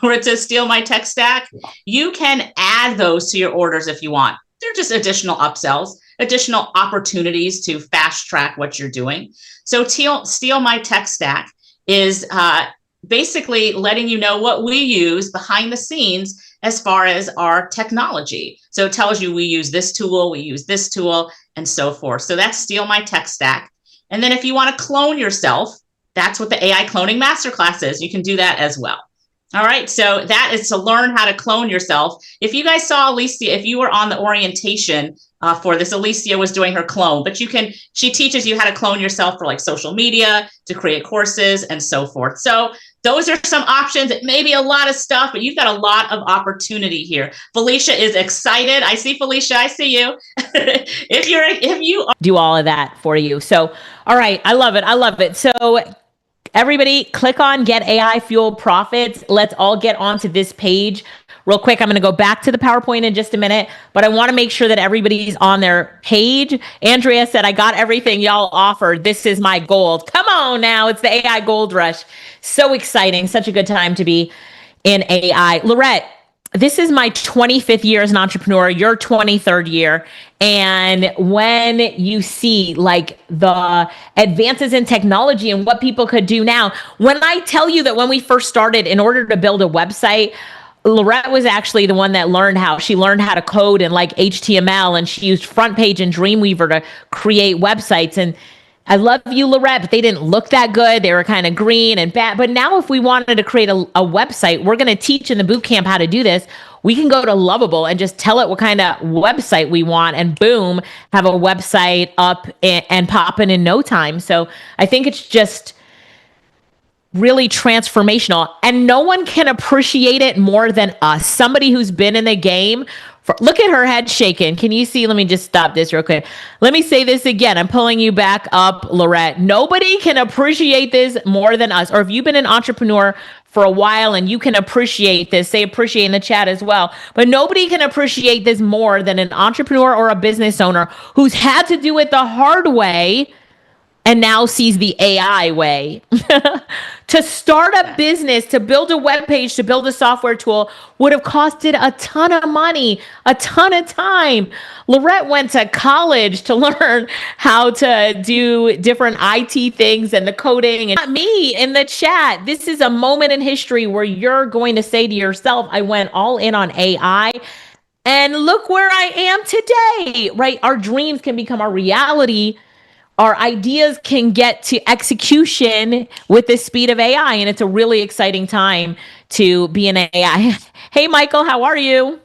where it says steal my tech stack? You can add those to your orders if you want. They're just additional upsells, additional opportunities to fast track what you're doing. So steal my tech stack is basically letting you know what we use behind the scenes as far as our technology. So it tells you we use this tool, and so forth. So that's steal my tech stack. And then if you want to clone yourself, that's what the AI cloning masterclass is. You can do that as well. All right, so that is to learn how to clone yourself. If you guys saw Alicia, if you were on the orientation for this, Alicia was doing her clone, but she teaches you how to clone yourself for like social media, to create courses and so forth. So those are some options. It may be a lot of stuff, but you've got a lot of opportunity here. Felicia is excited. I see Felicia, I see you. if you do all of that for you. So, all right, I love it. So everybody click on Get AI Fueled Profits. Let's all get onto this page real quick. I'm going to go back to the PowerPoint in just a minute, but I want to make sure that everybody's on their page. Andrea said, I got everything y'all offered. This is my gold. Come on now. It's the AI gold rush. So exciting. Such a good time to be in AI. Lorette, this is my 25th year as an entrepreneur, your 23rd year. And when you see like the advances in technology and what people could do now, when I tell you that when we first started, in order to build a website, Lorette was actually the one that learned how to code in like HTML, and she used FrontPage and Dreamweaver to create websites. And I love you, Lorette, but they didn't look that good. They were kind of green and bad. But now if we wanted to create a website, we're going to teach in the boot camp how to do this. We can go to Lovable and just tell it what kind of website we want, and boom, have a website up and popping in no time. So I think it's just really transformational, and no one can appreciate it more than us. Somebody who's been in the game. Look at her head shaking. Can you see? Let me just stop this real quick. Let me say this again. I'm pulling you back up, Lorette. Nobody can appreciate this more than us. Or if you've been an entrepreneur for a while and you can appreciate this, say appreciate in the chat as well. But nobody can appreciate this more than an entrepreneur or a business owner who's had to do it the hard way and now sees the AI way. To start a business, to build a web page, to build a software tool would have costed a ton of money, a ton of time. Lorette went to college to learn how to do different IT things and the coding. And me in the chat, this is a moment in history where you're going to say to yourself, I went all in on AI. And look where I am today, right? Our dreams can become our reality. Our ideas can get to execution with the speed of AI, and it's a really exciting time to be in AI. Hey, Michael, how are you?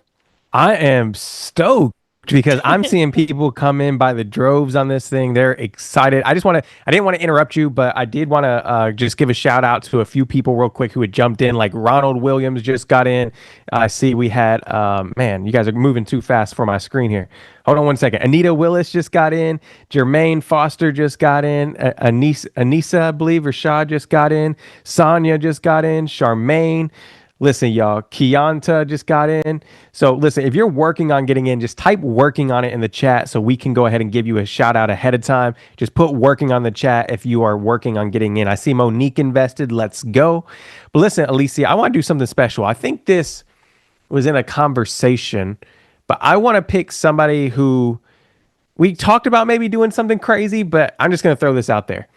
I am stoked because I'm seeing people come in by the droves on this thing. They're excited. I didn't want to interrupt you, but I did want to just give a shout out to a few people real quick who had jumped in, like Ronald Williams just got in. I see we had, man, you guys are moving too fast for my screen here. Hold on one second. Anita Willis just got in. Jermaine Foster just got in. Anissa, I believe, Rashad just got in. Sonia just got in. Charmaine. Listen, y'all, Kianta just got in. So listen, if you're working on getting in, just type working on it in the chat so we can go ahead and give you a shout out ahead of time. Just put working on the chat if you are working on getting in. I see Monique invested. Let's go. But listen, Alicia, I want to do something special. I think this was in a conversation, but I want to pick somebody who we talked about maybe doing something crazy, but I'm just going to throw this out there.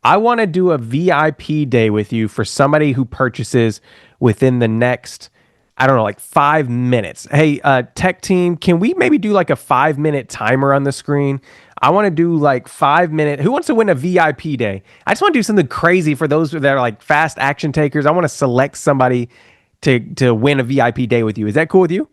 I want to do a VIP day with you for somebody who purchases within the next, I don't know, like 5 minutes. Hey, tech team, can we maybe do like a 5-minute timer on the screen? I want to do like 5 minute. Who wants to win a VIP day? I just want to do something crazy for those that are like fast action takers. I want to select somebody to win a VIP day with you. Is that cool with you?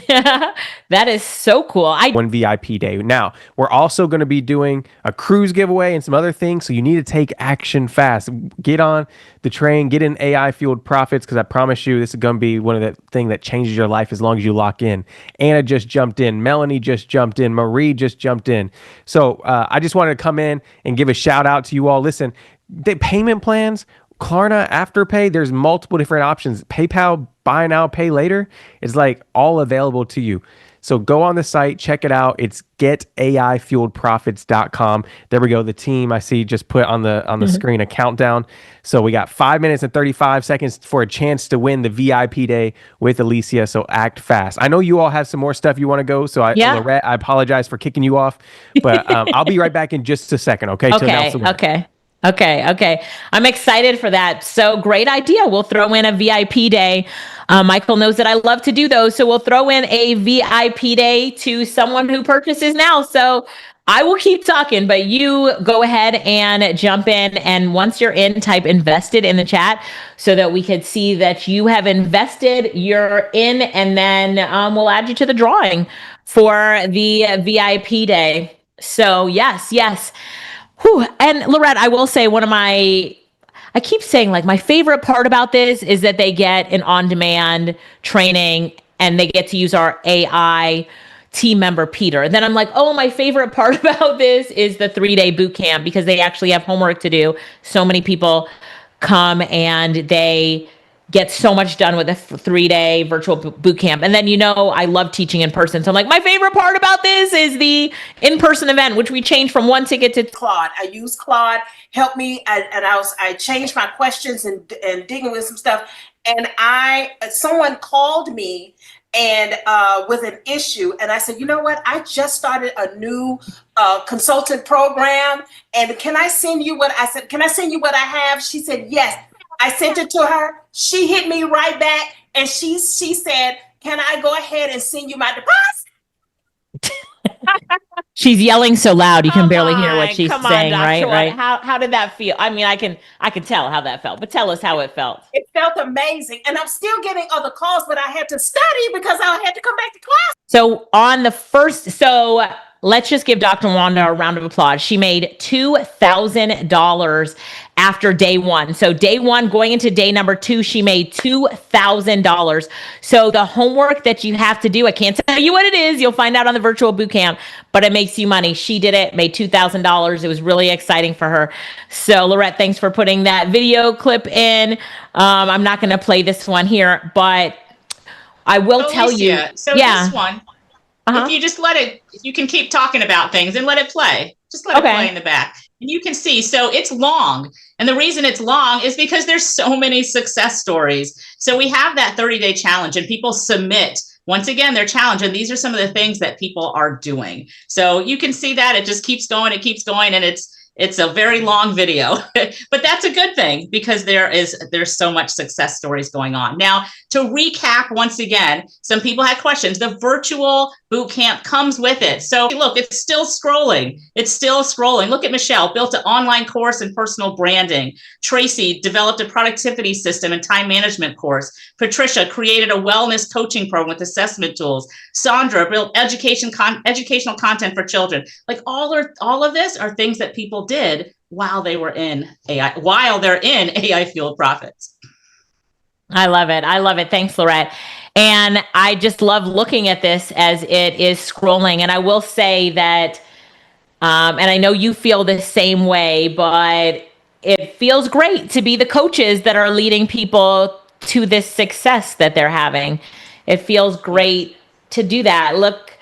That is so cool. One VIP day. Now, we're also going to be doing a cruise giveaway and some other things. So you need to take action fast. Get on the train, get in AI fueled profits, because I promise you this is going to be one of the things that changes your life as long as you lock in. Anna just jumped in. Melanie just jumped in. Marie just jumped in. So I just wanted to come in and give a shout out to you all. Listen, the payment plans, Klarna, Afterpay, there's multiple different options. PayPal, buy now, pay later is like all available to you. So go on the site, check it out. It's getaifueledprofits.com. There we go. The team I see just put on the screen a countdown. So we got 5 minutes and 35 seconds for a chance to win the VIP day with Alicia. So act fast. I know you all have some more stuff you want to go. So Lorette, I apologize for kicking you off, but I'll be right back in just a second. Okay. Okay. I'm excited for that. So great idea. We'll throw in a VIP day. Michael knows that I love to do those. So we'll throw in a VIP day to someone who purchases now. So I will keep talking, but you go ahead and jump in. And once you're in, type invested in the chat so that we can see that you have invested, you're in, and then we'll add you to the drawing for the VIP day. So yes. Whew. And Lorette, I will say I keep saying like my favorite part about this is that they get an on-demand training and they get to use our AI team member, Peter. And then I'm like, oh, my favorite part about this is the 3-day boot camp because they actually have homework to do. So many people come and they get so much done with a 3-day virtual boot camp. And then, I love teaching in person. So I'm like, my favorite part about this is the in-person event, which we changed from one ticket to Claude. I used Claude, helped me, and I changed my questions and digging with some stuff. And someone called me and with an issue, and I said, you know what? I just started a new consultant program, and can I send you what I said? Can I send you what I have? She said yes. I sent it to her. She hit me right back, and she said, "Can I go ahead and send you my deposit?" She's yelling so loud you can barely hear what she's saying. Dr. Right? How did that feel? I mean, I can tell how that felt, but tell us how it felt. It felt amazing, and I'm still getting other calls, but I had to study because I had to come back to class. So let's just give Dr. Wanda a round of applause. She made $2,000 after day one. So day one, going into day number 2, she made $2,000. So the homework that you have to do, I can't tell you what it is. You'll find out on the virtual boot camp, but it makes you money. She did it, made $2,000. It was really exciting for her. So Lorette, thanks for putting that video clip in. I'm not going to play this one here, but I will tell you. So this one, if you just if you can keep talking about things and let it play, just let it play in the back. And you can see, so it's long. And the reason it's long is because there's so many success stories. So we have that 30-day challenge and people submit, once again, their challenge. And these are some of the things that people are doing. So you can see that it just keeps going. And it's a very long video, but that's a good thing because there's so much success stories going on. Now, to recap once again, some people had questions. The virtual boot camp comes with it. So look, it's still scrolling. Look at Michelle, built an online course in personal branding. Tracy developed a productivity system and time management course. Patricia created a wellness coaching program with assessment tools. Sandra built educational content for children. Like all of this are things that people did while they're in AI fueled profits. I love it. Thanks, Lorette. And I just love looking at this as it is scrolling. And I will say that, and I know you feel the same way, but it feels great to be the coaches that are leading people to this success that they're having. It feels great to do that. Look,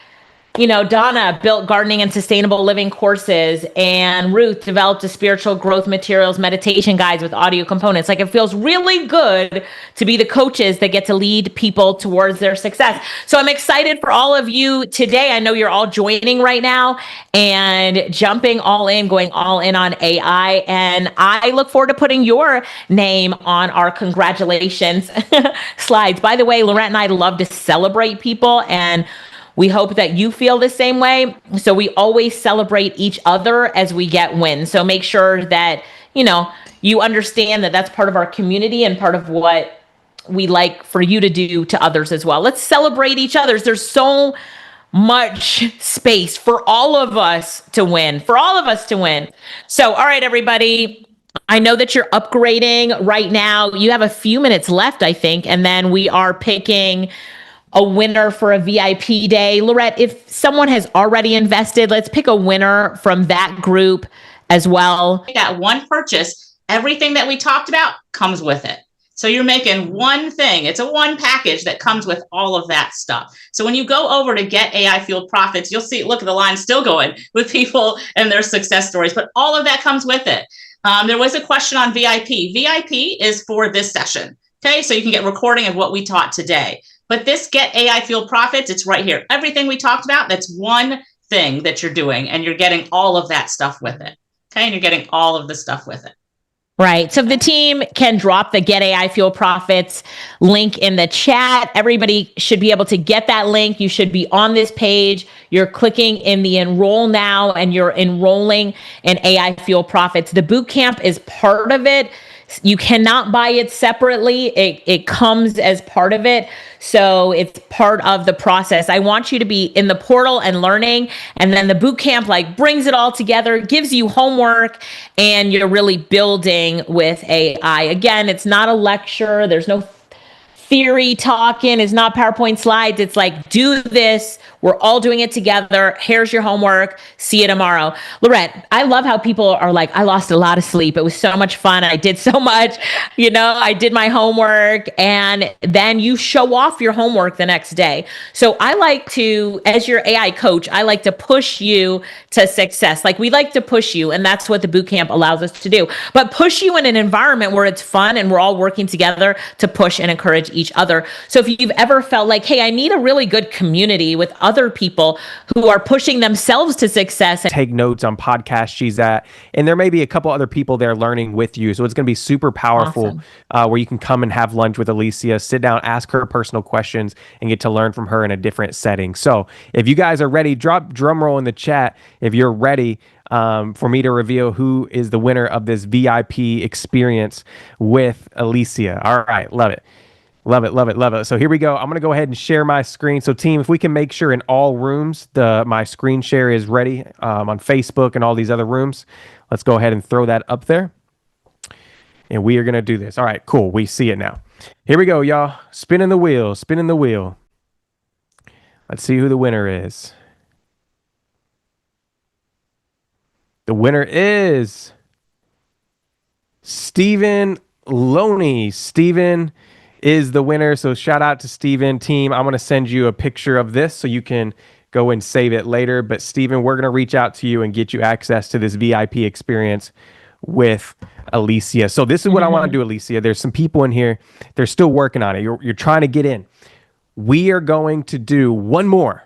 Donna built gardening and sustainable living courses, and Ruth developed a spiritual growth materials meditation guides with audio components. Like, it feels really good to be the coaches that get to lead people towards their success. So I'm excited for all of you today. I know you're all joining right now and jumping all in, going all in on AI. And I look forward to putting your name on our congratulations slides. By the way, Lorette and I love to celebrate people, and we hope that you feel the same way. So we always celebrate each other as we get wins. So make sure that, you understand that that's part of our community and part of what we like for you to do to others as well. Let's celebrate each other. There's so much space for all of us to win, So, all right, everybody. I know that you're upgrading right now. You have a few minutes left, I think, and then we are picking a winner for a VIP day. Lorette, if someone has already invested, let's pick a winner from that group as well. That one purchase, everything that we talked about comes with it. So you're making one thing. It's a one package that comes with all of that stuff. So when you go over to Get AI Fueled Profits, you'll see, look, the line's still going with people and their success stories, but all of that comes with it. There was a question on VIP. VIP is for this session. Okay, so you can get recording of what we taught today. But this Get AI Fueled Profits, it's right here. Everything we talked about, that's one thing that you're doing, and you're getting all of that stuff with it. Okay, and you're getting all of the stuff with it. Right. So if the team can drop the Get AI Fuel Profits link in the chat, everybody should be able to get that link. You should be on this page. You're clicking in the enroll now, and you're enrolling in AI Fuel Profits. The boot camp is part of it. You cannot buy it separately. It comes as part of it. So it's part of the process. I want you to be in the portal and learning. And then the boot camp brings it all together, gives you homework, and you're really building with AI. Again, it's not a lecture. There's no theory talking. It's not PowerPoint slides. It's do this. We're all doing it together. Here's your homework. See you tomorrow. Lorette, I love how people are I lost a lot of sleep. It was so much fun. I did so much, I did my homework, and then you show off your homework the next day. So I like to, as your AI coach, I like to push you to success. We like to push you, and that's what the bootcamp allows us to do. But push you in an environment where it's fun and we're all working together to push and encourage each other. So if you've ever felt hey, I need a really good community with other people who are pushing themselves to success. Take notes on podcasts she's at, and there may be a couple other people there learning with you. So it's going to be super powerful. Awesome. Where you can come and have lunch with Alicia, sit down, ask her personal questions, and get to learn from her in a different setting. So if you guys are ready, drop drum roll in the chat if you're ready for me to reveal who is the winner of this VIP experience with Alicia. All right, love it. Love it, love it, love it. So here we go. I'm going to go ahead and share my screen. So team, if we can make sure in all rooms, my screen share is ready on Facebook and all these other rooms. Let's go ahead and throw that up there. And we are going to do this. All right, cool. We see it now. Here we go, y'all. Spinning the wheel, spinning the wheel. Let's see who the winner is. The winner is Stephen Loney. Stephen is the winner. So shout out to Steven. Team, I'm going to send you a picture of this so you can go and save it later. But Steven, we're going to reach out to you and get you access to this VIP experience with Alicia. So this is what I want to do, Alicia. There's some people in here. They're still working on it. You're trying to get in. We are going to do one more.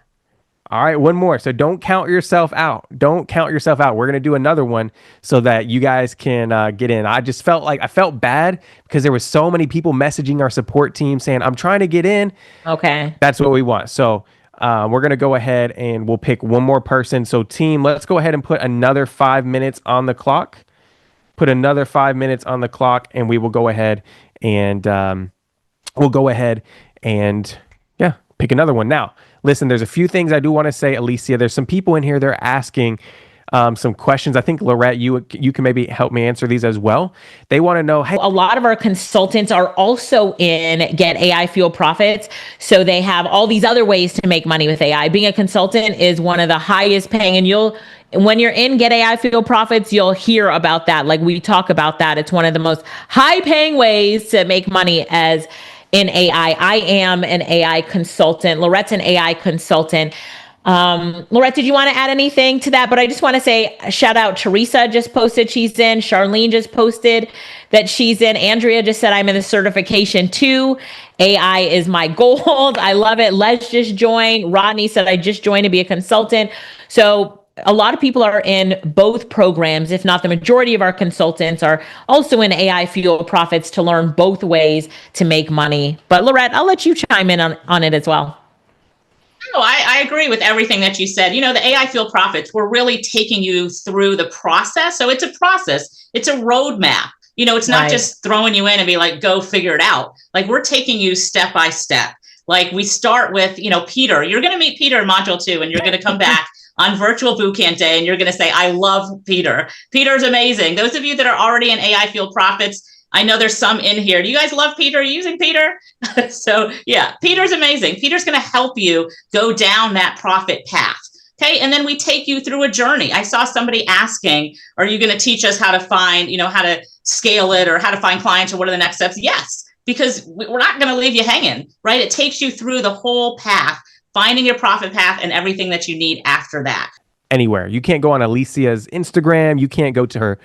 All right, one more. So don't count yourself out. Don't count yourself out. We're going to do another one so that you guys can get in. I just felt I felt bad because there was so many people messaging our support team saying, I'm trying to get in. Okay. That's what we want. So we're going to go ahead and we'll pick one more person. So team, let's go ahead and put another 5 minutes on the clock. Put another 5 minutes on the clock, and we will go ahead and pick another one. Now, listen, there's a few things I do want to say, Alicia. There's some people in here, they're asking some questions. I think, Lorette, you can maybe help me answer these as well. They want to know, hey, a lot of our consultants are also in Get AI Fuel Profits. So they have all these other ways to make money with AI. Being a consultant is one of the highest paying, and when you're in Get AI Fuel Profits, you'll hear about that. We talk about that. It's one of the most high paying ways to make money as in AI. I am an AI consultant. Lorette's an AI consultant. Laurette, did you want to add anything to that? But I just want to say a shout out. Teresa just posted she's in. Charlene just posted that she's in. Andrea just said I'm in the certification too. AI is my gold. I love it. Les just joined. Rodney said I just joined to be a consultant. So a lot of people are in both programs, if not the majority of our consultants are also in AI Fuel Profits to learn both ways to make money. But Laurette, I'll let you chime in on it as well. No, I agree with everything that you said. The AI Fuel Profits, we're really taking you through the process. So it's a process. It's a roadmap. It's not just throwing you in and be like, go figure it out. Like, we're taking you step by step. Like, we start with, Peter. You're going to meet Peter in Module 2, and you're going to come back on virtual bootcamp day, and you're going to say, I love Peter. Peter's amazing. Those of you that are already in AI Fuel Profits, I know there's some in here. Do you guys love Peter? Are you using Peter? So yeah, Peter's amazing. Peter's going to help you go down that profit path. Okay. And then we take you through a journey. I saw somebody asking, are you going to teach us how to find, how to scale it or how to find clients or what are the next steps? Yes, because we're not going to leave you hanging, right? It takes you through the whole path, finding your profit path and everything that you need after that. Anywhere. You can't go on Alicia's Instagram. You can't go to her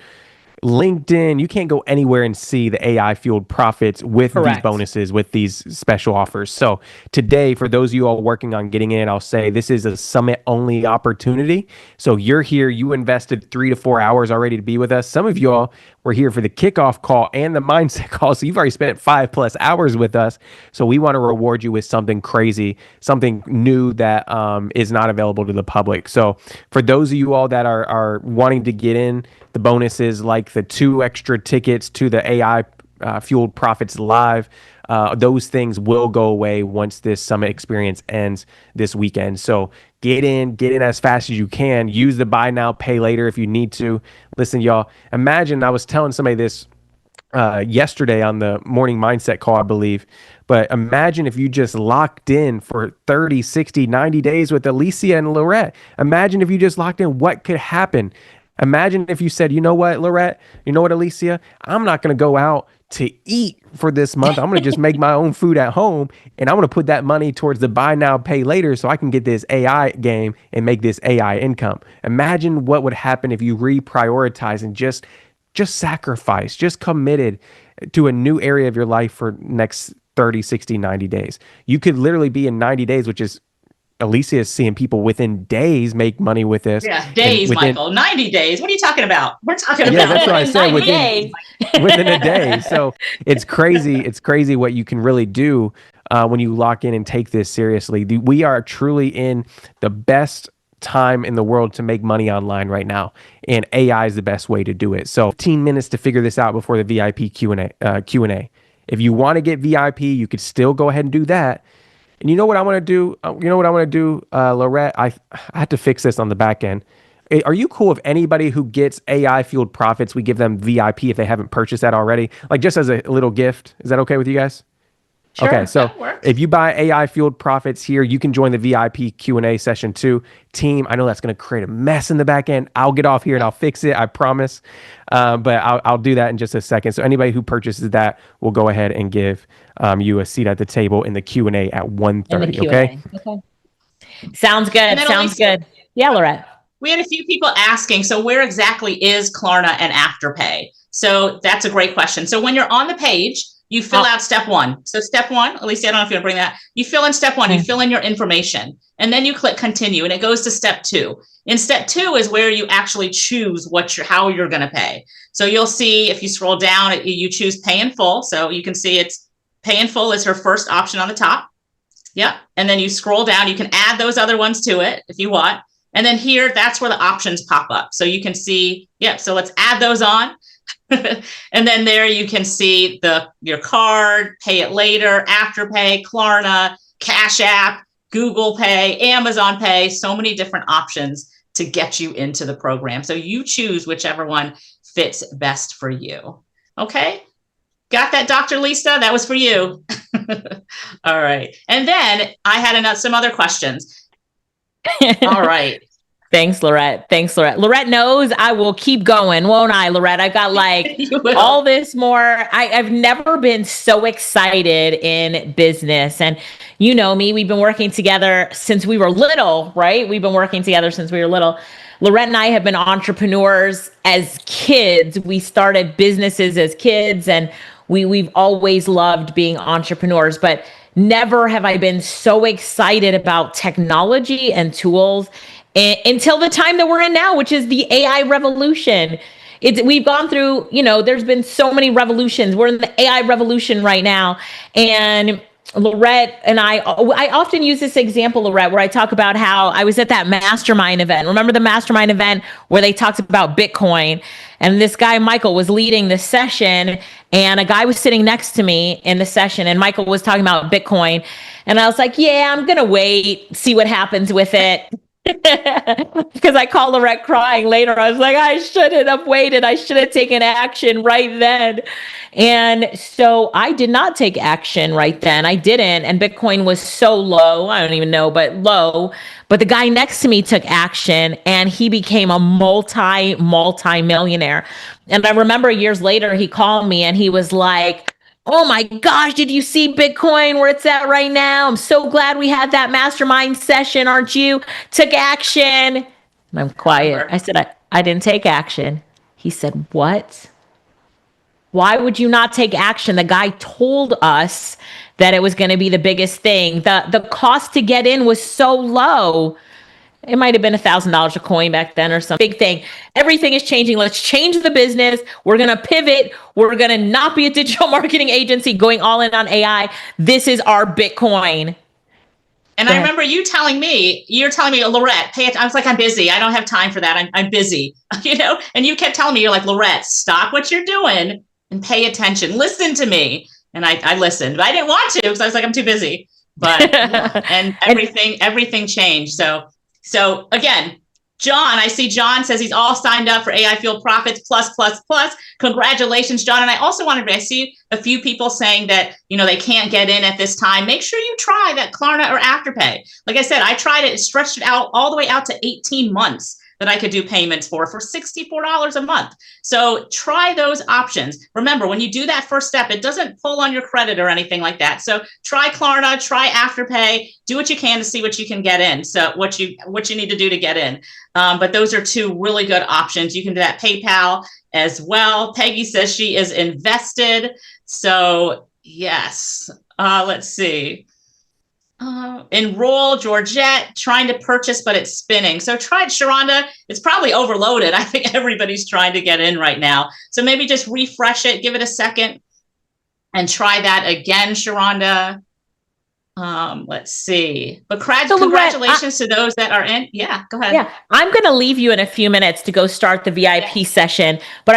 LinkedIn. You can't go anywhere and see the AI fueled profits with these bonuses, with these special offers. So today, for those of you all working on getting in, I'll say this is a summit only opportunity. So you're here, you invested 3 to 4 hours already to be with us. Some of you all were here for the kickoff call and the mindset call. So you've already spent 5+ hours with us. So we want to reward you with something crazy, something new that is not available to the public. So for those of you all that are wanting to get in, the bonuses like the 2 extra tickets to the AI Fueled Profits Live, those things will go away once this summit experience ends this weekend. So get in as fast as you can. Use the buy now, pay later if you need to. Listen, y'all, imagine, I was telling somebody this yesterday on the morning mindset call, I believe, but imagine if you just locked in for 30, 60, 90 days with Alicia and Laurette. Imagine if you just locked in, what could happen? Imagine if you said, you know what, Laurette, you know what, Alicia, I'm not going to go out to eat for this month. I'm going to just make my own food at home, and I'm going to put that money towards the buy now, pay later so I can get this AI game and make this AI income. Imagine what would happen if you reprioritize and just sacrifice, just committed to a new area of your life for next 30, 60, 90 days. You could literally be in 90 days, which is Alicia is seeing people within days make money with this. Yeah, days, Michael. 90 days. What are you talking about? We're talking about that's what I said, days. within a day. So it's crazy. It's crazy what you can really do when you lock in and take this seriously. We are truly in the best time in the world to make money online right now, and AI is the best way to do it. So 15 minutes to figure this out before the VIP Q&A. If you want to get VIP, you could still go ahead and do that. And you know what I want to do? Laurette? I had to fix this on the back end. Are you cool if anybody who gets AI Fueled Profits, we give them VIP if they haven't purchased that already? Like just as a little gift. Is that okay with you guys? Sure, okay, so if you buy AI Fueled Profits here, you can join the VIP Q&A session too. Team, I know that's going to create a mess in the back end. I'll get off here and I'll fix it, I promise. But I'll do that in just a second. So anybody who purchases that, will go ahead and give you a seat at the table in the Q&A at 1:30. Okay? Sounds good. Sounds good. Yeah, Laurette. We had a few people asking, so where exactly is Klarna and Afterpay? So that's a great question. So when you're on the page, you fill out step 1. So step 1, Alicia, I don't know if you want to bring that. You fill in step 1, you fill in your information, and then you click continue, and it goes to step 2. In step 2 is where you actually choose how you're going to pay. So you'll see if you scroll down, you choose pay in full. So you can see it's pay in full is her first option on the top. Yep. And then you scroll down, you can add those other ones to it if you want. And then here, that's where the options pop up. So you can see, so let's add those on. And then there you can see your card, pay it later, Afterpay, Klarna, Cash App, Google Pay, Amazon Pay, so many different options to get you into the program. So you choose whichever one fits best for you. Okay. Got that, Dr. Lisa? That was for you. All right. And then I had some other questions. All right. Thanks, Lorette. Thanks, Lorette. Lorette knows I will keep going, won't I, Lorette? I've got like all this more. I've never been so excited in business. And you know me, we've been working together since we were little, right? We've been working together since we were little. Lorette and I have been entrepreneurs as kids. We started businesses as kids, and we've always loved being entrepreneurs, but never have I been so excited about technology and tools until the time that we're in now, which is the AI revolution. We've gone through, there's been so many revolutions. We're in the AI revolution right now. And Lorette and I often use this example, Lorette, where I talk about how I was at that mastermind event. Remember the mastermind event where they talked about Bitcoin? And this guy, Michael, was leading the session, and a guy was sitting next to me in the session, and Michael was talking about Bitcoin. And I was like, yeah, I'm going to wait, see what happens with it. Because I called Lorette crying later. I was like, I shouldn't have waited. I should have taken action right then. And so I did not take action right then. I didn't. And Bitcoin was so low. I don't even know, but low. But the guy next to me took action, and he became a multi-millionaire. And I remember years later, he called me and he was like, oh my gosh, did you see Bitcoin where it's at right now? I'm so glad we had that mastermind session, aren't you? Took action. And I'm quiet. I said, I didn't take action. He said, what? Why would you not take action? The guy told us that it was going to be the biggest thing. The cost to get in was so low. It might have been $1,000 a coin back then or some big thing. Everything is changing. Let's change the business. We're going to pivot. We're going to not be a digital marketing agency going all in on AI. This is our Bitcoin. And I remember you're telling me, Lorette, I was like, I'm busy. I don't have time for that. I'm busy, and you kept telling me, you're like, Lorette, stop what you're doing and pay attention. Listen to me. And I listened, but I didn't want to because I was like, I'm too busy. But, and everything changed. So again, John, I see John says he's all signed up for AI Fueled Profits plus. Congratulations, John. And I also I see a few people saying that, they can't get in at this time. Make sure you try that Klarna or Afterpay. Like I said, I tried it, stretched it out all the way out to 18 months that I could do payments for $64 a month. So try those options. Remember, when you do that first step, it doesn't pull on your credit or anything like that. So try Klarna, try Afterpay, do what you can to see what you can get in. So what you need to do to get in. But those are two really good options. You can do that PayPal as well. Peggy says she is invested. So yes, let's see. Enroll, Georgette, trying to purchase, but it's spinning. So try it, Sharonda. It's probably overloaded. I think everybody's trying to get in right now. So maybe just refresh it, give it a second, and try that again, Sharonda. Let's see. But congratulations to those that are in. Yeah, go ahead. Yeah, I'm going to leave you in a few minutes to go start the VIP session, but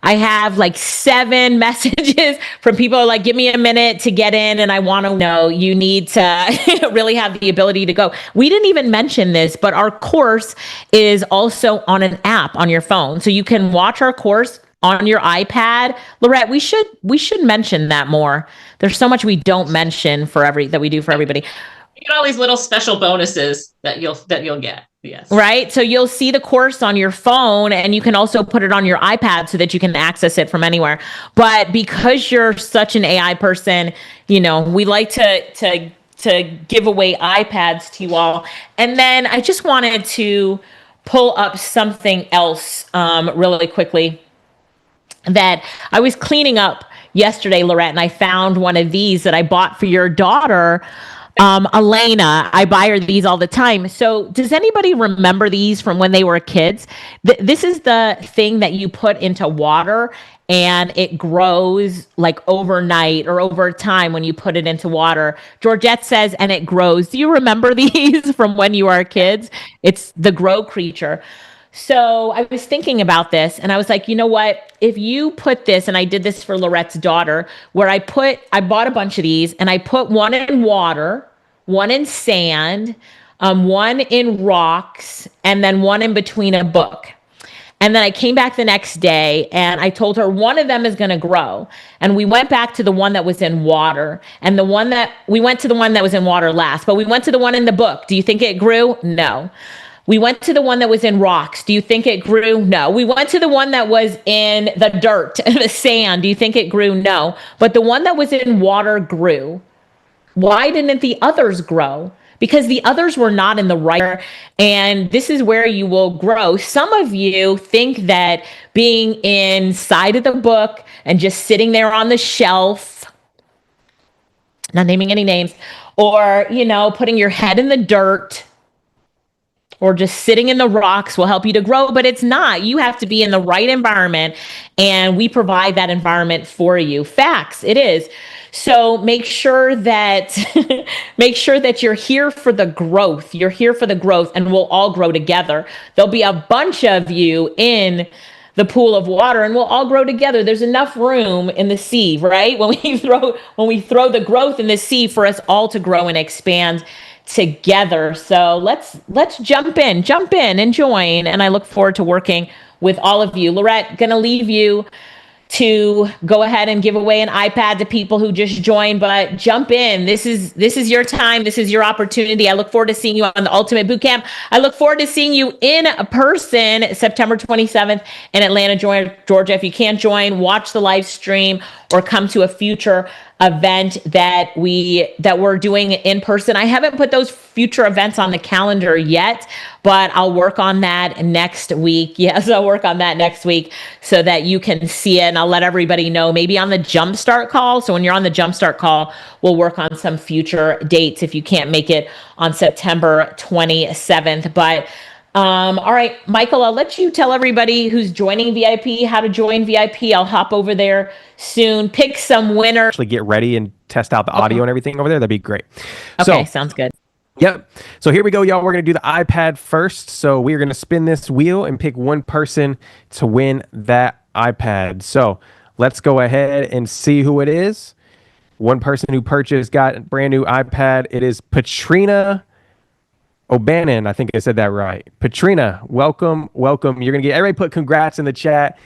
I have like 7 messages from people like, give me a minute to get in. And I want to know you need to really have the ability to go. We didn't even mention this, but our course is also on an app on your phone. So you can watch our course on your iPad. Lorette, we should mention that more. There's so much we don't mention that we do for everybody. You get all these little special bonuses that you'll get. Yes. Right. So you'll see the course on your phone, and you can also put it on your iPad so that you can access it from anywhere. But because you're such an AI person, we like to give away iPads to you all. And then I just wanted to pull up something else really quickly that I was cleaning up yesterday, Lorette, and I found one of these that I bought for your daughter. Elena, I buy her these all the time. So does anybody remember these from when they were kids? This is the thing that you put into water and it grows like overnight or over time when you put it into water. Georgette says, and it grows. Do you remember these from when you were kids? It's the Grow Creature. So I was thinking about this and I was like, you know what? If you put this, and I did this for Lorette's daughter, where I bought a bunch of these and I put one in water, one in sand, one in rocks, and then one in between a book. And then I came back the next day and I told her one of them is going to grow. And we went back to the one that was in water, and we went to the one that was in water last, but we went to the one in the book. Do you think it grew? No. We went to the one that was in rocks. Do you think it grew? No. We went to the one that was in the dirt, the sand. Do you think it grew? No. But the one that was in water grew. Why didn't the others grow? Because the others were not in the right. And this is where you will grow. Some of you think that being inside of the book and just sitting there on the shelf, not naming any names, or, putting your head in the dirt, or just sitting in the rocks will help you to grow, but it's not. You have to be in the right environment, and we provide that environment for you. Facts, it is. So make sure that you're here for the growth. You're here for the growth, and we'll all grow together. There'll be a bunch of you in the pool of water, and we'll all grow together. There's enough room in the sea, right? When we throw the growth in the sea for us all to grow and expand together. So let's jump in and join. And I look forward to working with all of you. Lorette, gonna leave you to go ahead and give away an iPad to people who just joined, but jump in. This is your time. This is your opportunity. I look forward to seeing you on the Ultimate Bootcamp. I look forward to seeing you in person September 27th in Atlanta, Georgia. If you can't join, watch the live stream or come to a future event that we're doing in person. I haven't put those future events on the calendar yet, but I'll work on that next week. Yes, I'll work on that next week so that you can see it, and I'll let everybody know maybe on the Jumpstart call. So when you're on the Jumpstart call, we'll work on some future dates if you can't make it on September 27th. But all right, Michael, I'll let you tell everybody who's joining VIP how to join VIP. I'll hop over there soon, pick some winner. Actually get ready and test out the audio and everything over there. That'd be great. Okay, sounds good. Yep. So here we go, y'all. We're going to do the iPad first. So we're going to spin this wheel and pick one person to win that iPad. So let's go ahead and see who it is. One person who purchased got a brand new iPad. It is Patrina O'Bannon. I think I said that right. Patrina, welcome. You're going to get, everybody put congrats in the chat.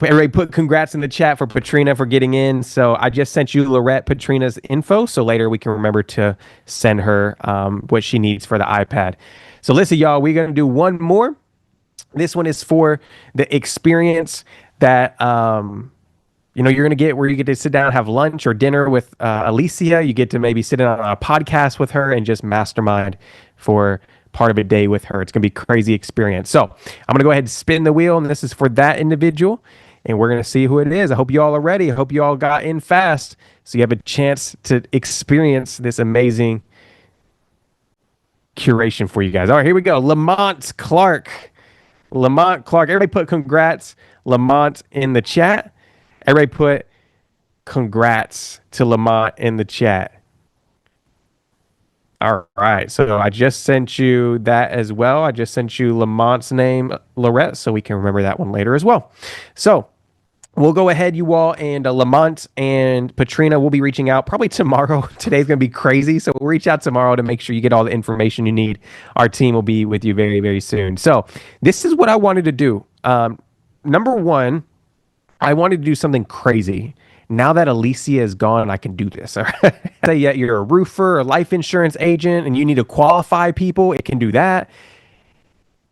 Everybody put congrats in the chat for Patrina for getting in. So I just sent you Lorette Patrina's info. So later we can remember to send her what she needs for the iPad. So listen, y'all, we're going to do one more. This one is for the experience that, you're going to get where you get to sit down, have lunch or dinner with Alicia. You get to maybe sit in on a podcast with her and just mastermind for part of a day with her. It's going to be a crazy experience. So I'm going to go ahead and spin the wheel, and this is for that individual. And we're going to see who it is. I hope you all are ready. I hope you all got in fast so you have a chance to experience this amazing curation for you guys. All right, here we go. Lamont Clark. Everybody put congrats, Lamont, in the chat. Everybody put congrats to Lamont in the chat. All right, so I just sent you that as well. I just sent you Lamont's name, Lorette, so we can remember that one later as well. So we'll go ahead, you all, and Lamont and Patrina will be reaching out probably tomorrow. Today's going to be crazy, so we'll reach out tomorrow to make sure you get all the information you need. Our team will be with you very, very soon. So this is what I wanted to do. Number one, I wanted to do something crazy. Now that Alicia is gone, I can do this. All right? Say you're a roofer, a life insurance agent, and you need to qualify people. It can do that.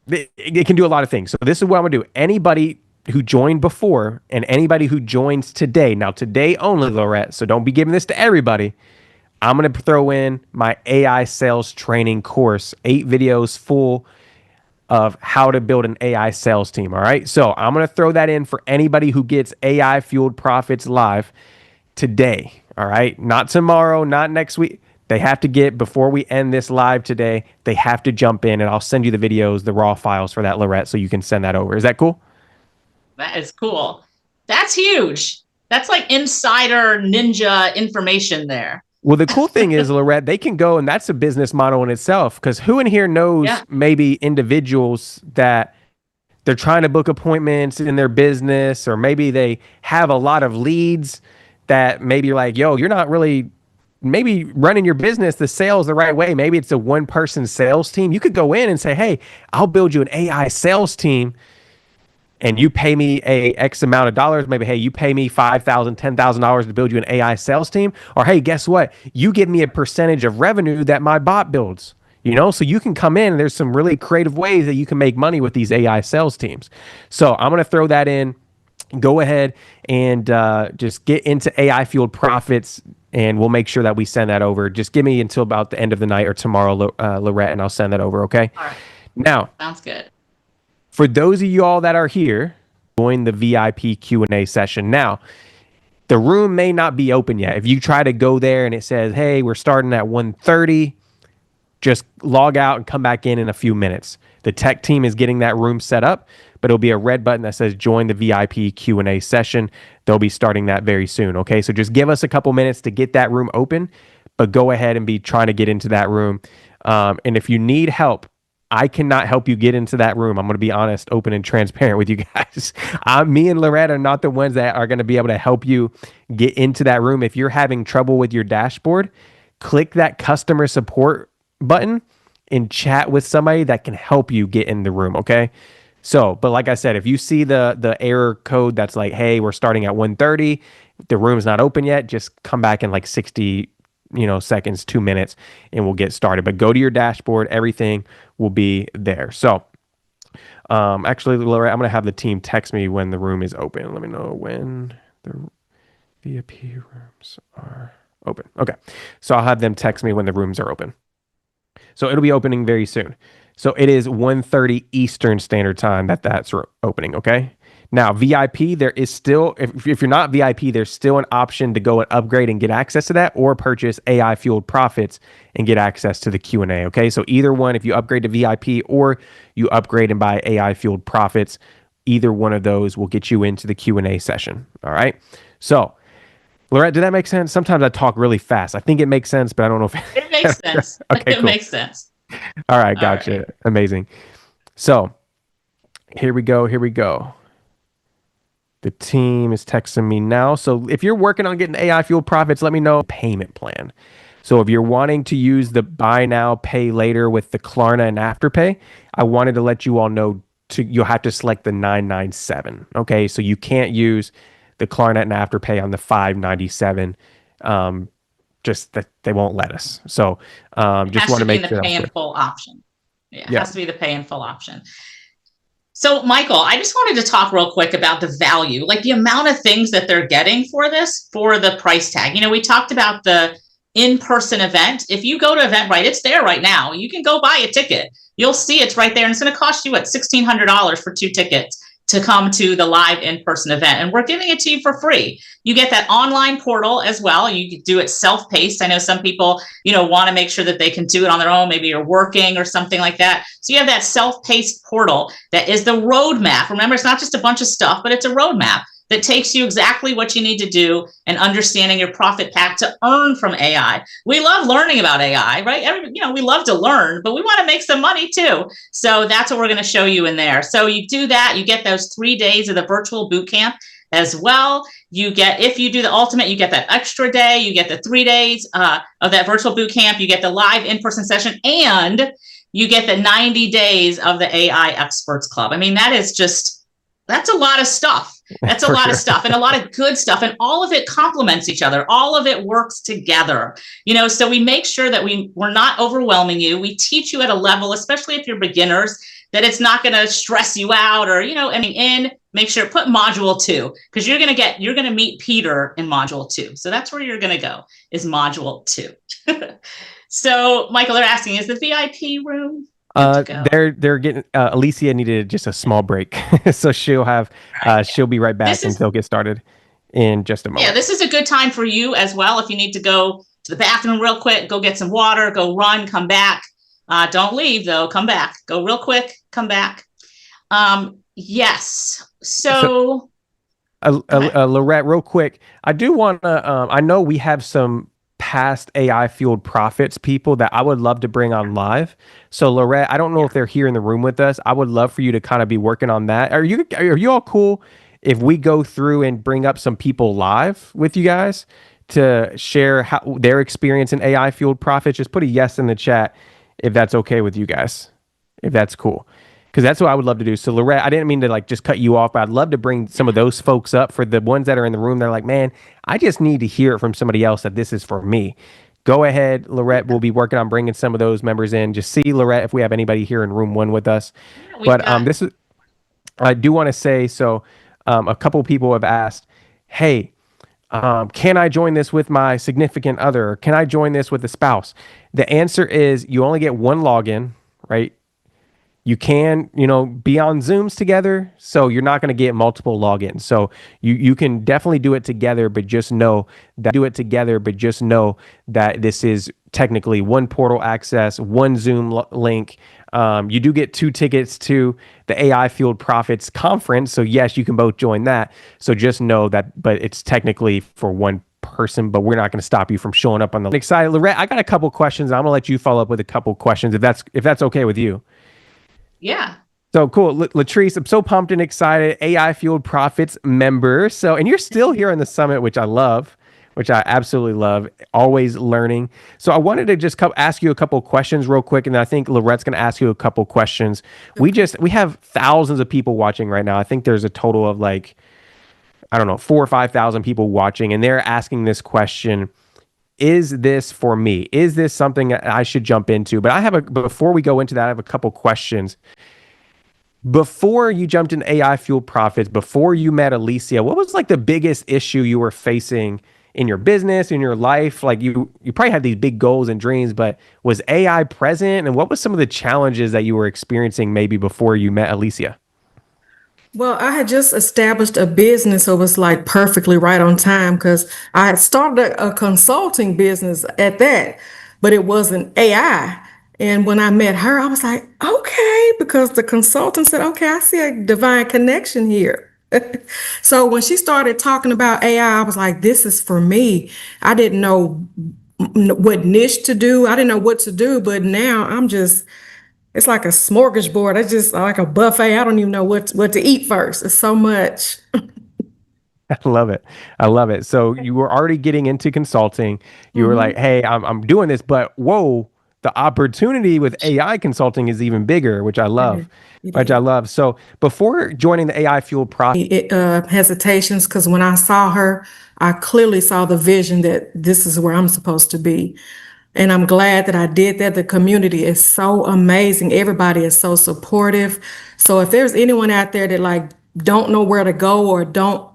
It can do a lot of things. So this is what I'm going to do. Anybody who joined before and anybody who joins today, now today only, Lorette, so don't be giving this to everybody. I'm going to throw in my AI sales training course, 8 videos full of how to build an AI sales team. All right. So I'm going to throw that in for anybody who gets AI Fueled Profits live today. All right. Not tomorrow, not next week. They have to get, before we end this live today, they have to jump in, and I'll send you the videos, the raw files for that, Lorette, so you can send that over. Is that cool? That is cool. That's huge. That's like insider ninja information there. Well, the cool thing is, Lorette, they can go, and that's a business model in itself, because who in here knows maybe individuals that they're trying to book appointments in their business, or maybe they have a lot of leads that maybe you're like, yo, you're not really maybe running your business, the sales the right way. Maybe it's a one-person sales team. You could go in and say, hey, I'll build you an AI sales team, and you pay me a X amount of dollars. Maybe, hey, you pay me $5,000, $10,000 to build you an AI sales team. Or, hey, guess what? You give me a percentage of revenue that my bot builds. So you can come in and there's some really creative ways that you can make money with these AI sales teams. So I'm going to throw that in. Go ahead and just get into AI fueled profits, and we'll make sure that we send that over. Just give me until about the end of the night or tomorrow, Lorette, and I'll send that over. Okay. All right. Now, Sounds good. for those of you all that are here, join the VIP Q&A session. Now, the room may not be open yet. If you try to go there and it says, hey, we're starting at 1:30, just log out and come back in a few minutes. The tech team is getting that room set up, but it'll be a red button that says join the VIP Q&A session. They'll be starting that very soon. Okay, so just give us a couple minutes to get that room open, but go ahead and be trying to get into that room. And if you need help, I cannot help you get into that room. I'm going to be honest, open, and transparent with you guys. Me and Lorette are not the ones that are going to be able to help you get into that room. If you're having trouble with your dashboard, click that customer support button and chat with somebody that can help you get in the room. Okay. So, but like I said, if you see the error code that's like, hey, we're starting at 1:30, the room's not open yet, just come back in like 60 seconds, 2 minutes, and we'll get started. But go to your dashboard, everything will be there. So actually, Laura, I'm going to have the team text me when the room is open. Let me know when the VIP rooms are open. Okay. So I'll have them text me when the rooms are open. So it'll be opening very soon. So it is 1:30 Eastern Standard Time that's opening, okay? Now, VIP, there is still, if you're not VIP, there's still an option to go and upgrade and get access to that, or purchase AI Fueled Profits and get access to the Q&A, okay? So either one, if you upgrade to VIP or you upgrade and buy AI Fueled Profits, either one of those will get you into the Q&A session, all right? So, Lorette, did that make sense? Sometimes I talk really fast. I think it makes sense, but I don't know if it makes sense. Okay, it cool. makes sense. All right, gotcha. All right. Amazing. So here we go. The team is texting me now. So if you're working on getting AI Fueled Profits, let me know payment plan. So if you're wanting to use the buy now, pay later with the Klarna and Afterpay, I wanted to let you all know you'll have to select the 997. Okay, so you can't use the Klarna and Afterpay on the 597. Just that they won't let us. So just want to make sure. It has to be the pay in full option. Yeah, it has to be the pay in full option. So, Michael, I just wanted to talk real quick about the value, like the amount of things that they're getting for this, for the price tag. We talked about the in-person event. If you go to Eventbrite, it's there right now. You can go buy a ticket. You'll see it's right there. And it's going to cost you, $1,600 for 2 tickets to come to the live in-person event. And we're giving it to you for free. You get that online portal as well. You can do it self-paced. I know some people, want to make sure that they can do it on their own. Maybe you're working or something like that. So you have that self-paced portal that is the roadmap. Remember, it's not just a bunch of stuff, but it's a roadmap that takes you exactly what you need to do and understanding your profit path to earn from AI. We love learning about AI, right? We love to learn, but we want to make some money too. So that's what we're going to show you in there. So you do that, you get those 3 days of the virtual boot camp as well. You get, if you do the ultimate, you get that extra day, you get the 3 days of that virtual boot camp, you get the live in-person session, and you get the 90 days of the AI Experts Club. I mean, that's a lot of stuff. That's a lot of stuff and a lot of good stuff. And all of it complements each other. All of it works together. So we make sure that we're not overwhelming you. We teach you at a level, especially if you're beginners, that it's not going to stress you out or, make sure put module 2, because you're going to meet Peter in module 2. So that's where you're going to go, is module 2. So Michael, they're asking, is the VIP room? They're getting Alicia needed just a small break, so she'll be right back and they'll get started in just a moment. Yeah, this is a good time for you as well. If you need to go to the bathroom real quick, go get some water, go run, come back. Don't leave though. Come back. Go real quick. Come back. Yes. So Lorette, real quick, I do want to. I know we have some past AI Fueled Profits people that I would love to bring on live. So Lorette, I don't know if they're here in the room with us. I would love for you to kind of be working on that. Are you all cool if we go through and bring up some people live with you guys to share their experience in AI Fueled Profits? Just put a yes in the chat if that's okay with you guys, if that's cool. Because that's what I would love to do. So Lorette, I didn't mean to just cut you off, but I'd love to bring some of those folks up. For the ones that are in the room, they're like, man, I just need to hear it from somebody else that this is for me. go ahead, Lorette. We'll be working on bringing some of those members in. Just see, Lorette, if we have anybody here in room 1 with us. But this is, I do want to say, so a couple people have asked, hey, can I join this with my significant other? Can I join this with a spouse? The answer is you only get one login, right? You can, be on Zooms together, so you're not going to get multiple logins. So you can definitely do it together, but just know that this is technically one portal access, one Zoom link. You do get 2 tickets to the AI Fueled Profits conference. So yes, you can both join that. So just know that, but it's technically for one person, but we're not going to stop you from showing up on the excited. Lorette, I got a couple questions. I'm going to let you follow up with a couple questions if that's okay with you. Yeah. So cool. Latrice, I'm so pumped and excited. AI Fueled Profits member. So, and you're still here on the summit, which I love, which I absolutely love. Always learning. So I wanted to just ask you a couple questions real quick. And I think Lorette's going to ask you a couple questions. We have thousands of people watching right now. I think there's a total of 4,000 or 5,000 people watching, and they're asking this question. Is this for me? Is this something that I should jump into? But before we go into that, I have a couple questions. Before you jumped into AI Fueled Profits, before you met Alicia, what was the biggest issue you were facing in your business, in your life? You probably had these big goals and dreams, but was AI present? And what was some of the challenges that you were experiencing maybe before you met Alicia? Well, I had just established a business, so it was perfectly right on time because I had started a consulting business at that, but it wasn't AI. And when I met her, I was like, okay, because the consultant said, okay, I see a divine connection here. So when she started talking about AI, I was like, this is for me. I didn't know what niche to do. I didn't know what to do, but now it's like a smorgasbord. It's just like a buffet. I don't even know what to eat first. It's so much. I love it. I love it. So you were already getting into consulting. You were like, hey, I'm doing this, but whoa, the opportunity with AI consulting is even bigger, which I love. So before joining the AI Fueled Profit, hesitations, because when I saw her, I clearly saw the vision that this is where I'm supposed to be. And I'm glad that I did that. The community is so amazing. Everybody is so supportive. So if there's anyone out there that don't know where to go or don't,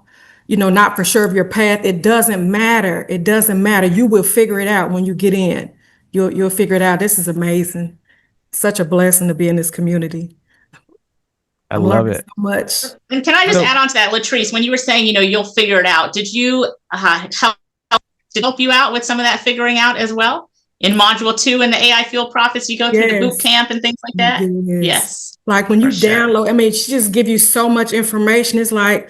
not for sure of your path, it doesn't matter. It doesn't matter. You will figure it out when you get in. You'll figure it out. This is amazing. Such a blessing to be in this communty. I love it so much. And can I just add on to that, Latrice, when you were saying, you'll figure it out, did you help you out with some of that figuring out as well? In module 2 in the AI Fueled Profits, you go through the boot camp and things like that? Yes. When you download, she just give you so much information. It's like,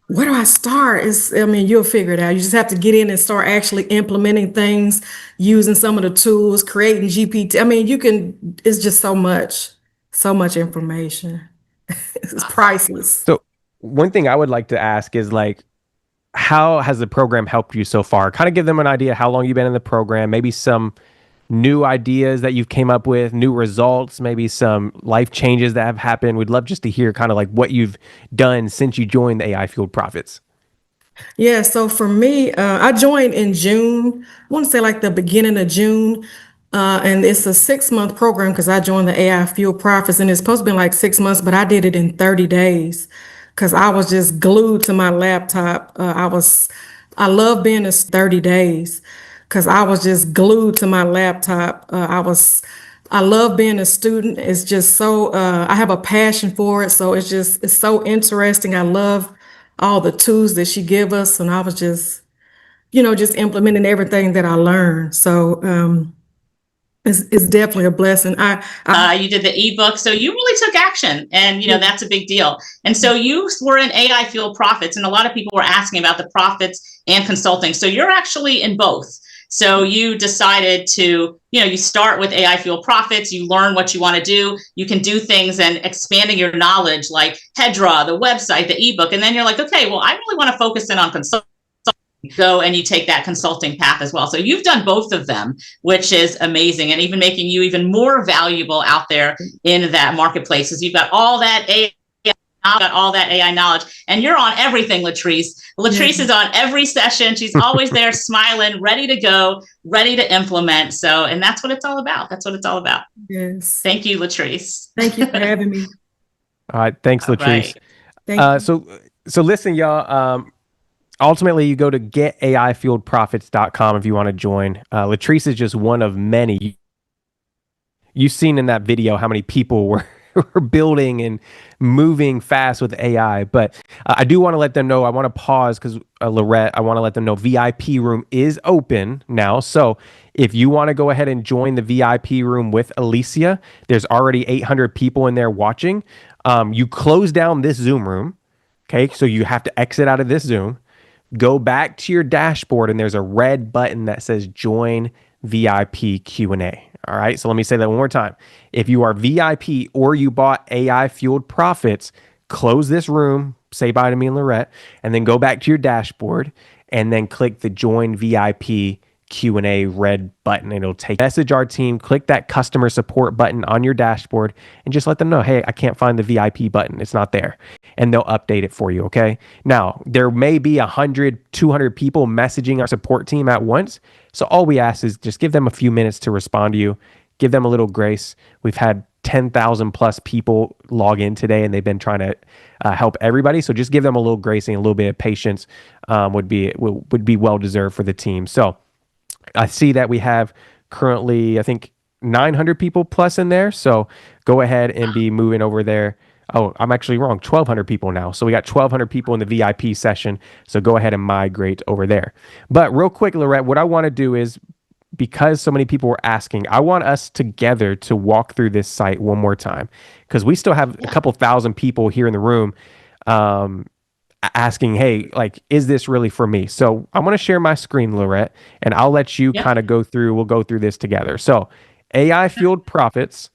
where do I start? You'll figure it out. You just have to get in and start actually implementing things, using some of the tools, creating GPT. It's just so much information. It's priceless. So one thing I would like to ask is how has the program helped you so far? Kind of give them an idea how long you've been in the program, maybe some new ideas that you've came up with, new results, maybe some life changes that have happened. We'd love just to hear kind of what you've done since you joined the AI Fueled Profits. Yeah, so for me, I joined in June. I want to say the beginning of June. And it's a 6-month program because I joined the AI Fueled Profits, and it's supposed to be 6 months, but I did it in 30 days. Because I was just glued to my laptop. I love being in 30 days because I was just glued to my laptop. I love being a student. It's just so, I have a passion for it. So it's so interesting. I love all the tools that she give us. And I was just implementing everything that I learned. So, it's definitely a blessing. You did the ebook, so you really took action, and that's a big deal. And so you were in AI Fueled Profits, and a lot of people were asking about the profits and consulting. So you're actually in both. So you decided to, you start with AI Fueled Profits, you learn what you want to do, you can do things and expanding your knowledge like Hedra, the website, the ebook, and then you're like, okay, well, I really want to focus in on consulting. Go and you take that consulting path as well. So you've done both of them, which is amazing, and even making you even more valuable out there in that marketplace, because you've got all that AI I've got all that AI knowledge. And you're on everything, Latrice. Latrice is on every session. She's always there smiling, ready to go, ready to implement. So, and that's what it's all about. That's what it's all about. Yes. Thank you, Latrice. Thank you for having me. All right. Thanks, All Latrice. right. Thank you. So listen, y'all. Ultimately, you go to getaifueledprofits.com if you want to join. Latrice is just one of many. You've seen in that video how many people were building and moving fast with AI. But I do want to let them know, I want to pause because Lorette, I want to let them know VIP room is open now. So if you want to go ahead and join the VIP room with Alicia, there's already 800 people in there watching. You close down this Zoom room. Okay, so you have to exit out of this Zoom, go back to your dashboard, and there's a red button that says join VIP Q&A. All right, so let me say that one more time. If you are VIP or you bought AI Fueled Profits, close this room, say bye to me and Lorette, and then go back to your dashboard and then click the join VIP Q&A red button. It'll take message our team, click that customer support button on your dashboard and just let them know, hey, I can't find the VIP button. It's not there. And they'll update it for you. Okay. Now there may be 100, 200 people messaging our support team at once. So all we ask is just give them a few minutes to respond to you, give them a little grace. We've had 10,000 plus people log in today and they've been trying to help everybody. So just give them a little grace and a little bit of patience would be well deserved for the team. So I see that we have currently, I think 900 people plus in there. So go ahead and be moving over there. Oh, I'm actually wrong. 1,200 people now. So we got 1,200 people in the VIP session. So go ahead and migrate over there. But real quick, Lorette, what I want to do is, because so many people were asking, I want us together to walk through this site one more time, because we still have a couple thousand people here in the room asking, hey, like, is this really for me? So I'm going to share my screen, Lorette, and I'll let you kind of go through, we'll go through this together. So AI Fueled Profits,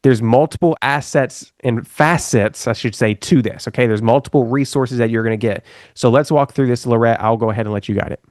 there's multiple assets and facets, I should say, to this. Okay. There's multiple resources that you're going to get. So let's walk through this, Lorette. I'll go ahead and let you guide it.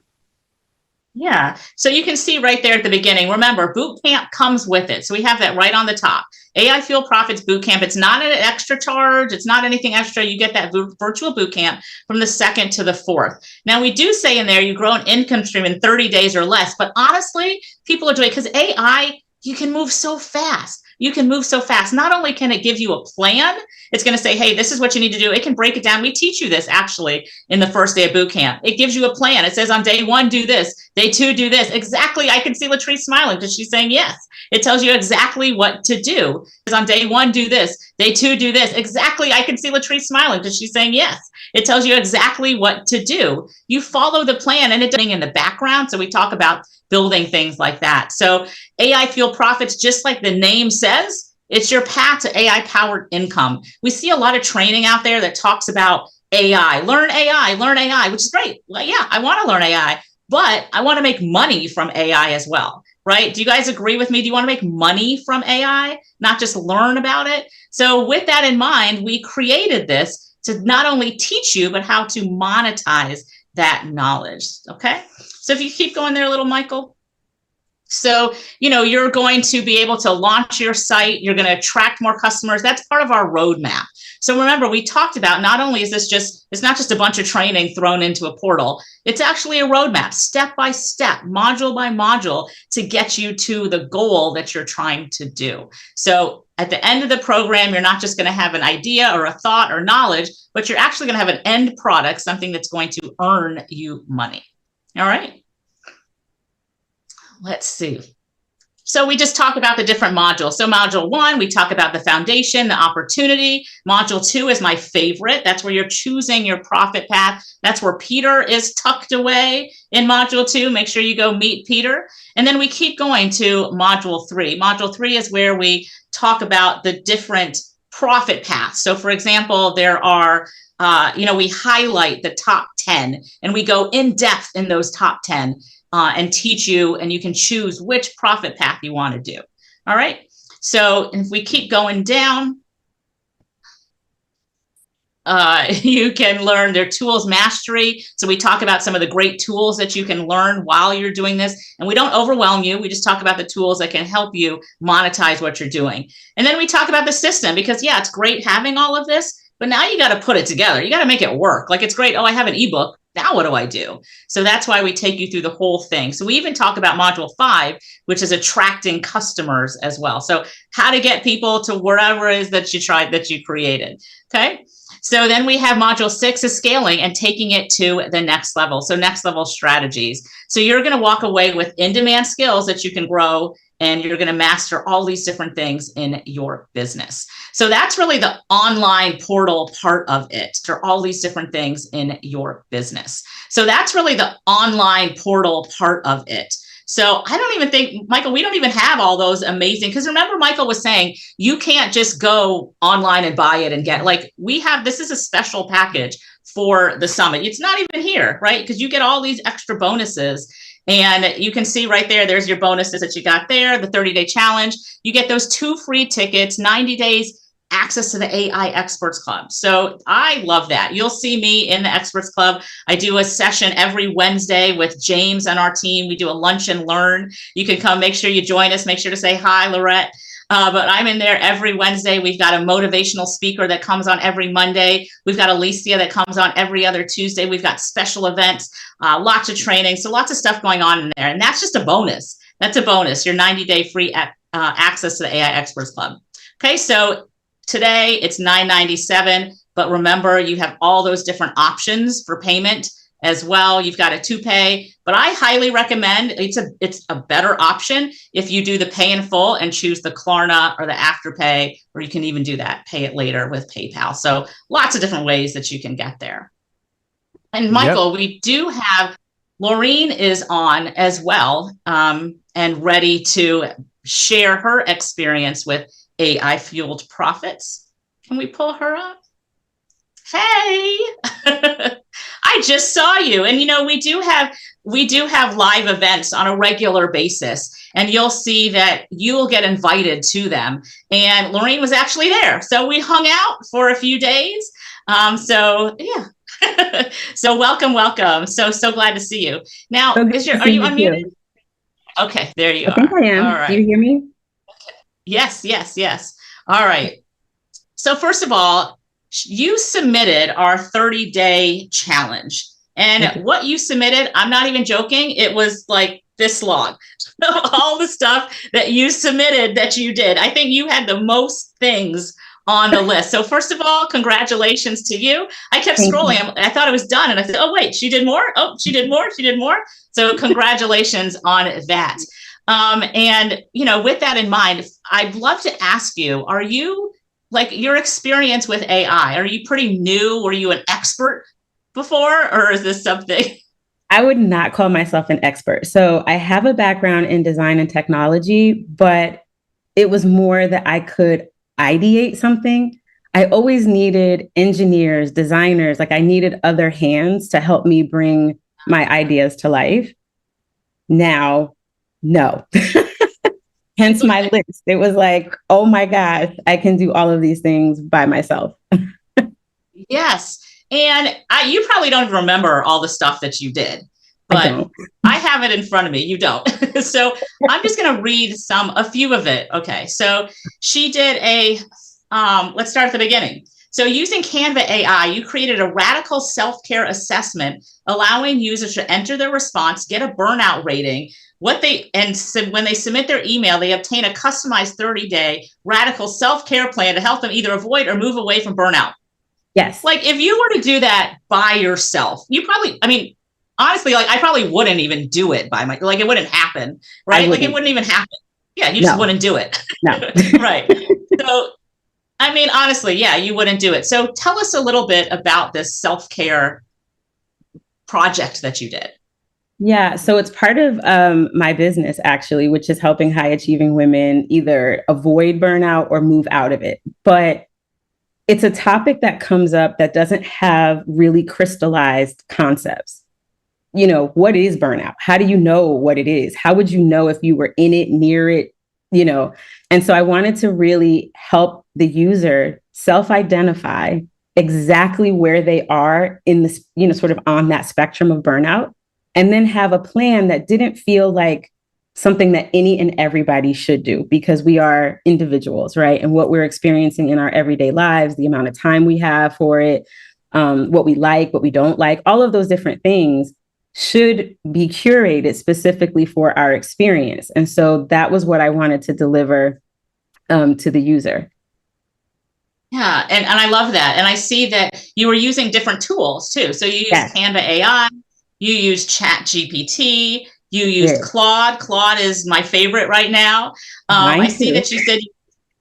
Yeah. So you can see right there at the beginning, remember, boot camp comes with it. So we have that right on the top. AI Fuel Profits Boot Camp. It's not an extra charge. It's not anything extra. You get that virtual boot camp from the 2nd to the 4th. Now, we do say in there, you grow an income stream in 30 days or less. But honestly, people are doing it because AI, you can move so fast. You can move so fast. Not only can it give you a plan, it's going to say, hey, this is what you need to do. It can break it down. We teach you this actually in the first day of boot camp. It gives you a plan. It says on day 1, do this. Day 2, do this. Exactly. I can see Latrice smiling because she's saying yes. It tells you exactly what to do. It says on day 1, do this. Day 2, do this. Exactly. I can see Latrice smiling because she's saying yes. It tells you exactly what to do. You follow the plan and it's in the background. So we talk about building things like that. So AI Fuel Profits, just like the name says, it's your path to AI powered income. We see a lot of training out there that talks about AI, learn AI, which is great. Well, yeah, I want to learn AI, but I want to make money from AI as well, right? Do you guys agree with me? Do you want to make money from AI, not just learn about it? So with that in mind, we created this to not only teach you, but how to monetize that knowledge. Okay. So if you keep going there a little, Michael. So, you're going to be able to launch your site. You're going to attract more customers. That's part of our roadmap. So remember, we talked about not only is this it's not just a bunch of training thrown into a portal. It's actually a roadmap, step by step, module by module, to get you to the goal that you're trying to do. So at the end of the program, you're not just going to have an idea or a thought or knowledge, but you're actually going to have an end product, something that's going to earn you money. All right. Let's see. So we just talk about the different modules. So module 1, we talk about the foundation, the opportunity. Module 2 is my favorite. That's where you're choosing your profit path. That's where Peter is tucked away in module 2. Make sure you go meet Peter. And then we keep going to module 3. Module 3 is where we talk about the different profit paths. So for example, there are we highlight the top 10 and we go in depth in those top 10 and teach you, and you can choose which profit path you want to do. All right. So if we keep going down, you can learn their tools mastery. So we talk about some of the great tools that you can learn while you're doing this. And we don't overwhelm you. We just talk about the tools that can help you monetize what you're doing. And then we talk about the system because, yeah, it's great having all of this, but now you got to put it together. You got to make it work. Like, it's great. Oh, I have an ebook. Now what do I do? So that's why we take you through the whole thing. So we even talk about module 5, which is attracting customers as well. So how to get people to wherever it is that you created. Okay. So then we have module 6 is scaling and taking it to the next level. So next level strategies. So you're going to walk away with in-demand skills that you can grow, and you're going to master all these different things in your business. So that's really the online portal part of it, or all these different things in your business. So that's really the online portal part of it. So I don't even think, Michael, we don't even have all those amazing, because remember Michael was saying, you can't just go online and buy it and get, like, this is a special package for the summit. It's not even here, right? Because you get all these extra bonuses. And you can see right there, there's your bonuses that you got there, the 30-day challenge. You get those 2 free tickets, 90 days access to the AI Experts Club. So I love that. You'll see me in the Experts Club. I do a session every Wednesday with James and our team. We do a lunch and learn. You can come, make sure you join us. Make sure to say hi, Lorette. But I'm in there every Wednesday. We've got a motivational speaker that comes on every Monday. We've got Alicia that comes on every other Tuesday. We've got special events, lots of training. So lots of stuff going on in there. And that's just a bonus. That's a bonus, your 90-day free access to the AI Experts Club. Okay, so today it's $9.97. But remember, you have all those different options for payment as well. You've got a to-pay, but I highly recommend, it's a better option if you do the pay in full and choose the Klarna or the Afterpay, or you can even do that, pay it later with PayPal. So lots of different ways that you can get there. And Michael, we do have, Laureen is on as well, and ready to share her experience with AI fueled profits. Can we pull her up? Hey, I just saw you. And, we do have live events on a regular basis, and you'll see that you will get invited to them. And Lorraine was actually there. So we hung out for a few days. So yeah. So welcome. So glad to see you. Now, are you unmuted? Okay, there you are. I think I am. All right. Do you hear me? Yes. All right. So first of all, you submitted our 30-day challenge. And what you submitted, I'm not even joking, it was like this long. All the stuff that you submitted that you did. I think you had the most things on the list. So first of all, congratulations to you. I kept scrolling. I thought it was done. And I said, oh, wait, she did more. Oh, she did more. So congratulations on that. And, with that in mind, I'd love to ask you, are you, like, your experience with AI, are you pretty new? Were you an expert before, or is this something? I would not call myself an expert. So I have a background in design and technology, but it was more that I could ideate something. I always needed engineers, designers, like I needed other hands to help me bring my ideas to life. Now, no. Hence my list. It was like, oh my gosh, I can do all of these things by myself. Yes. And you probably don't remember all the stuff that you did, but I have it in front of me. You don't. So I'm just going to read a few of it. Okay. So she did let's start at the beginning. So using Canva AI, you created a radical self-care assessment, allowing users to enter their response, get a burnout rating, when they submit their email, they obtain a customized 30-day radical self-care plan to help them either avoid or move away from burnout. Yes. Like, if you were to do that by yourself, you probably, honestly, like, I probably wouldn't even do it it wouldn't happen, right? Like, it wouldn't even happen. Yeah, you just wouldn't do it. No. Right. So, honestly, yeah, you wouldn't do it. So tell us a little bit about this self-care project that you did. Yeah, so it's part of my business, actually, which is helping high achieving women either avoid burnout or move out of it. But it's a topic that comes up that doesn't have really crystallized concepts. What is burnout? How do you know what it is? How would you know if you were in it, near it? And so I wanted to really help the user self-identify exactly where they are in this, sort of on that spectrum of burnout, and then have a plan that didn't feel like something that any and everybody should do because we are individuals, right? And what we're experiencing in our everyday lives, the amount of time we have for it, what we like, what we don't like, all of those different things should be curated specifically for our experience. And so that was what I wanted to deliver to the user. Yeah, and I love that. And I see that you were using different tools too. So you use Canva AI, you use Chat GPT, you used Claude. Claude is my favorite right now. I see that you said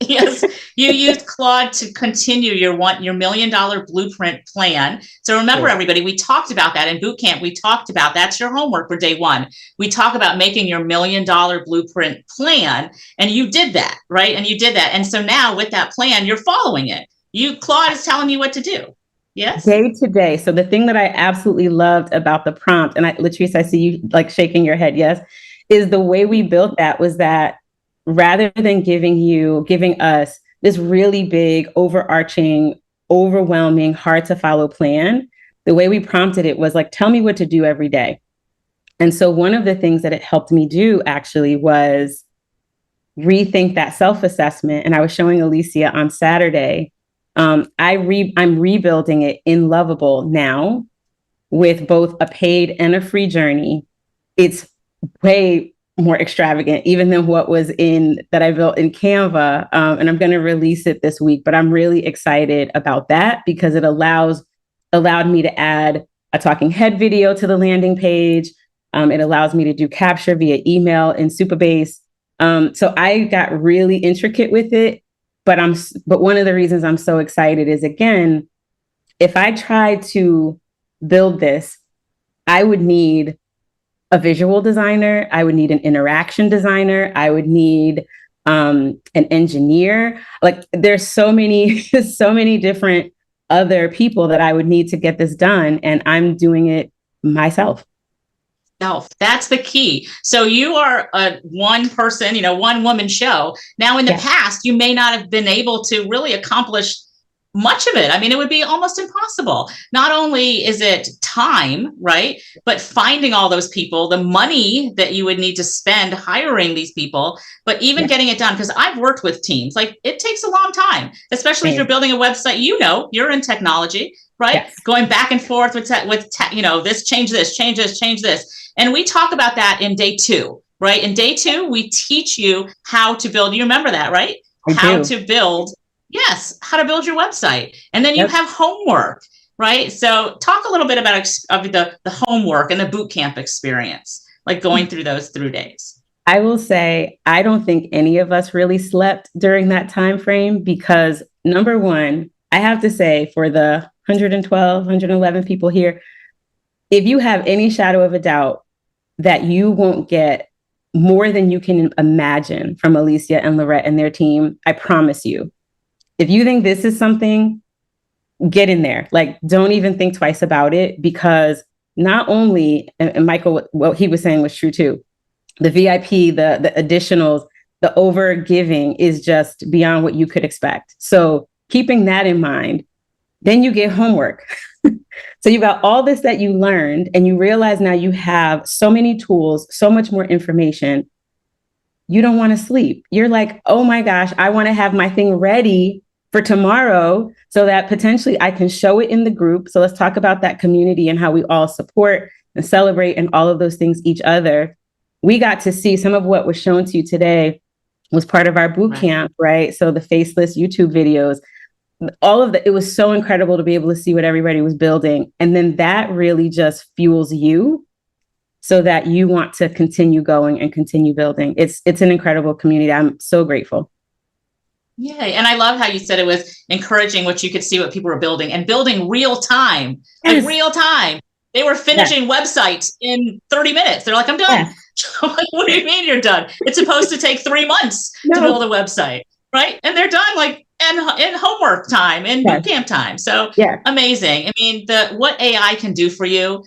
yes, you used Claude to continue your $1 million blueprint plan. So remember, everybody, we talked about that in boot camp. We talked about that's your homework for day one. We talk about making your $1 million blueprint plan, and you did that, right? And you did that, and so now with that plan, you're following it. Claude is telling you what to do. Yes. Day to day. So the thing that I absolutely loved about the prompt, and Latrice, I see you like shaking your head, yes, is the way we built that was that rather than giving us this really big, overarching, overwhelming, hard to follow plan, the way we prompted it was like, tell me what to do every day. And so one of the things that it helped me do actually was rethink that self-assessment. And I was showing Alicia on Saturday. I'm rebuilding it in Lovable now with both a paid and a free journey. It's way more extravagant, even than what was that I built in Canva. And I'm going to release it this week, but I'm really excited about that because it allowed me to add a talking head video to the landing page. It allows me to do capture via email in Supabase. So I got really intricate with it, but one of the reasons I'm so excited is, again, if I tried to build this, I would need a visual designer, I would need an interaction designer, I would need an engineer. Like there's so many different other people that I would need to get this done, and I'm doing it myself. That's the key. So you are a one person, one woman show. Now in the past, you may not have been able to really accomplish much of it. I mean, it would be almost impossible. Not only is it time, right, but finding all those people, the money that you would need to spend hiring these people, but even getting it done. Because I've worked with teams, like it takes a long time, especially if you're building a website. You're in technology, right? Yes. Going back and forth with this, change this. And we talk about that in day 2, right? In day 2, we teach you how to build. You remember that, right? How to build your website. And then you have homework, right? So talk a little bit about the homework and the boot camp experience, like going through those 3 days. I will say, I don't think any of us really slept during that time frame because, number one, I have to say, for the 112, 111 people here, if you have any shadow of a doubt that you won't get more than you can imagine from Alicia and Lorette and their team, I promise you. If you think this is something, get in there. Like, don't even think twice about it, because not only, and Michael, what he was saying was true too, the VIP, the additionals, the over giving is just beyond what you could expect. So keeping that in mind, then you get homework. So you got all this that you learned, and you realize now you have so many tools, so much more information. You don't want to sleep. You're like, oh my gosh, I want to have my thing ready for tomorrow so that potentially I can show it in the group. So let's talk about that community and how we all support and celebrate and all of those things each other. We got to see some of what was shown to you today was part of our boot camp, right? So the faceless YouTube videos, all of that, it was so incredible to be able to see what everybody was building. And then that really just fuels you so that you want to continue going and continue building. It's an incredible community. I'm so grateful. Yeah. And I love how you said it was encouraging what you could see what people were building and building real time, like real time. They were finishing websites in 30 minutes. They're like, I'm done. Like, what do you mean you're done? It's supposed to take 3 months to build a website, right? And they're done like in homework time, in boot camp time. So amazing. I mean, what AI can do for you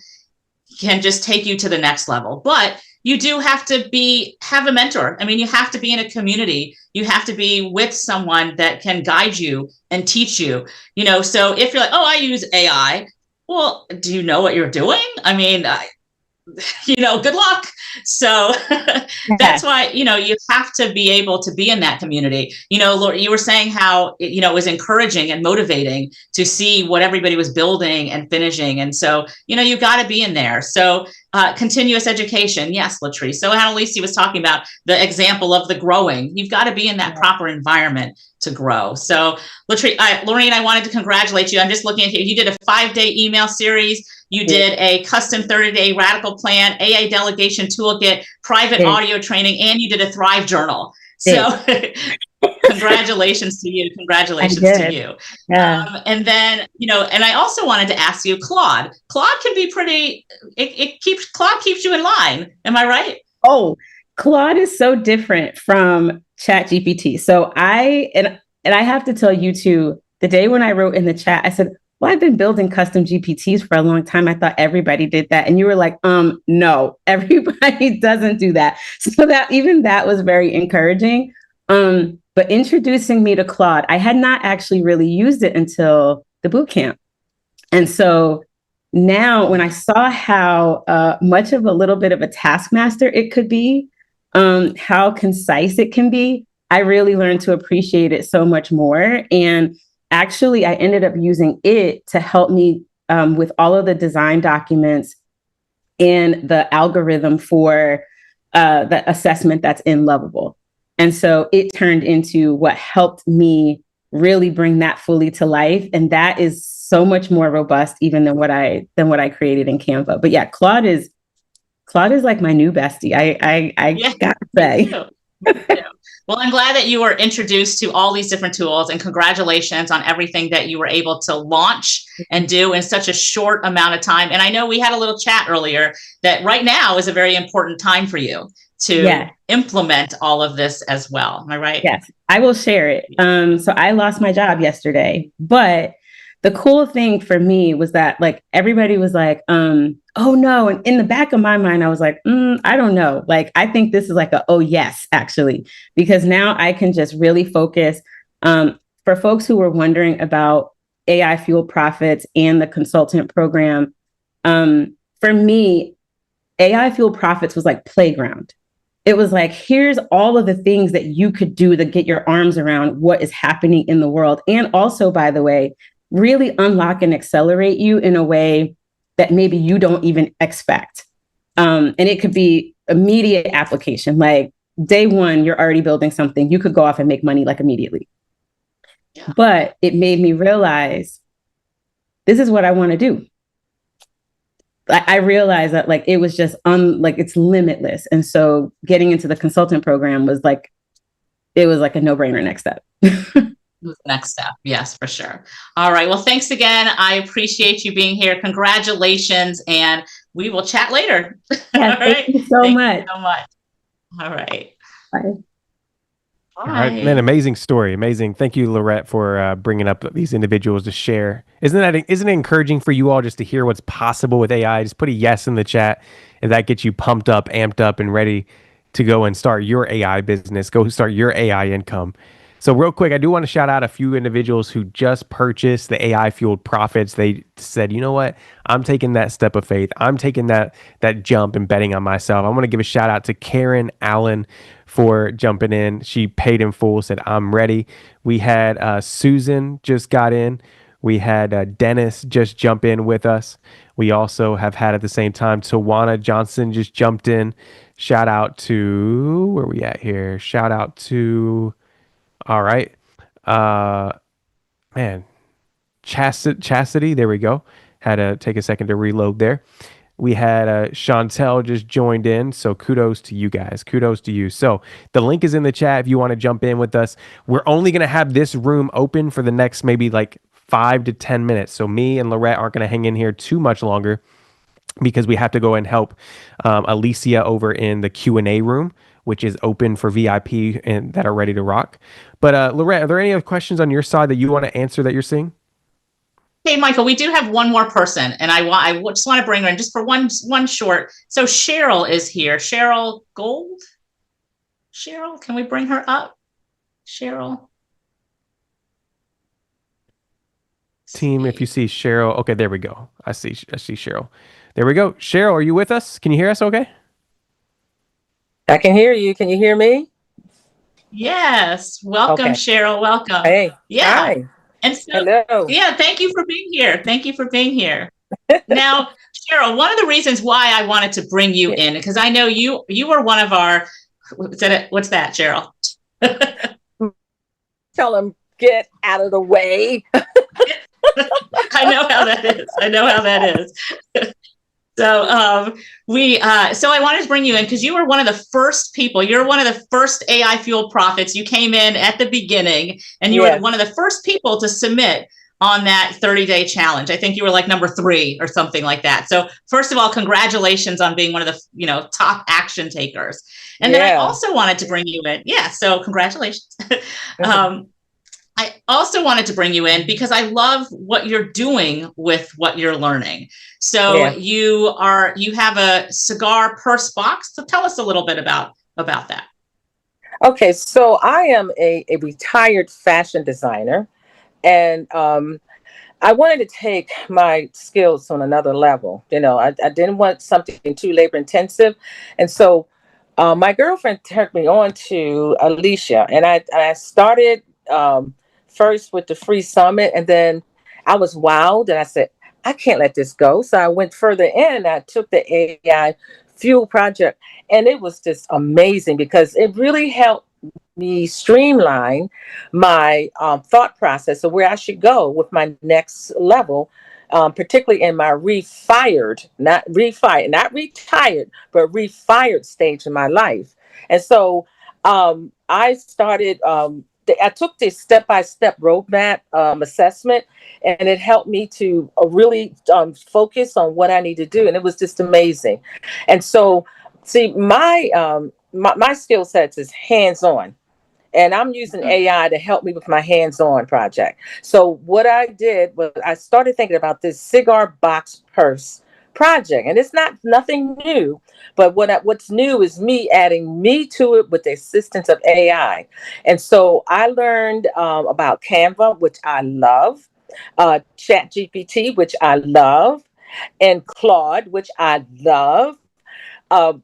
can just take you to the next level. But you do have to have a mentor. I mean, you have to be in a community. You have to be with someone that can guide you and teach you. So if you're like, oh, I use AI. Well, do you know what you're doing? I mean, good luck. So that's why, you have to be able to be in that community. Laura, you were saying how, it was encouraging and motivating to see what everybody was building and finishing. And so, you got to be in there. So continuous education. Yes, Latrice. So Alicia was talking about the example of the growing. You've got to be in that proper environment to grow. So Latrice, Lorraine, I wanted to congratulate you. I'm just looking at you. You did a 5-day email series. You did a custom 30-day radical plan, AA delegation toolkit, private audio training, and you did a Thrive journal. So congratulations to you. Congratulations to you. Yeah. And then, and I also wanted to ask you, Claude. Claude can be pretty, Claude keeps you in line. Am I right? Oh, Claude is so different from ChatGPT. So I have to tell you too, the day when I wrote in the chat, I said, well, I've been building custom GPTs for a long time. I thought everybody did that. And you were like, no, everybody doesn't do that. So that was very encouraging. But introducing me to Claude, I had not actually really used it until the boot camp. And so now when I saw how much of a little bit of a taskmaster it could be, how concise it can be, I really learned to appreciate it so much more. And actually, I ended up using it to help me with all of the design documents and the algorithm for the assessment that's in Lovable. And so it turned into what helped me really bring that fully to life. And that is so much more robust even than what I created in Canva. But yeah, Claude is like my new bestie. I gotta say. Well, I'm glad that you were introduced to all these different tools, and congratulations on everything that you were able to launch and do in such a short amount of time. And I know we had a little chat earlier that right now is a very important time for you to implement all of this as well. Am I right? Yes, I will share it. So I lost my job yesterday, but the cool thing for me was that like everybody was like, oh no. And in the back of my mind, I was like, I don't know. Like, I think this is like oh yes, actually, because now I can just really focus. For folks who were wondering about AI Fueled Profits and the consultant program, for me, AI Fueled Profits was like playground. It was like, here's all of the things that you could do to get your arms around what is happening in the world. And also, by the way, really unlock and accelerate you in a way that maybe you don't even expect. And it could be immediate application, like day one, you're already building something. You could go off and make money like immediately. Yeah. But it made me realize this is what I want to do. I realized that like it was just like it's limitless. And so getting into the consultant program was like, it was like a no-brainer next step. Next step. Yes, for sure. All right. Well, thanks again. I appreciate you being here. Congratulations. And we will chat later. Yes, all right. Thank you so much. All right. Bye. All right, man, amazing story. Amazing. Thank you, Lorette, for bringing up these individuals to share. Isn't it encouraging for you all just to hear what's possible with AI? Just put a yes in the chat, and that gets you pumped up, amped up, and ready to go and start your AI business. Go start your AI income. So real quick, I do want to shout out a few individuals who just purchased the AI Fueled Profits. They said, you know what? I'm taking that step of faith. I'm taking that jump and betting on myself. I want to give a shout out to Karen Allen for jumping in. She paid in full, said, I'm ready. We had Susan just got in. We had Dennis just jump in with us. We also have had at the same time, Tawana Johnson just jumped in. Shout out to, where are we at here? Shout out to, all right. Man, Chastity, there we go. Had to take a second to reload there. We had Chantel just joined in. So kudos to you guys. Kudos to you. So the link is in the chat if you want to jump in with us. We're only going to have this room open for the next maybe like 5 to 10 minutes. So me and Lorette aren't going to hang in here too much longer because we have to go and help Alicia over in the Q&A room, which is open for VIP and that are ready to rock. But Lorette, are there any other questions on your side that you want to answer that you're seeing? Hey, Michael, we do have one more person, and I just want to bring her in just for one short. So Cheryl is here. Cheryl Gold? Cheryl, can we bring her up? Cheryl? team, if you see Cheryl. Okay, there we go. I see Cheryl. There we go. Cheryl, are you with us? Can you hear us okay? I can hear you. Can you hear me? Yes. Welcome, Okay. Cheryl. Welcome. Hey. Yeah. Hi. And so, Hello. yeah, thank you for being here. Thank you for being here. Now, Cheryl, one of the reasons why I wanted to bring you in, because I know you were one of our, what's that, Cheryl? Tell them, get out of the way. I know how that is. I know how that is. So so I wanted to bring you in because you were one of the first people. You're one of the first AI fueled prophets. You came in at the beginning, and you were one of the first people to submit on that 30-day challenge. I think you were like number 3 or something like that. So first of all, congratulations on being one of the top action takers. And then I also wanted to bring you in. Yeah. So congratulations. I also wanted to bring you in because I love what you're doing with what you're learning. So you have a cigar purse box. So tell us a little bit about that. Okay, so I am a retired fashion designer, and I wanted to take my skills on another level. I didn't want something too labor intensive, and so my girlfriend turned me on to Alicia, and I started first with the free summit, and then I was wowed, and I said, I can't let this go. So I went further in, and I took the AI Fuel project, and it was just amazing because it really helped me streamline my thought process of where I should go with my next level, particularly in my not retired, but refired stage in my life. And so I started. I took this step-by-step roadmap assessment, and it helped me to really focus on what I need to do, and it was just amazing. And so, see, my skill sets is hands-on, and I'm using AI to help me with my hands-on project. So what I did was I started thinking about this cigar box purse project, and it's nothing new, but what's new is me adding me to it with the assistance of AI. And so I learned about Canva, which I love, Chat GPT, which I love, and Claude, which I love,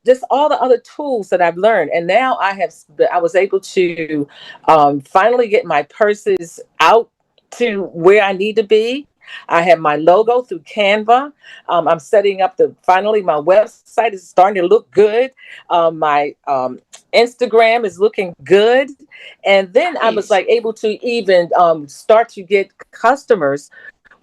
just all the other tools that I've learned. And now I was able to finally get my purses out to where I need to be. I have my logo through Canva. I'm setting up finally my website is starting to look good. My Instagram is looking good. And then I was like able to even start to get customers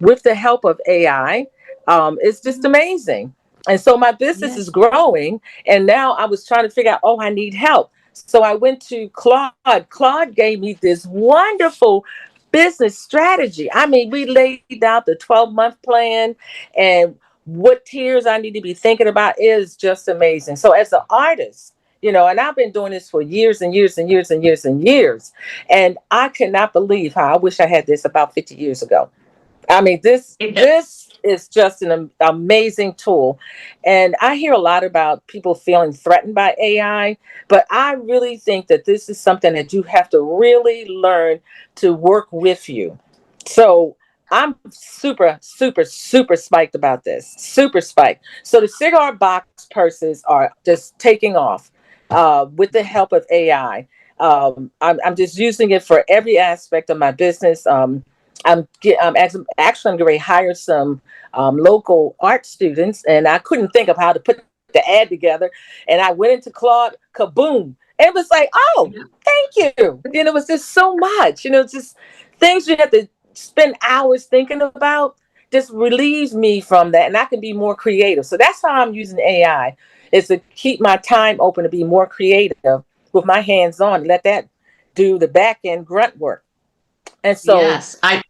with the help of AI. It's just amazing. And so my business is growing. And now I was trying to figure out, I need help. So I went to Claude. Claude gave me this wonderful business strategy. I mean, we laid out the 12-month plan and what tiers I need to be thinking about is just amazing. So as an artist, and I've been doing this for years and years and years and years and years. And I cannot believe how I wish I had this about 50 years ago. I mean, this is just an amazing tool. And I hear a lot about people feeling threatened by AI, but I really think that this is something that you have to really learn to work with you. So I'm super, super, super spiked about this. Super spiked. So the cigar box purses are just taking off with the help of AI. I'm just using it for every aspect of my business. I'm actually going to hire some local art students, and I couldn't think of how to put the ad together. And I went into Claude, kaboom. And it was like, thank you. It was just so much, just things you have to spend hours thinking about just relieves me from that. And I can be more creative. So that's how I'm using AI, is to keep my time open to be more creative with my hands on, let that do the back end grunt work. And so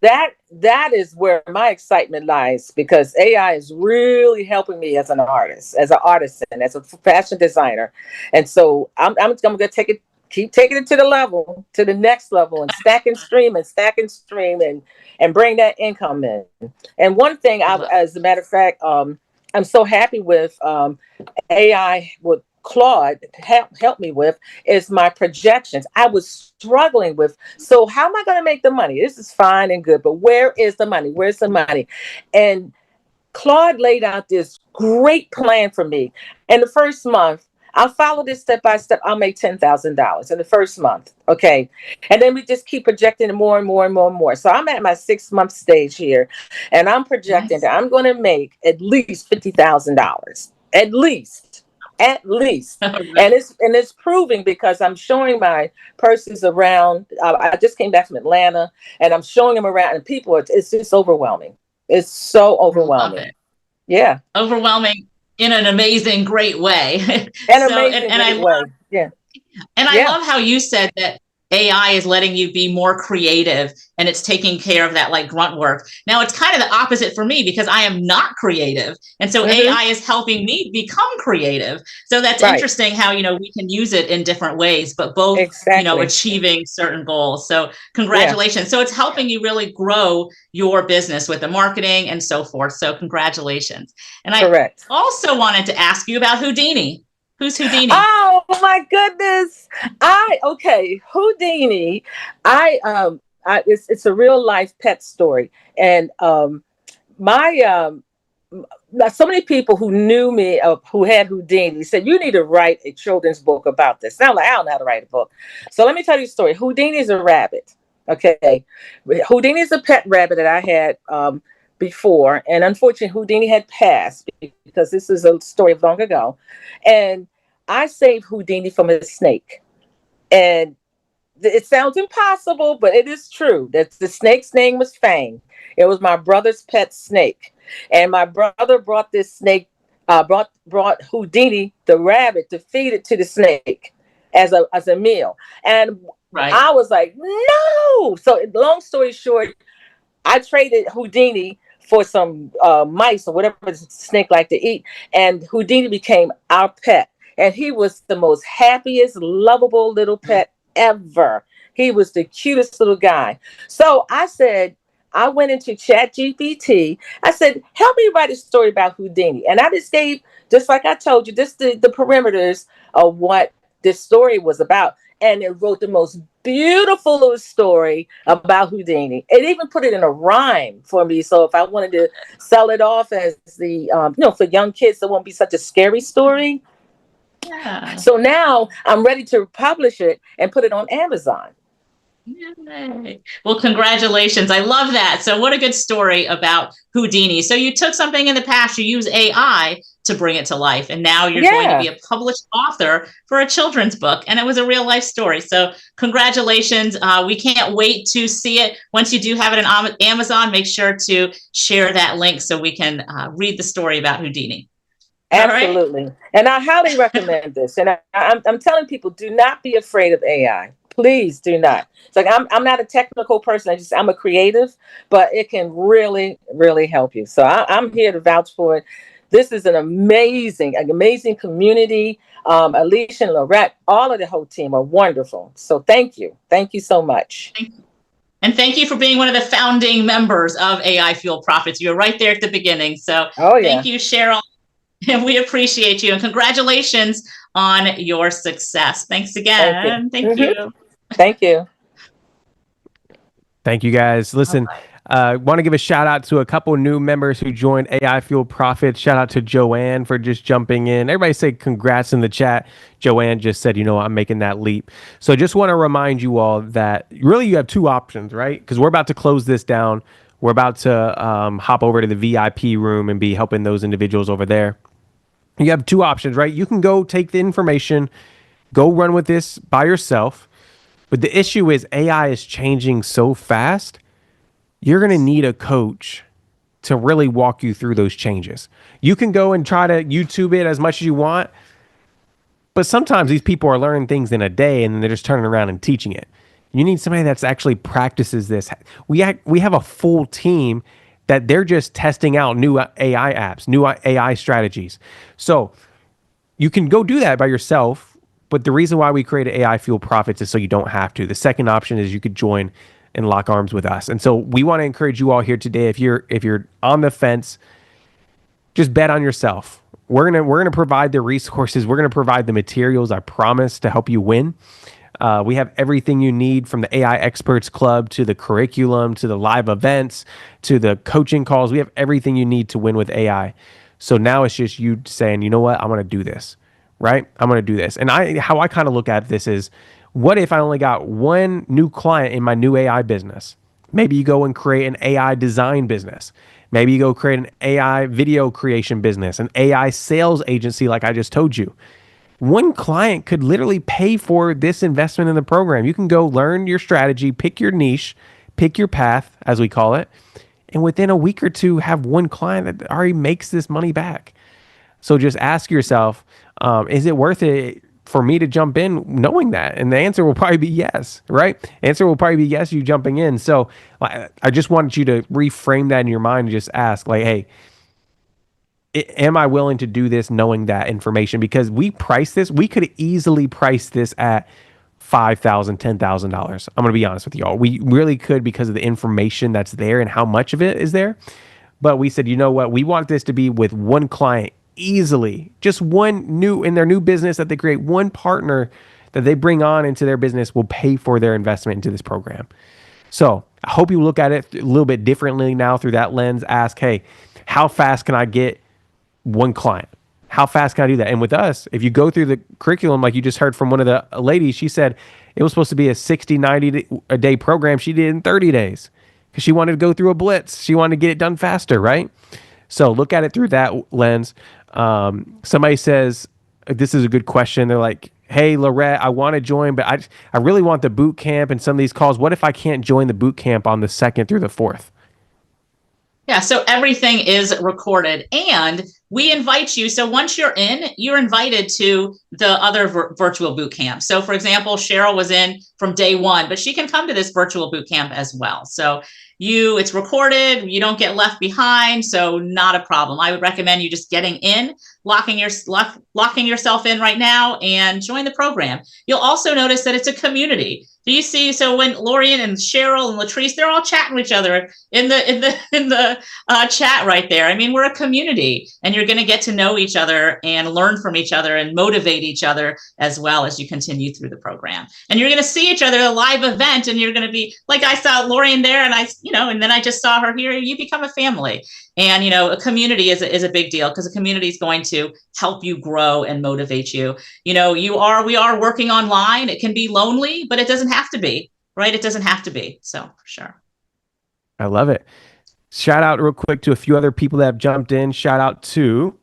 that is where my excitement lies, because AI is really helping me as an artist, as an artisan, as a fashion designer. And so I'm going to keep taking it to the next level, and stack and stream and bring that income in. And one thing, as a matter of fact, I'm so happy with AI with Claude helped me with is my projections. I was struggling with, so how am I going to make the money? This is fine and good, but where is the money? Where's the money? And Claude laid out this great plan for me. In the first month, I'll follow this step by step. I'll make $10,000 in the first month. Okay. And then we just keep projecting more and more and more and more. So I'm at my 6 month stage here, and I'm projecting that I'm going to make at least $50,000. At least. At least. And it's proving, because I'm showing my purses around. I just came back from Atlanta, and I'm showing them around, and people, it's just overwhelming. It's so overwhelming. Love it. Yeah. Overwhelming in an amazing, great way. An amazing great way. Yeah. And I love how you said that AI is letting you be more creative, and it's taking care of that like grunt work. Now it's kind of the opposite for me, because I am not creative. And so AI is helping me become creative. So that's interesting how, we can use it in different ways, but both, achieving certain goals. So congratulations. Yeah. So it's helping you really grow your business with the marketing and so forth. So congratulations. And I also wanted to ask you about Houdini. Who's Houdini? Oh my goodness. Houdini. It's a real life pet story. And so many people who knew me, who had Houdini, said, you need to write a children's book about this. And I'm like, I don't know how to write a book. So let me tell you a story. Houdini is a rabbit. Okay. Houdini is a pet rabbit that I had before, and unfortunately Houdini had passed, because this is a story of long ago, and I saved Houdini from a snake. And it sounds impossible, but it is true. That the snake's name was Fang. It was my brother's pet snake, and my brother brought this snake, brought Houdini the rabbit to feed it to the snake as a meal, and I was like, no. So long story short, I traded Houdini for some mice or whatever the snake liked to eat. And Houdini became our pet. And he was the most happiest, lovable little pet ever. He was the cutest little guy. So I went into ChatGPT. I said, help me write a story about Houdini. And I just gave, just like I told you, just the perimeters of what this story was about. And it wrote the most beautiful little story about Houdini. It even put it in a rhyme for me. So if I wanted to sell it off as the, for young kids, it won't be such a scary story. Yeah. So now I'm ready to publish it and put it on Amazon. Yay. Well, congratulations. I love that. So what a good story about Houdini. So you took something in the past, you use AI to bring it to life, and now you're going to be a published author for a children's book, and it was a real life story. So congratulations. We can't wait to see it. Once you do have it on Amazon, make sure to share that link so we can read the story about Houdini. Absolutely. Right? And I highly recommend this. And I'm telling people, do not be afraid of AI. Please do not. It's like, I'm not a technical person. I'm a creative, but it can really, really help you. So I'm here to vouch for it. This is an amazing community. Alicia and Lorette, all of the whole team are wonderful. So thank you. Thank you so much. Thank you. And thank you for being one of the founding members of AI Fuel Profits. You were right there at the beginning. So thank you, Cheryl. And we appreciate you. And congratulations on your success. Thanks again. Thank you. Thank you. Thank you, guys. Listen, want to give a shout out to a couple new members who joined AI Fuel Profits. Shout out to Joanne for just jumping in. Everybody say congrats in the chat. Joanne just said, I'm making that leap. So just want to remind you all that really you have two options, right? Because we're about to close this down. We're about to hop over to the VIP room and be helping those individuals over there. You have two options, right? You can go take the information, go run with this by yourself. But the issue is AI is changing so fast. You're going to need a coach to really walk you through those changes. You can go and try to YouTube it as much as you want. But sometimes these people are learning things in a day and then they're just turning around and teaching it. You need somebody that's actually practices this. We have a full team that they're just testing out new AI apps, new AI strategies. So you can go do that by yourself. But the reason why we created AI Fuel Profits is so you don't have to. The second option is you could join and lock arms with us. And so we want to encourage you all here today. If you're on the fence, just bet on yourself. we're gonna provide the resources. We're gonna provide the materials. I promise to help you win. We have everything you need, from the AI Experts Club to the curriculum to the live events to the coaching calls. We have everything you need to win with AI. So now it's just you saying, you know what, I'm going to do this, right? I'm going to do this. And how I kind of look at this is, what if I only got one new client in my new AI business? Maybe you go and create an AI design business. Maybe you go create an AI video creation business, an AI sales agency, like I just told you. One client could literally pay for this investment in the program. You can go learn your strategy, pick your niche, pick your path, as we call it, and within a week or two have one client that already makes this money back. So just ask yourself, is it worth it for me to jump in knowing that? And the answer will probably be yes, right? Answer will probably be yes, you jumping in. So I just wanted you to reframe that in your mind and just ask, like, hey, am I willing to do this knowing that information? Because we could easily price this at $5,000, $10,000. I'm going to be honest with y'all. We really could, because of the information that's there and how much of it is there. But we said, you know what? We want this to be with one client easily, just one in their new business that they create, one partner that they bring on into their business will pay for their investment into this program. So I hope you look at it a little bit differently now through that lens. Ask, hey, how fast can I get one client? How fast can I do that? And with us, if you go through the curriculum, like you just heard from one of the ladies, she said it was supposed to be a 60, 90 a day program. She did it in 30 days because she wanted to go through a blitz. She wanted to get it done faster, right? So look at it through that lens. Somebody says, this is a good question. They're like, hey, Lorette, I want to join, but I really want the boot camp and some of these calls. What if I can't join the boot camp on the 2nd through the 4th? Yeah, so everything is recorded, and we invite you. So once you're in, you're invited to the other virtual boot camp. So for example, Cheryl was in from day one, but she can come to this virtual boot camp as well. So it's recorded, you don't get left behind, so not a problem. I would recommend you just getting in, locking yourself in right now, and join the program. You'll also notice that it's a community. Do you see? So when Lorian and Cheryl and Latrice, they're all chatting with each other in the chat right there. I mean, we're a community, and you're going to get to know each other and learn from each other and motivate each other as well as you continue through the program. And you're going to see each other at a live event, and you're going to be like, I saw Lorian there, and and then I just saw her here. You become a family. And, a community is a big deal, because a community is going to help you grow and motivate you. We are working online. It can be lonely, but it doesn't have to be, right? It doesn't have to be. So for sure. I love it. Shout out real quick to a few other people that have jumped in. Shout out to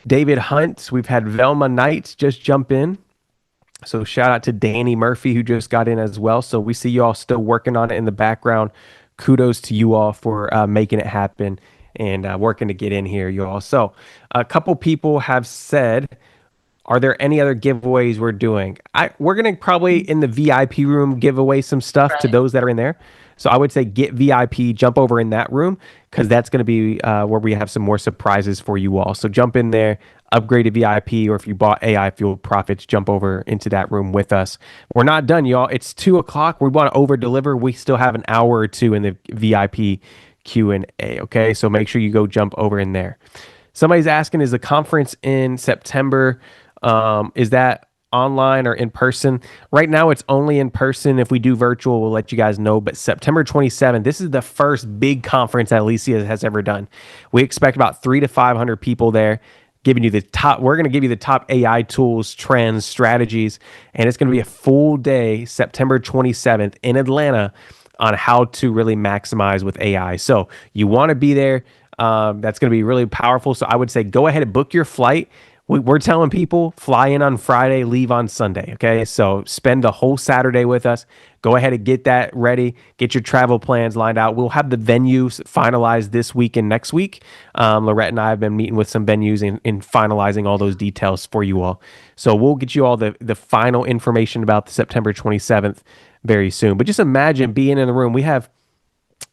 David Hunt. We've had Velma Knight just jump in. So shout out to Danny Murphy, who just got in as well. So we see you all still working on it in the background. Kudos to you all for making it happen and working to get in here, you all. So a couple people have said, are there any other giveaways we're doing? We're going to probably in the VIP room give away some stuff to those that are in there. So I would say get VIP, jump over in that room, because that's going to be where we have some more surprises for you all. So jump in there, upgrade to VIP, or if you bought AI Fuel Profits, jump over into that room with us. We're not done, y'all. It's 2:00. We want to over deliver. We still have an hour or two in the VIP Q&A. Okay, so make sure you go jump over in there. Somebody's asking, is the conference in September? Is that online or in person? Right now it's only in person. If we do virtual, we'll let you guys know. But September 27th, this is the first big conference that Alicia has ever done. We expect about 300 to 500 people there, giving you the top. We're going to give you the top AI tools, trends, strategies, and it's going to be a full day, September 27th in Atlanta, on how to really maximize with AI. So you want to be there. That's going to be really powerful. So I would say go ahead and book your flight. We're telling people fly in on Friday, leave on Sunday. Okay. So spend the whole Saturday with us. Go ahead and get that ready. Get your travel plans lined out. We'll have the venues finalized this week and next week. Lorette and I have been meeting with some venues and finalizing all those details for you all. So we'll get you all the final information about the September 27th very soon. But just imagine being in the room.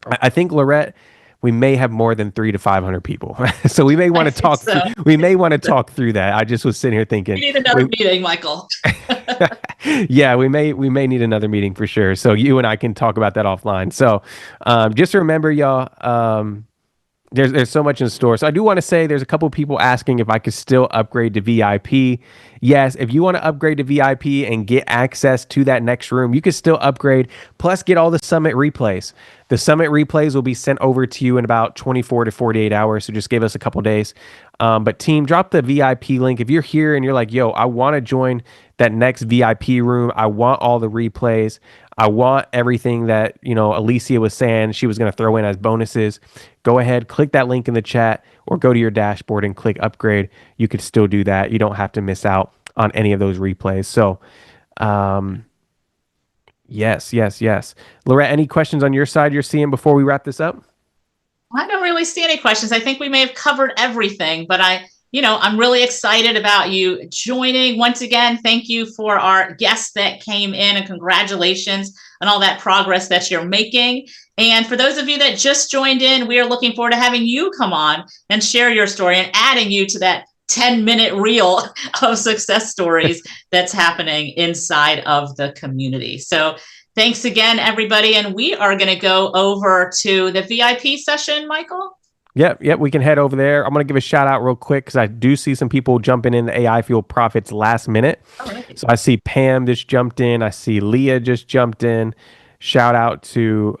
I think, Lorette, we may have more than 300 to 500 people. So we may want to talk. We may want to talk through that. I just was sitting here thinking, we need another meeting, Michael. Yeah, we may need another meeting for sure. So you and I can talk about that offline. So just remember, y'all, There's so much in store. So I do want to say there's a couple people asking if I could still upgrade to VIP. Yes, if you want to upgrade to VIP and get access to that next room, you can still upgrade, plus get all the summit replays. The summit replays will be sent over to you in about 24 to 48 hours. So just give us a couple days. But team, drop the VIP link. If you're here and you're like, yo, I want to join that next VIP room. I want all the replays. I want everything that, Alicia was saying she was going to throw in as bonuses. Go ahead, click that link in the chat or go to your dashboard and click upgrade. You could still do that. You don't have to miss out on any of those replays. So, yes. Lorette, any questions on your side you're seeing before we wrap this up? I don't really see any questions. I think we may have covered everything, but I'm really excited about you joining. Once again, thank you for our guests that came in, and congratulations on all that progress that you're making. And for those of you that just joined in, we are looking forward to having you come on and share your story and adding you to that 10-minute reel of success stories that's happening inside of the community. So thanks again, everybody. And we are going to go over to the VIP session, Michael. Yep. We can head over there. I'm going to give a shout out real quick because I do see some people jumping in the AI Fuel Profits last minute. Right. So I see Pam just jumped in. I see Leah just jumped in. Shout out to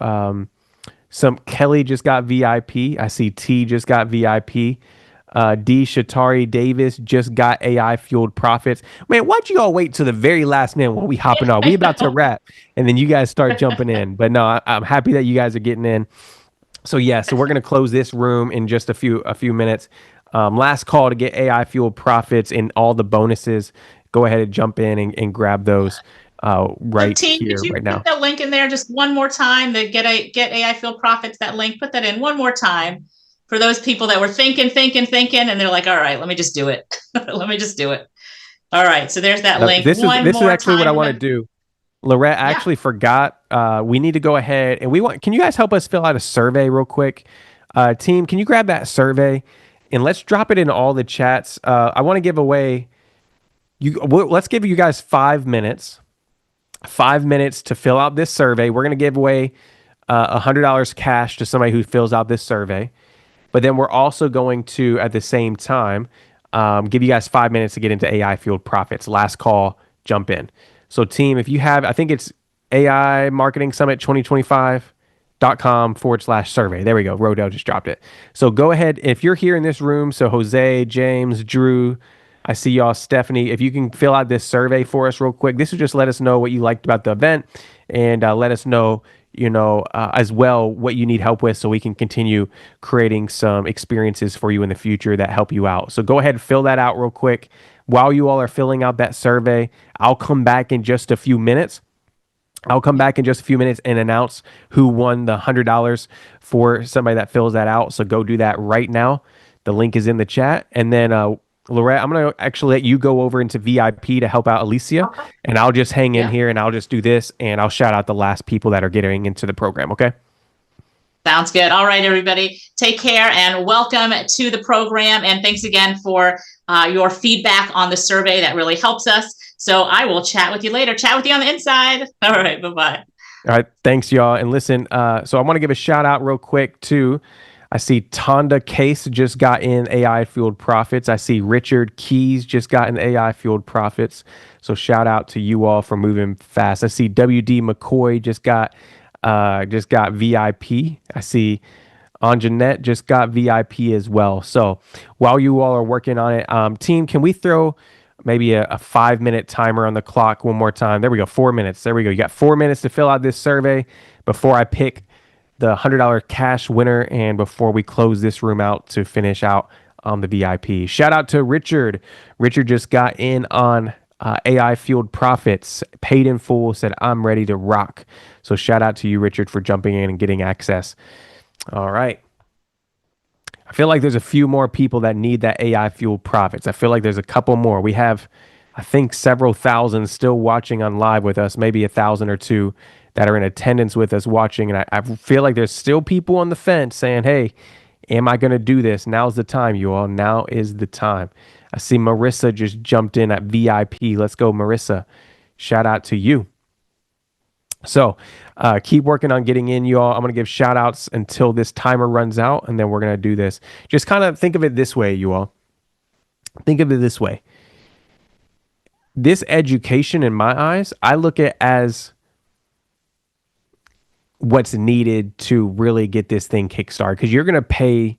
some Kelly just got VIP. I see T just got VIP. D Shatari Davis just got AI Fueled Profits. Man, why'd you all wait till the very last minute when we hopping on? We about to wrap and then you guys start jumping in. But no, I'm happy that you guys are getting in. So so we're going to close this room in just a few minutes. Last call to get AI Fueled Profits and all the bonuses. Go ahead and jump in and grab those right team, here, could you right put now. that link in there just one more time? The get AI Fueled Profits, that link, put that in one more time for those people that were thinking, and they're like, all right, let me just do it. Let me just do it. All right, so there's that link. This is actually what I want to do. Lorette, I actually forgot. We need to go ahead and can you guys help us fill out a survey real quick? Team, can you grab that survey and let's drop it in all the chats. I want to give away, let's give you guys 5 minutes. 5 minutes to fill out this survey. We're going to give away $100 cash to somebody who fills out this survey. But then we're also going to, at the same time, give you guys 5 minutes to get into AI Fueled Profits. Last call, jump in. So team, if you have, I think it's AI Marketing Summit 2025.com/survey. There we go. Rodell just dropped it. So go ahead. If you're here in this room, so Jose, James, Drew, I see y'all, Stephanie, if you can fill out this survey for us real quick, this will just let us know what you liked about the event and let us know, as well, what you need help with so we can continue creating some experiences for you in the future that help you out. So go ahead and fill that out real quick. While you all are filling out that survey, I'll come back in just a few minutes. And announce who won the $100 for somebody that fills that out. So go do that right now. The link is in the chat. And then, Lorette, I'm going to actually let you go over into VIP to help out Alicia. Okay. And I'll just hang in here and I'll just do this. And I'll shout out the last people that are getting into the program. Okay. Sounds good. All right, everybody. Take care and welcome to the program. And thanks again for your feedback on the survey. That really helps us. So I will chat with you later. Chat with you on the inside. All right. Bye-bye. All right. Thanks, y'all. And listen, so I want to give a shout out real quick to, I see Tonda Case just got in AI Fueled Profits. I see Richard Keys just got in AI Fueled Profits. So shout out to you all for moving fast. I see WD McCoy just got VIP. I see Anjanette just got VIP as well. So while you all are working on it, team, can we throw maybe a 5-minute timer on the clock one more time? There we go. 4 minutes. There we go. You got 4 minutes to fill out this survey before I pick the $100 cash winner and before we close this room out to finish out on the VIP. Shout out to Richard. Richard just got in on AI Fueled Profits, paid in full, said, I'm ready to rock. So shout out to you, Richard, for jumping in and getting access. All right. I feel like there's a few more people that need that AI Fueled Profits. I feel like there's a couple more. We have, I think, several thousand still watching on live with us, maybe 1,000 or 2 that are in attendance with us watching. And I feel like there's still people on the fence saying, hey, am I going to do this? Now's the time, you all. Now is the time. I see Marissa just jumped in at VIP. Let's go, Marissa. Shout out to you. So keep working on getting in, you all. I'm going to give shout outs until this timer runs out, and then we're going to do this. Just kind of think of it this way, you all. Think of it this way. This education, in my eyes, I look at as what's needed to really get this thing kickstarted, because you're going to pay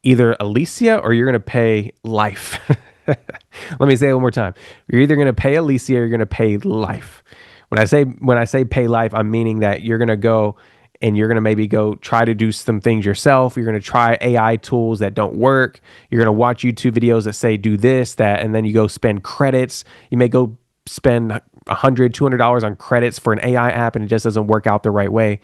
either Alicia or you're going to pay life. Let me say it one more time. You're either going to pay Alicia or you're going to pay life. When I say pay life, I'm meaning that you're going to go and you're going to maybe go try to do some things yourself. You're going to try AI tools that don't work. You're going to watch YouTube videos that say do this, that, and then you go spend credits. You may go spend $100, $200 on credits for an AI app and it just doesn't work out the right way.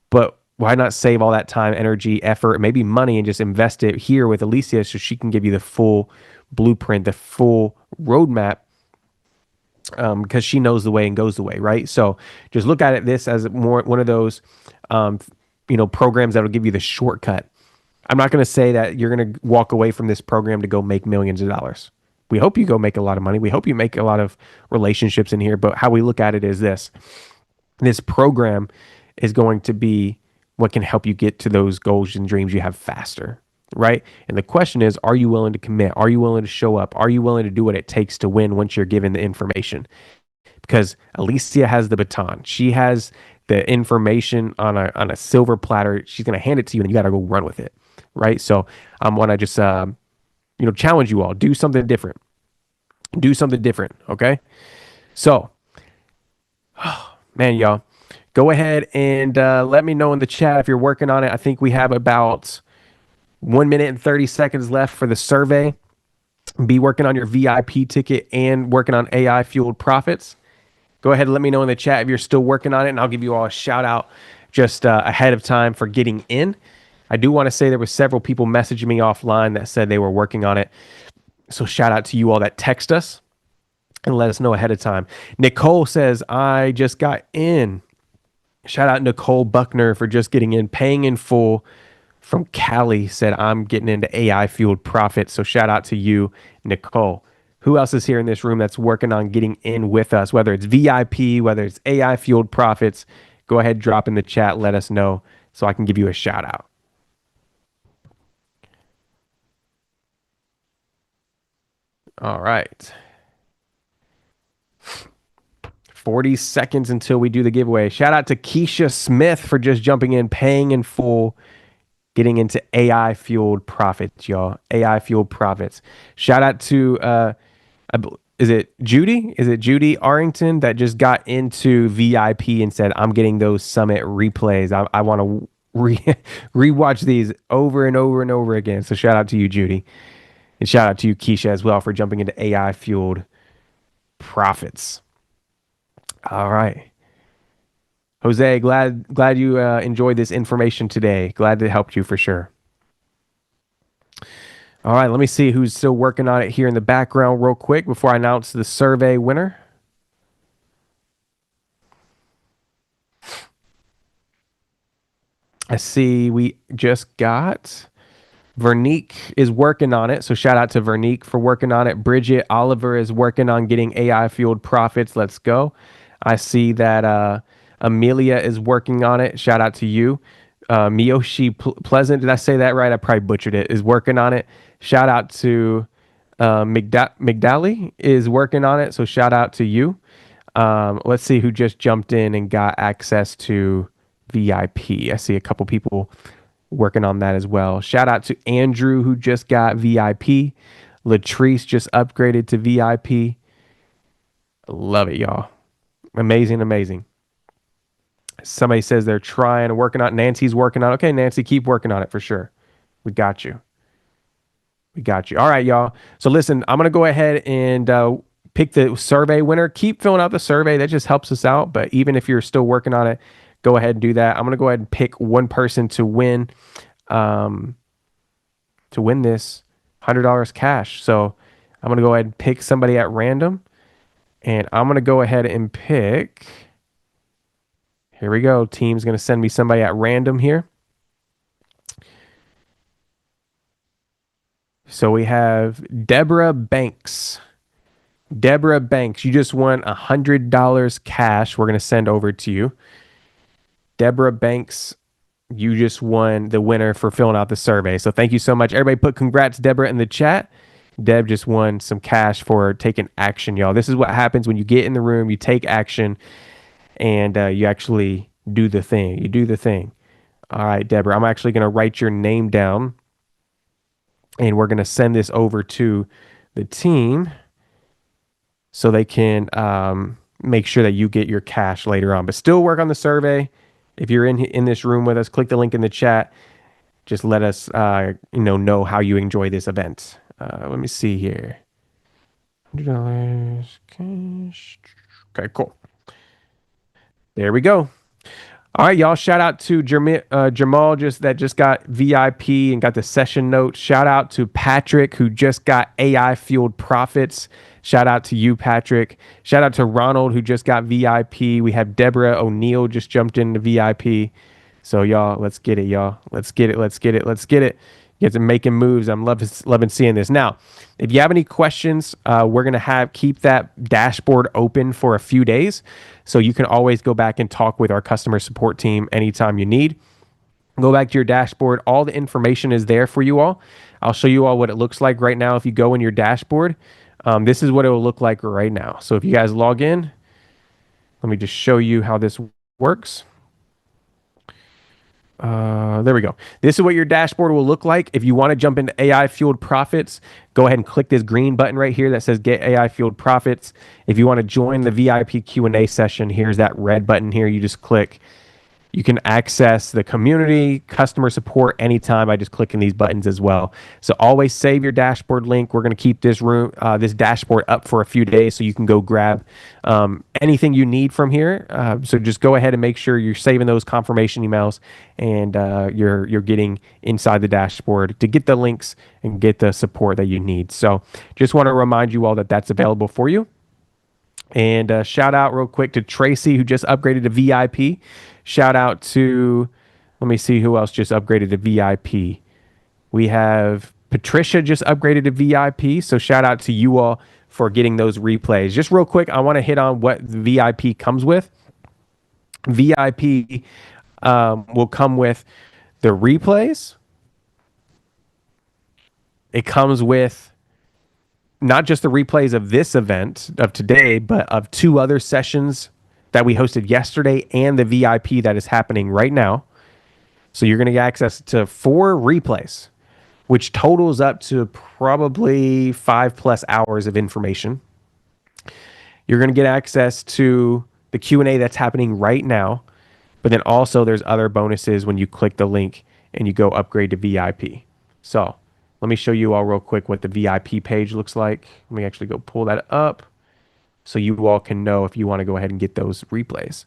But why not save all that time, energy, effort, maybe money, and just invest it here with Alicia so she can give you the full blueprint, the full roadmap, because she knows the way and goes the way, right? So just look at this as more one of those, programs that will give you the shortcut. I'm not going to say that you're going to walk away from this program to go make millions of dollars. We hope you go make a lot of money. We hope you make a lot of relationships in here. But how we look at it is this program is going to be what can help you get to those goals and dreams you have faster, right? And the question is, are you willing to commit? Are you willing to show up? Are you willing to do what it takes to win once you're given the information? Because Alicia has the baton. She has the information on a silver platter. She's going to hand it to you and you got to go run with it, right? So I want to just, challenge you all. Do something different. Do something different, okay? So, man, y'all, go ahead and let me know in the chat if you're working on it. I think we have about 1 minute and 30 seconds left for the survey. Be working on your VIP ticket and working on AI fueled profits. Go ahead and let me know in the chat if you're still working on it, and I'll give you all a shout out just ahead of time for getting in. I do want to say there were several people messaging me offline that said they were working on it. So shout out to you all that text us and let us know ahead of time. Nicole says, I just got in. Shout out Nicole Buckner for just getting in, paying in full. From Cali said, I'm getting into AI fueled profits. So shout out to you, Nicole. Who else is here in this room that's working on getting in with us, whether it's VIP, whether it's AI fueled profits? Go ahead, drop in the chat. Let us know so I can give you a shout out. All right. 40 seconds until we do the giveaway. Shout out to Keisha Smith for just jumping in, paying in full, getting into AI fueled profits, y'all. AI fueled profits. Shout out to, is it Judy? Is it Judy Arrington that just got into VIP and said, I'm getting those summit replays. I want to rewatch these over and over and over again. So shout out to you, Judy. And shout out to you, Keisha, as well, for jumping into AI fueled profits. All right. Jose, glad you enjoyed this information today. Glad it helped you for sure. All right, let me see who's still working on it here in the background real quick before I announce the survey winner. I see we just got Vernique is working on it. So shout out to Vernique for working on it. Bridget Oliver is working on getting AI fueled profits. Let's go. I see that Amelia is working on it. Shout out to you. Miyoshi Pleasant, did I say that right? I probably butchered it, is working on it. Shout out to Migdali is working on it. So shout out to you. Let's see who just jumped in and got access to VIP. I see a couple people working on that as well. Shout out to Andrew who just got VIP. Latrice just upgraded to VIP. Love it, y'all. Amazing, amazing. Somebody says they're trying to working on it. Nancy's working on it. Okay, Nancy, keep working on it for sure. We got you. We got you. All right, y'all. So listen, I'm going to go ahead and pick the survey winner. Keep filling out the survey. That just helps us out. But even if you're still working on it, go ahead and do that. I'm going to go ahead and pick one person to win this $100 cash. So I'm going to go ahead and pick somebody at random. And I'm going to go ahead and pick... Here we go. Team's going to send me somebody at random here. So we have Deborah Banks. Deborah Banks, you just won $100 cash. We're going to send over to you. Deborah Banks, you just won the winner for filling out the survey. So thank you so much. Everybody put congrats, Deborah, in the chat. Deb just won some cash for taking action, y'all. This is what happens when you get in the room, you take action, and you actually do the thing. You do the thing. All right, Deborah, I'm actually going to write your name down, and we're going to send this over to the team so they can make sure that you get your cash later on. But still work on the survey. If you're in this room with us, click the link in the chat. Just let us know how you enjoy this event. Let me see here. $100 cash. Okay, cool. There we go. All right, y'all. Shout out to Jamal that just got VIP and got the session notes. Shout out to Patrick who just got AI fueled profits. Shout out to you, Patrick. Shout out to Ronald who just got VIP. We have Deborah O'Neill just jumped into VIP. So y'all, let's get it, y'all. Let's get it. Let's get it. Let's get it. Get to making moves. I'm loving seeing this. Now, if you have any questions, we're gonna keep that dashboard open for a few days, so you can always go back and talk with our customer support team anytime you need. Go back to your dashboard. All the information is there for you all. I'll show you all what it looks like right now. If you go in your dashboard, this is what it will look like right now. So if you guys log in, let me just show you how this works. There we go. This is what your dashboard will look like. If you want to jump into AI fueled profits, go ahead and click this green button right here that says get AI fueled profits. If you want to join the VIP Q&A session, here's that red button here. You just click. You can access the community, customer support anytime by just clicking these buttons as well. So always save your dashboard link. We're going to keep this dashboard up for a few days so you can go grab anything you need from here. So just go ahead and make sure you're saving those confirmation emails and you're getting inside the dashboard to get the links and get the support that you need. So just want to remind you all that that's available for you. And shout out real quick to Tracy who just upgraded to VIP. Shout out to, let me see who else just upgraded to VIP. We have Patricia just upgraded to VIP. So shout out to you all for getting those replays. Just real quick, I want to hit on what the VIP comes with. VIP will come with the replays. It comes with not just the replays of this event of today, but of 2 other sessions that we hosted yesterday and the VIP that is happening right now. So you're going to get access to 4 replays, which totals up to probably 5+ hours of information. You're going to get access to the Q&A that's happening right now, but then also there's other bonuses when you click the link and you go upgrade to VIP. So let me show you all real quick what the VIP page looks like. Let me actually go pull that up so you all can know if you want to go ahead and get those replays.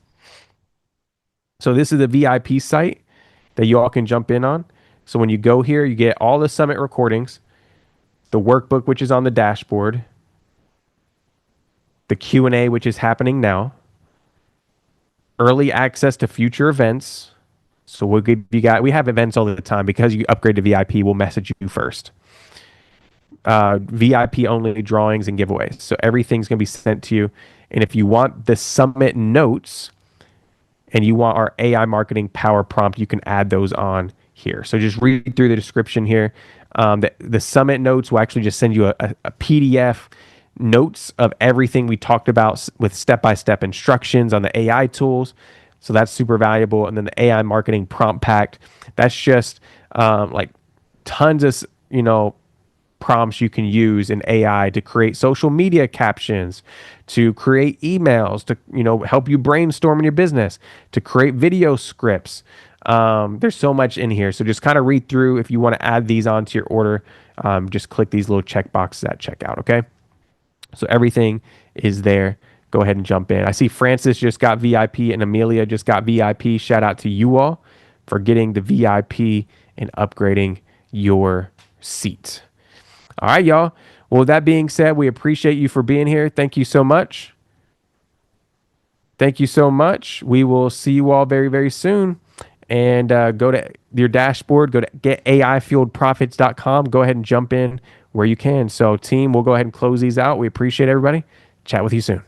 So this is the VIP site that you all can jump in on. So when you go here, you get all the summit recordings, the workbook, which is on the dashboard, the Q&A, which is happening now, early access to future events. So we have events all the time. Because you upgrade to VIP, we'll message you first. VIP only drawings and giveaways. So everything's going to be sent to you. And if you want the summit notes and you want our AI marketing power prompt, you can add those on here. So just read through the description here. The summit notes will actually just send you a PDF notes of everything we talked about with step-by-step instructions on the AI tools. So that's super valuable. And then the AI marketing prompt pack, that's just like tons of, prompts you can use in AI to create social media captions, to create emails, to, help you brainstorm in your business, to create video scripts. There's so much in here. So just kind of read through. If you want to add these onto your order, just click these little check boxes at checkout. Okay. So everything is there. Go ahead and jump in. I see Francis just got VIP and Amelia just got VIP. Shout out to you all for getting the VIP and upgrading your seat. All right, y'all. Well, with that being said, we appreciate you for being here. Thank you so much. Thank you so much. We will see you all very, very soon. And go to your dashboard, go to getaifueledprofits.com. Go ahead and jump in where you can. So team, we'll go ahead and close these out. We appreciate everybody. Chat with you soon.